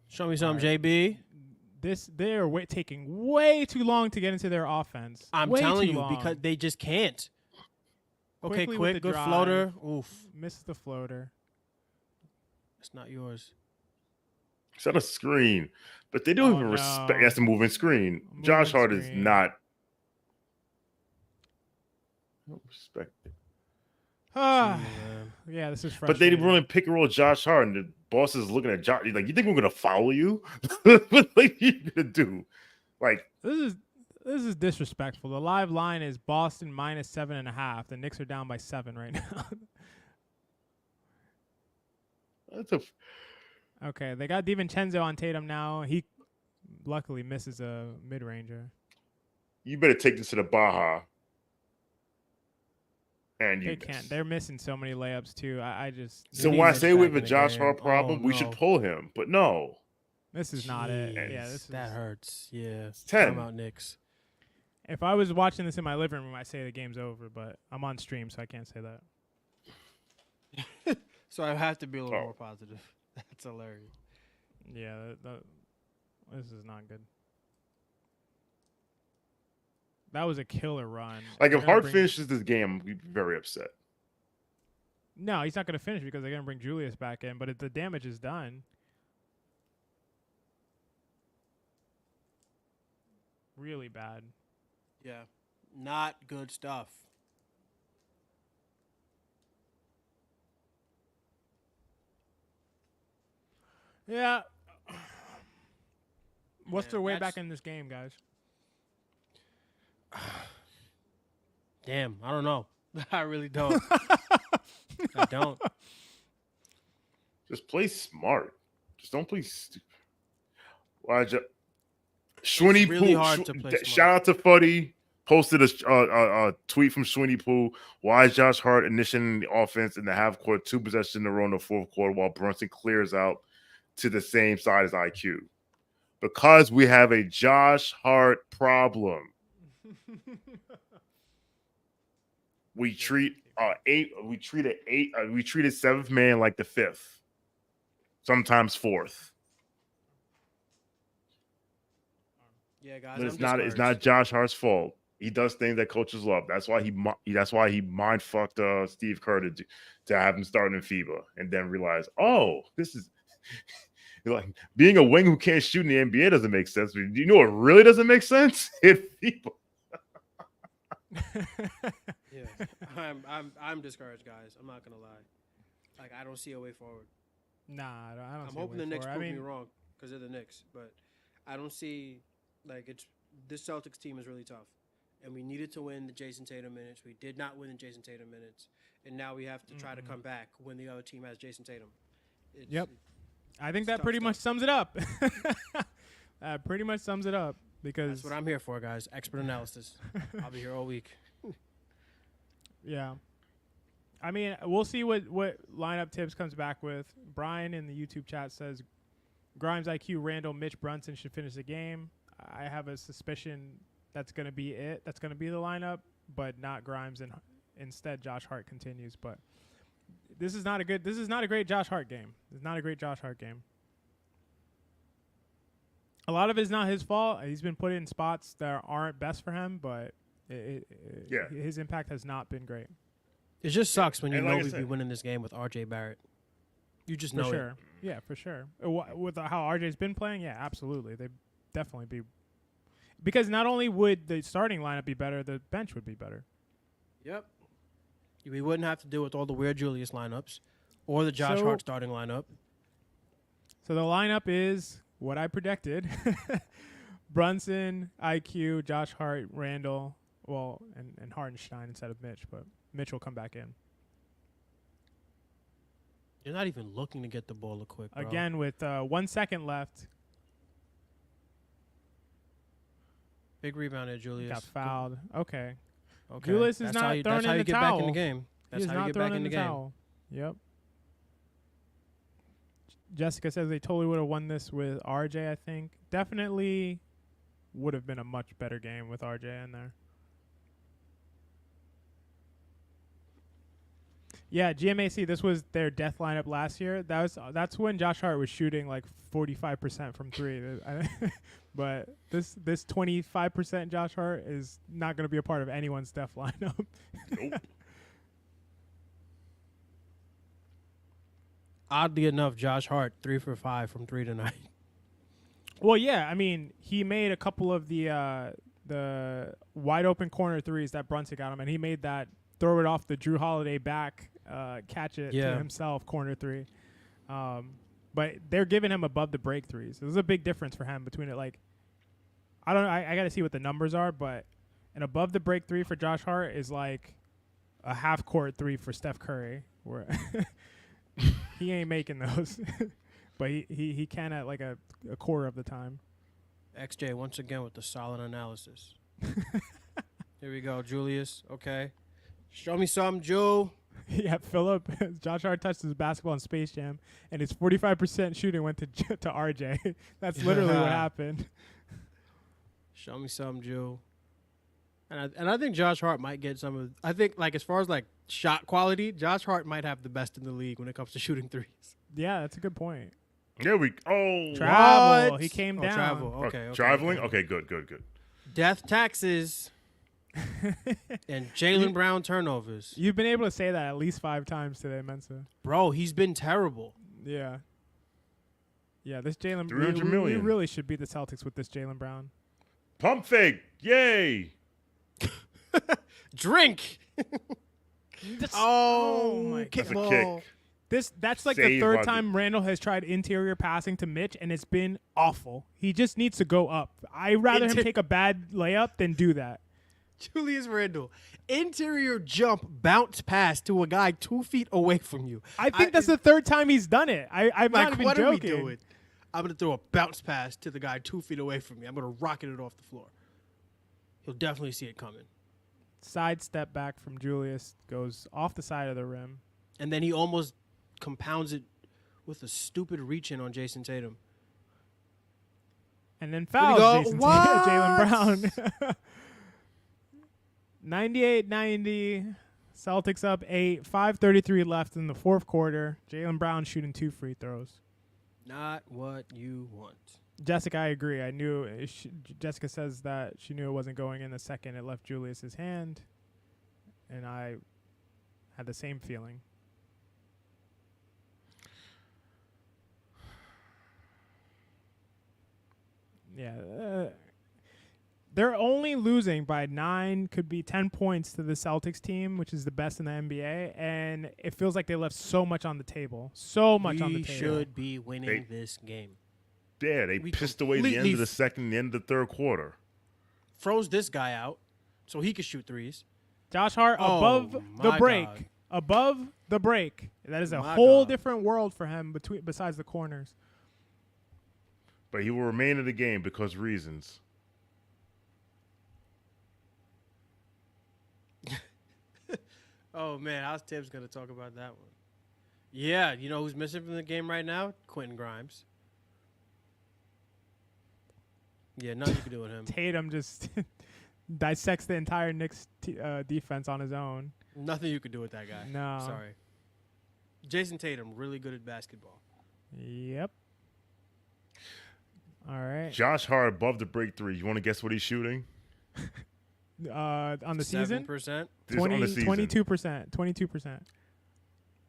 Show me something, JB. They're taking way too long to get into their offense. I'm telling you, because they just can't. Okay, quick, good drive. Floater. Oof. Missed the floater. It's not yours. It's not a screen. But they don't even respect. That's a moving screen. Josh Hart is not. I don't respect it. Yeah, this is frustrating. But they didn't really pick and roll Josh Hart, and the boss is looking at Josh. Like, you think we're gonna follow you? What are you gonna do? Like, this is disrespectful. The live line is Boston minus 7.5. The Knicks are down by 7 right now. Okay, they got DiVincenzo on Tatum now. He luckily misses a mid-ranger. You better take this to the Baja. And they can't. They're missing so many layups too. I just. So when I say we have a Josh Hart problem, we should pull him. But no, this is not it. Yeah, that hurts. Yeah, it's 10. Time out, Knicks. If I was watching this in my living room, I'd say the game's over. But I'm on stream, so I can't say that. So I have to be a little more positive. That's hilarious. Yeah, this is not good. That was a killer run. Like, if Hart finishes this game, we'd be very upset. No, he's not going to finish because they're going to bring Julius back in, but the damage is done. Really bad. Yeah, not good stuff. Yeah. What's their way back in this game, guys? Damn, I don't know. I really don't. I don't. Just play smart. Just don't play stupid. Shwinny really Poo. Hard to play smart. Shout out to Fuddy. Posted a tweet from Shwinny Poo. Why is Josh Hart initiating the offense in the half court, 2 possessions in a row in the fourth quarter, while Brunson clears out to the same side as IQ? Because we have a Josh Hart problem. We treat we treat a 7th man like the 5th, sometimes 4th. Yeah, guys, But it's not Josh Hart's fault. He does things that coaches love. That's why he mind fucked Steve Kerr to have him starting in FIBA, and then realize, oh, this is like being a wing who can't shoot in the NBA doesn't make sense. Do you know what really doesn't make sense? Hit FIBA. Yeah, I'm discouraged, guys. I'm not gonna lie. Like, I don't see a way forward. Nah, I don't. I'm hoping the Knicks prove me wrong because they're the Knicks, but I don't see this Celtics team is really tough, and we needed to win the Jason Tatum minutes. We did not win the Jason Tatum minutes, and now we have to try to come back when the other team has Jason Tatum. I think that pretty much sums it up. Pretty much sums it up. Because that's what I'm here for, guys. Expert analysis. I'll be here all week. Yeah. I mean, we'll see what lineup tips comes back with. Brian in the YouTube chat says Grimes, IQ, Randall, Mitch, Brunson should finish the game. I have a suspicion that's going to be it. That's going to be the lineup, but not Grimes instead Josh Hart continues. But this is not a great Josh Hart game. It's not a great Josh Hart game. A lot of it is not his fault. He's been put in spots that aren't best for him, but his impact has not been great. It just sucks when you And know like I we'd be said- winning this game with RJ Barrett. You just For know sure. it. Yeah, for sure. With how RJ's been playing, yeah, absolutely. They'd definitely be. Because not only would the starting lineup be better, the bench would be better. Yep. We wouldn't have to deal with all the weird Julius lineups or the Josh So- Hart starting lineup. So the lineup is what I predicted. Brunson, IQ, Josh Hart, Randall, and Hartenstein instead of Mitch, but Mitch will come back in. You're not even looking to get the ball quick, bro. Again, with 1 second left, Big rebound there, Julius. got fouled. Okay. Okay. Julius is That's not how you, throwing that's how in you the get back in towel. the game. That's He is how you not get throwing back in the game. towel. Yep. Jessica says they totally would have won this with RJ, I think. Definitely would have been a much better game with RJ in there. Yeah, GMAC, this was their death lineup last year. That's when Josh Hart was shooting like 45% from three. But this 25% Josh Hart is not going to be a part of anyone's death lineup. Nope. Oddly enough, Josh Hart 3 for 5 from 3 tonight. Well, yeah, I mean, he made a couple of the wide open corner threes that Brunson got him, and he made that throw it off the Drew Holiday back, catch it to himself corner three. But they're giving him above the break threes. There's a big difference for him between it. Like, I don't know. I got to see what the numbers are, but an above the break three for Josh Hart is like a half court three for Steph Curry, where he ain't making those. But he can at like a quarter of the time. XJ once again with the solid analysis. Here we go, Julius. Okay. Show me something, Joe. Yeah, Philip. Josh Hart touched his basketball in Space Jam, and his 45% shooting went to RJ. That's literally what happened. Show me something, Joe. And I think Josh Hart might get some of. I think like as far as like shot quality, Josh Hart might have the best in the league when it comes to shooting threes. Yeah, that's a good point. There we go. Travel. What? He came Oh, down. travel. Okay. Traveling? Okay. Okay, good. Death taxes and Jaylen Brown turnovers. You've been able to say that at least 5 times today, Mensa. Bro, he's been terrible. Yeah. Yeah, this Jaylen. $300 We million. really should beat the Celtics with this Jaylen Brown. Pump fake. Yay. Drink. Oh my kick God. That's a ball. kick. That's like the Saved third by the- time Randall has tried interior passing to Mitch, and it's been awful. He just needs to go up. I'd rather him take a bad layup than do that. Julius Randle, interior jump bounce pass to a guy 2 feet away from you. I think that's the third time he's done it. I'm like, not even what joking. are we doing? I'm gonna throw a bounce pass to the guy 2 feet away from me. I'm gonna rocket it off the floor. He'll definitely see it coming. Side step back from Julius, goes off the side of the rim. And then he almost compounds it with a stupid reach in on Jason Tatum. And then we fouls go. Jason What? Jaylen Brown. 98-90. Celtics up 8. 5:33 left in the fourth quarter. Jaylen Brown shooting 2 free throws. Not what you want. Jessica, I agree. I knew. Jessica says that she knew it wasn't going in the second it left Julius's hand. And I had the same feeling. Yeah. They're only losing by 9, could be 10 points to the Celtics team, which is the best in the NBA. And it feels like they left so much on the table. So much on the We table. should be winning this game. Yeah, they We pissed away the end completely of the second, the end of the third quarter. Froze this guy out so he could shoot threes. Josh Hart Oh, above the my break. God. Above the break. That is a My whole God. different world for him besides the corners. But he will remain in the game because reasons. Oh, man, how's Tibbs going to talk about that one? Yeah, you know who's missing from the game right now? Quentin Grimes. Yeah, nothing you can do with him. Tatum just dissects the entire Knicks defense on his own. Nothing you could do with that guy. No. Sorry. Jason Tatum, really good at basketball. Yep. All right. Josh Hart above the break three. You want to guess what he's shooting? On the season? 7%. 22%. 22%.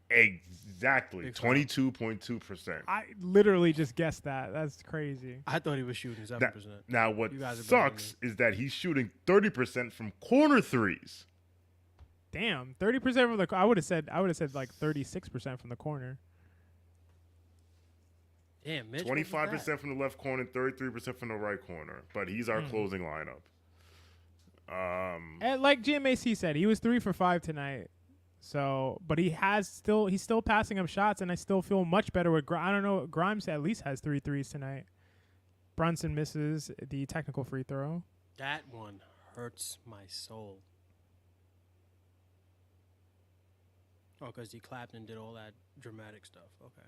Exactly. 22.2%. I literally just guessed that. That's crazy. I thought he was shooting 7%. Now, what You guys are sucks is that he's shooting 30% from corner threes. Damn, 30% from the. I would have said like 36% from the corner. Damn, Mitch. 25% from the left corner, 33% from the right corner. But he's our closing lineup. And like GMAC said, he was 3 for 5 tonight. So, but he's still passing up shots, and I still feel much better with. I don't know. Grimes at least has 3 threes tonight. Brunson misses the technical free throw. That one hurts my soul. Oh, because he clapped and did all that dramatic stuff. Okay.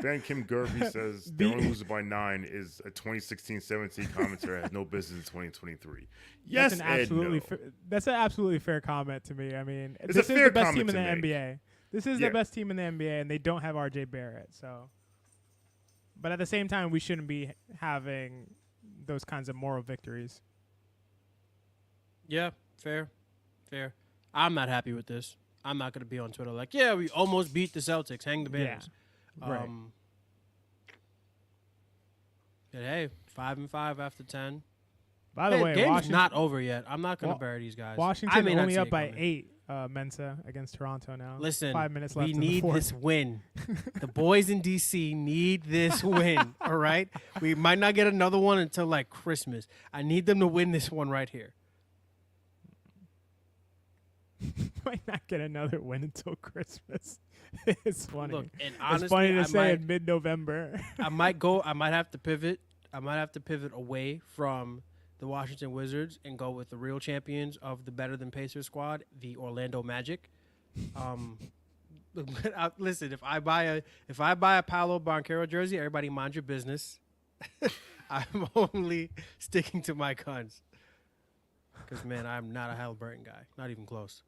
Ben Kim Gervy says they only lose by 9 is a 2016-17 commentary has no business in 2023. Yes, that's an absolutely fair comment to me. I mean, It's this a is fair the best comment team in to the make. NBA. This is the best team in the NBA, and they don't have RJ Barrett. So, but at the same time, we shouldn't be having those kinds of moral victories. Yeah, fair. I'm not happy with this. I'm not going to be on Twitter like, yeah, we almost beat the Celtics. Hang the banners. Right. But hey, 5-5 after 10. By the way, game's Washington not over yet. I'm not going to bury these guys. Washington I only up by 8. Mensa against Toronto now. Listen, 5 minutes left. we in the need fourth. this win. The boys in DC need this win. All right, we might not get another one until like Christmas. I need them to win this one right here. Might not get another win until Christmas. It's funny. Look, and honestly, it's funny to I say might, in mid-November. I might have to pivot. I might have to pivot away from the Washington Wizards and go with the real champions of the Better Than Pacers squad, the Orlando Magic. Listen, if I buy a Paolo Banchero jersey, everybody mind your business. I'm only sticking to my guns. Because, man, I'm not a Halliburton guy. Not even close.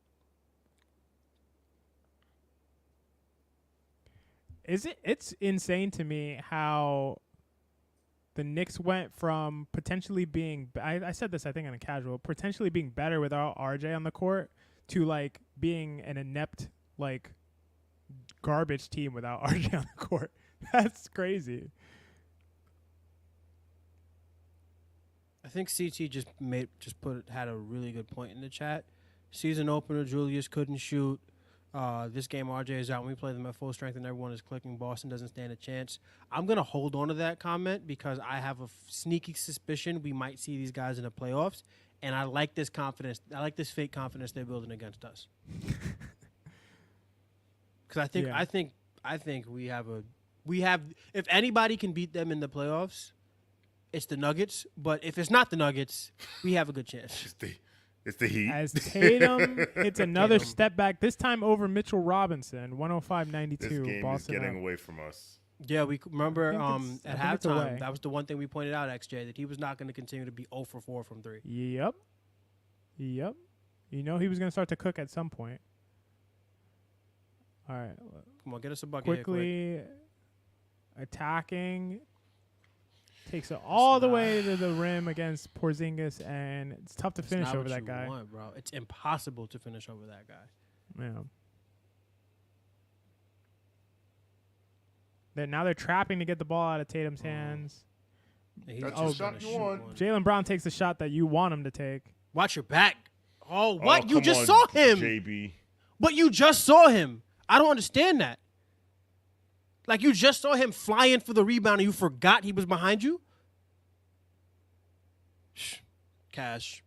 It's insane to me how the Knicks went from potentially being I said this I think on a casual, potentially being better without RJ on the court to like being an inept like garbage team without RJ on the court. That's crazy. I think CT had a really good point in the chat. Season opener, Julius couldn't shoot. This game, RJ is out. When we play them at full strength and everyone is clicking, Boston doesn't stand a chance. I'm going to hold on to that comment because I have a sneaky suspicion we might see these guys in the playoffs, and I like this confidence. I like this fake confidence they're building against us. Because I think we have if anybody can beat them in the playoffs, it's the Nuggets. But if it's not the Nuggets, we have a good chance. It's the Heat. As Tatum hits another step back, this time over Mitchell Robinson, 105-92. This game Boston is getting up. away from us. Yeah, we remember I at think it's halftime, away. that was the one thing we pointed out, XJ, that he was not going to continue to be 0 for 4 from 3. Yep. You know he was going to start to cook at some point. All right. Come on, get us a bucket here, quick. Quickly attacking. Takes it all the way to the rim against Porzingis, and it's tough to finish not over what that you guy. want, bro. It's impossible to finish over that guy. Yeah. Now they're trapping to get the ball out of Tatum's hands. Yeah, That's he's the shot gonna you shoot want. one. Jaylen Brown takes the shot that you want him to take. Watch your back. Oh, what? Oh, You come just on, saw him. JB. But you just saw him. I don't understand that. Like, you just saw him flying for the rebound and you forgot he was behind you? Cash.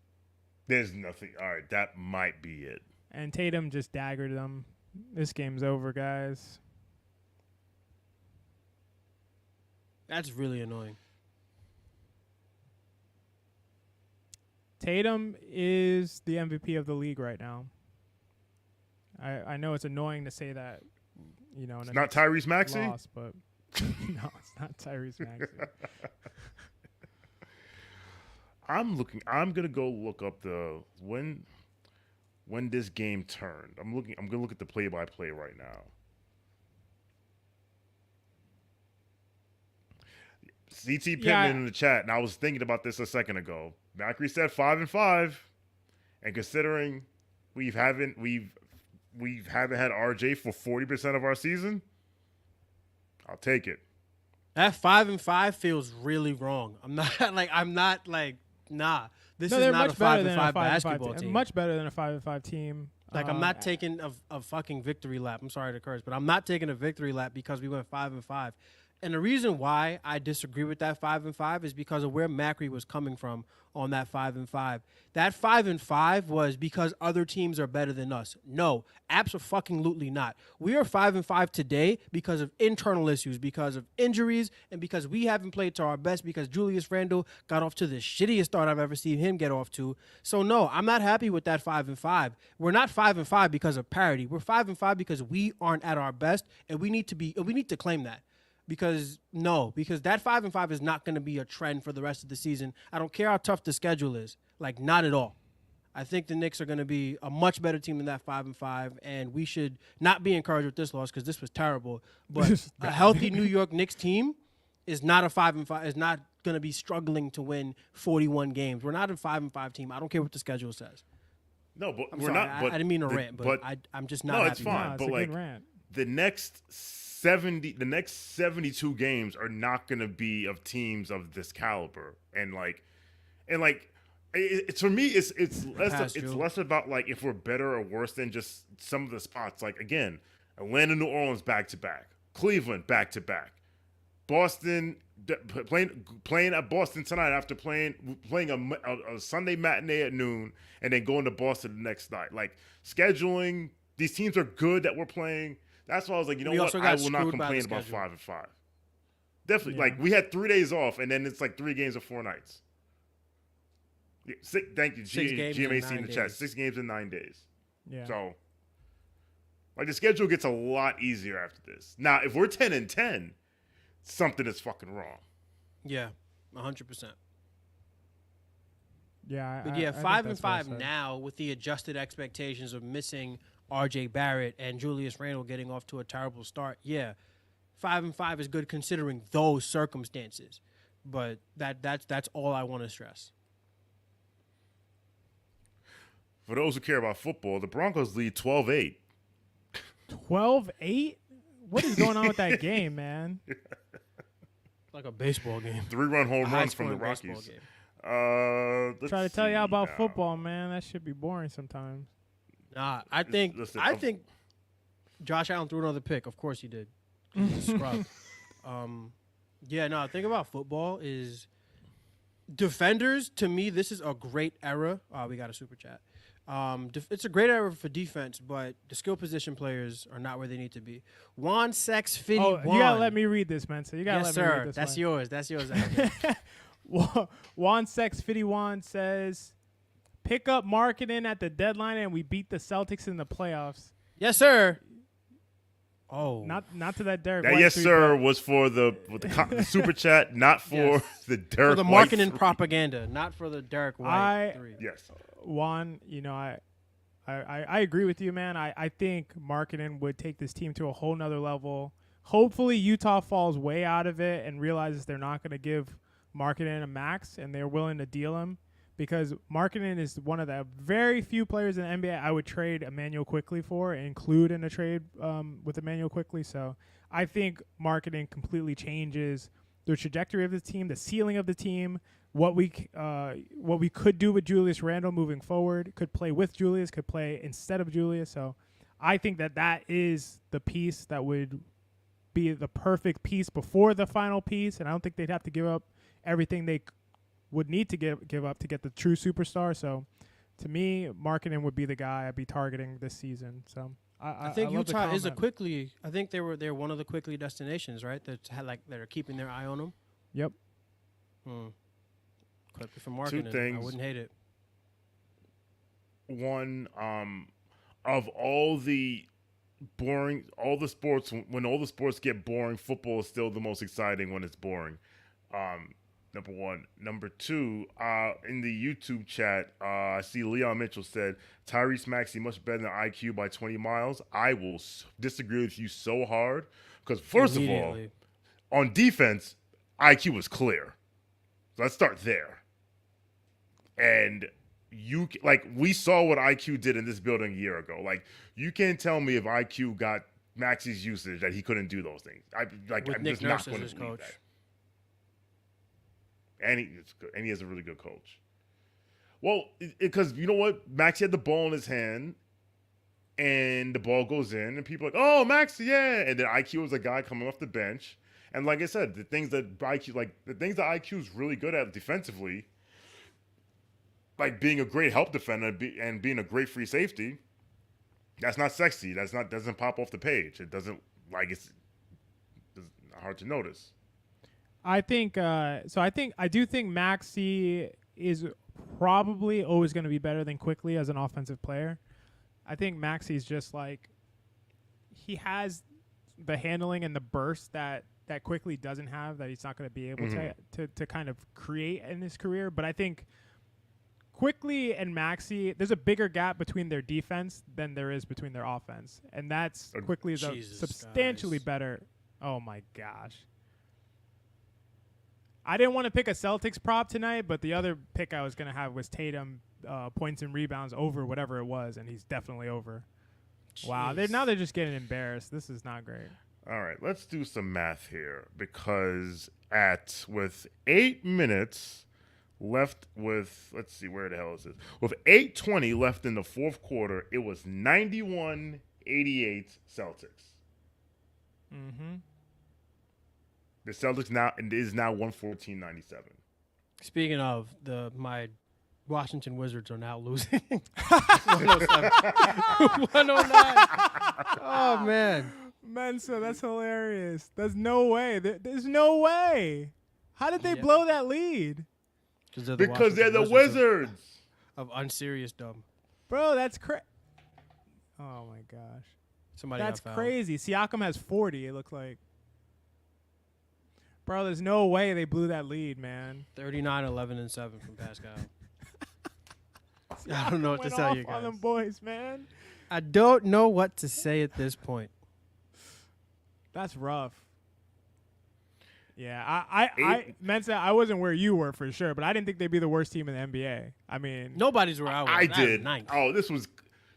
There's nothing. All right, that might be it. And Tatum just daggered them. This game's over, guys. That's really annoying. Tatum is the MVP of the league right now. I know it's annoying to say that, It's not Tyrese Maxey? loss, but No, it's not Tyrese Maxey. I'm gonna go look up the when this game turned. I'm gonna look at the play-by-play right now. CT Pittman in the chat, and I was thinking about this a second ago. Macri said 5-5, and considering we haven't had RJ for 40% of our season, I'll take it. That 5-5 feels really wrong. I'm not like nah. This is not a 5-5 basketball team. Much better than a 5-5 team. Like I'm not taking a fucking victory lap. I'm sorry to curse, but I'm not taking a victory lap because we went 5-5. And the reason why I disagree with that 5-5 is because of where Macri was coming from on that 5-5. That 5-5 was because other teams are better than us. No, absolutely not. We are 5-5 today because of internal issues, because of injuries, and because we haven't played to our best. Because Julius Randle got off to the shittiest start I've ever seen him get off to. So no, I'm not happy with that 5-5. We're not 5-5 because of parity. We're 5-5 because we aren't at our best, and we need to claim that. Because that 5-5 is not going to be a trend for the rest of the season. I don't care how tough the schedule is. Like, not at all. I think the Knicks are going to be a much better team than that 5-5, and we should not be encouraged with this loss because this was terrible. But a healthy New York Knicks team is not a 5-5. Is not going to be struggling to win 41 games. We're not a 5-5 team. I don't care what the schedule says. No, but I'm sorry, not. But I didn't mean to rant, but I'm just not. No, happy. it's fine. No, but like the next 72 games are not going to be of teams of this caliber, and it's for me it's less about like if we're better or worse than just some of the spots. Like again, Atlanta, New Orleans back to back, Cleveland back to back, Boston playing at Boston tonight after playing a Sunday matinee at noon, and then going to Boston the next night. Like scheduling, these teams are good that we're playing. That's why I was like, you know what? I will not complain about 5-5. Definitely. Like, we had 3 days off, and then it's like 3 games of 4 nights. Yeah, thank you, GMAC in the chat. 6 games in 9 days. Yeah. So, like, the schedule gets a lot easier after this. Now, if we're 10-10, something is fucking wrong. Yeah, 100%. Yeah, but 5-5 now with the adjusted expectations of missing RJ Barrett and Julius Randle getting off to a terrible start. Yeah, 5-5 is good considering those circumstances. But that's all I want to stress. For those who care about football, the Broncos lead 12-8. 12-8? What is going on with that game, man? Like a baseball game. 3-run home runs from the Rockies. Try to tell you about football, man. That should be boring sometimes. Nah, I think Josh Allen threw another pick. Of course he did. He's a scrub. The thing about football is defenders, to me, this is a great era. We got a super chat. It's a great era for defense, but the skill position players are not where they need to be. Juan Sex 51. Oh, you gotta let me read this, man. So you gotta let me read this. That's yours. That's yours. Juan Sex 51 says, "Pick up marketing at the deadline, and we beat the Celtics in the playoffs." Yes, sir. Oh, not to that Derek. That White yes, tweet, sir, was for the super chat, not for the Derek. For the White marketing three. propaganda, not for the Derek White. Yes, Juan, I agree with you, man. I think marketing would take this team to a whole nother level. Hopefully, Utah falls way out of it and realizes they're not going to give marketing a max, and they're willing to deal him. Because marketing is one of the very few players in the NBA I would trade Emmanuel Quickley for, include in a trade with Emmanuel Quickley. So I think marketing completely changes the trajectory of the team, the ceiling of the team, what we could do with Julius Randle moving forward, could play with Julius, could play instead of Julius. So I think that is the piece that would be the perfect piece before the final piece, and I don't think they'd have to give up everything they would need to give up to get the true superstar. So to me, marketing would be the guy I'd be targeting this season. So I think Utah is a Quickley. I think they're one of the Quickley destinations, right? That are keeping their eye on them. Yep. Quickley for marketing. 2 things. I wouldn't hate it. One, of all the boring. All the sports, when all the sports get boring, football is still the most exciting when it's boring. Number one. Number two, in the YouTube chat, I see Leon Mitchell said Tyrese Maxey much better than IQ by 20 miles. I will disagree with you so hard because first of all, on defense, IQ was clear. So let's start there. And we saw what IQ did in this building a year ago. Like, you can't tell me if IQ got Maxey's usage that he couldn't do those things. I'm just not going to believe that. And he has a really good coach. Well, because you know what? Maxey had the ball in his hand, and the ball goes in, and people are like, oh, Maxey, yeah. And then IQ was a guy coming off the bench. And like I said, the things that IQ is really good at defensively, like being a great help defender and being a great free safety, that's not sexy. Doesn't pop off the page. It doesn't it's hard to notice. I do think Maxey is probably always going to be better than Quickly as an offensive player. I think Maxey's just like, he has the handling and the burst that Quickly doesn't have, that he's not going to be able to kind of create in his career. But I think Quickly and Maxey, there's a bigger gap between their defense than there is between their offense. And that's Quickly is a substantially better. Oh my gosh. I didn't want to pick a Celtics prop tonight, but the other pick I was going to have was Tatum points and rebounds over whatever it was, and he's definitely over. Jeez. Wow. Now they're just getting embarrassed. This is not great. All right, let's do some math here, because with 8 minutes left let's see, where the hell is this? With 8:20 left in the fourth quarter, it was 91-88 Celtics. Mm-hmm. The Celtics is now 114-97. Speaking of, my Washington Wizards are now losing 107. 109. Oh, man. Mensa, that's hilarious. There's no way. There's no way. How did they blow that lead? Because they're the Wizards. Of unserious dumb. Bro, that's crazy. Oh, my gosh. That's crazy. Siakam has 40, it looks like. Bro, there's no way they blew that lead, man. 39, 11, and 7 from Pascal. I don't know what to tell you guys. On them boys, man. I don't know what to say at this point. That's rough. Yeah, I Mensa, I wasn't where you were for sure, but I didn't think they'd be the worst team in the NBA. I mean, nobody's where I was. I did. Oh, this was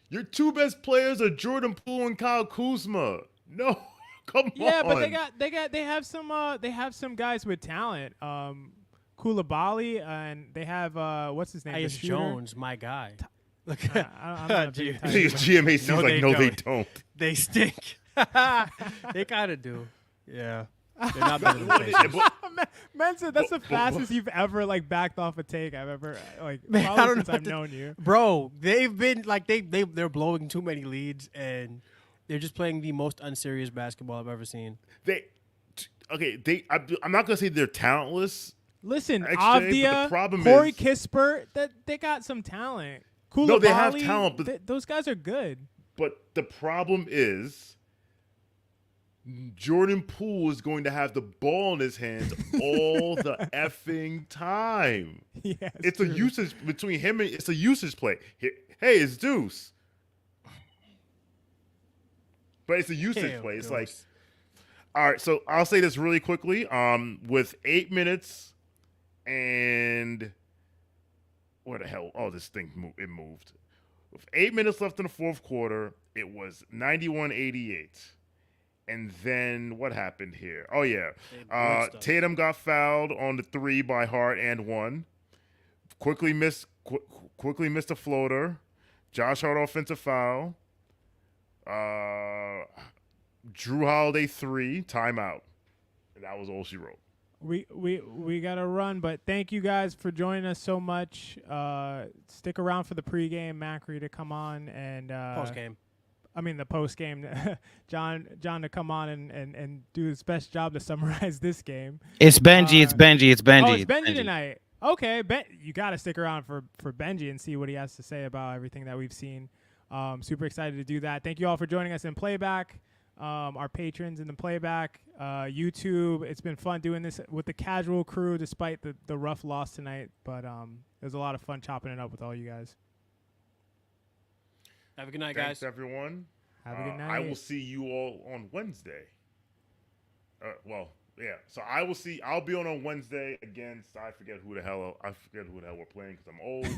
your two best players are Jordan Poole and Kyle Kuzma. No. Come on. Yeah, but they have some guys with talent. Koulibaly, and they have what's his name? Tyus Jones, my guy. Look, I don't know. GMAC's no, they don't. They stink. They kind of do. Yeah. They're not better than Pacers. Mensa, that's the fastest you've ever backed off a take I've ever probably since I've known you. Bro, they've been they're blowing too many leads, and they're just playing the most unserious basketball I've ever seen. I'm not gonna say they're talentless. Listen, Avdia, Corey Kispert, they got some talent. Koulibaly, no, they have talent, but those guys are good. But the problem is, Jordan Poole is going to have the ball in his hands all the effing time. Yeah, it's a usage between him and it's a usage play. Hey, it's Deuce. But it's a usage play. It's like, all right, so I'll say this really quickly. With 8 minutes and where the hell? Oh, this thing moved. With 8 minutes left in the fourth quarter, it was 91-88. And then what happened here? Oh, yeah. Tatum got fouled on the 3 by Hart and 1. Quickly missed a floater. Josh Hart offensive foul. Drew Holiday 3 timeout, and that was all she wrote. We gotta run, but thank you guys for joining us so much. Stick around for the pregame, Macri to come on, and postgame. I mean the postgame, John to come on and do his best job to summarize this game. It's Benji. It's Benji. It's Benji. Oh, it's Benji tonight. Okay, you got to stick around for Benji and see what he has to say about everything that we've seen. Super excited to do that. Thank you all for joining us in playback. Our patrons in the playback, YouTube. It's been fun doing this with the casual crew despite the rough loss tonight. But it was a lot of fun chopping it up with all you guys. Have a good night, Thanks, guys. everyone. Have a good night. I will see you all on Wednesday. So I'll be on Wednesday against I forget who the hell we're playing because I'm old.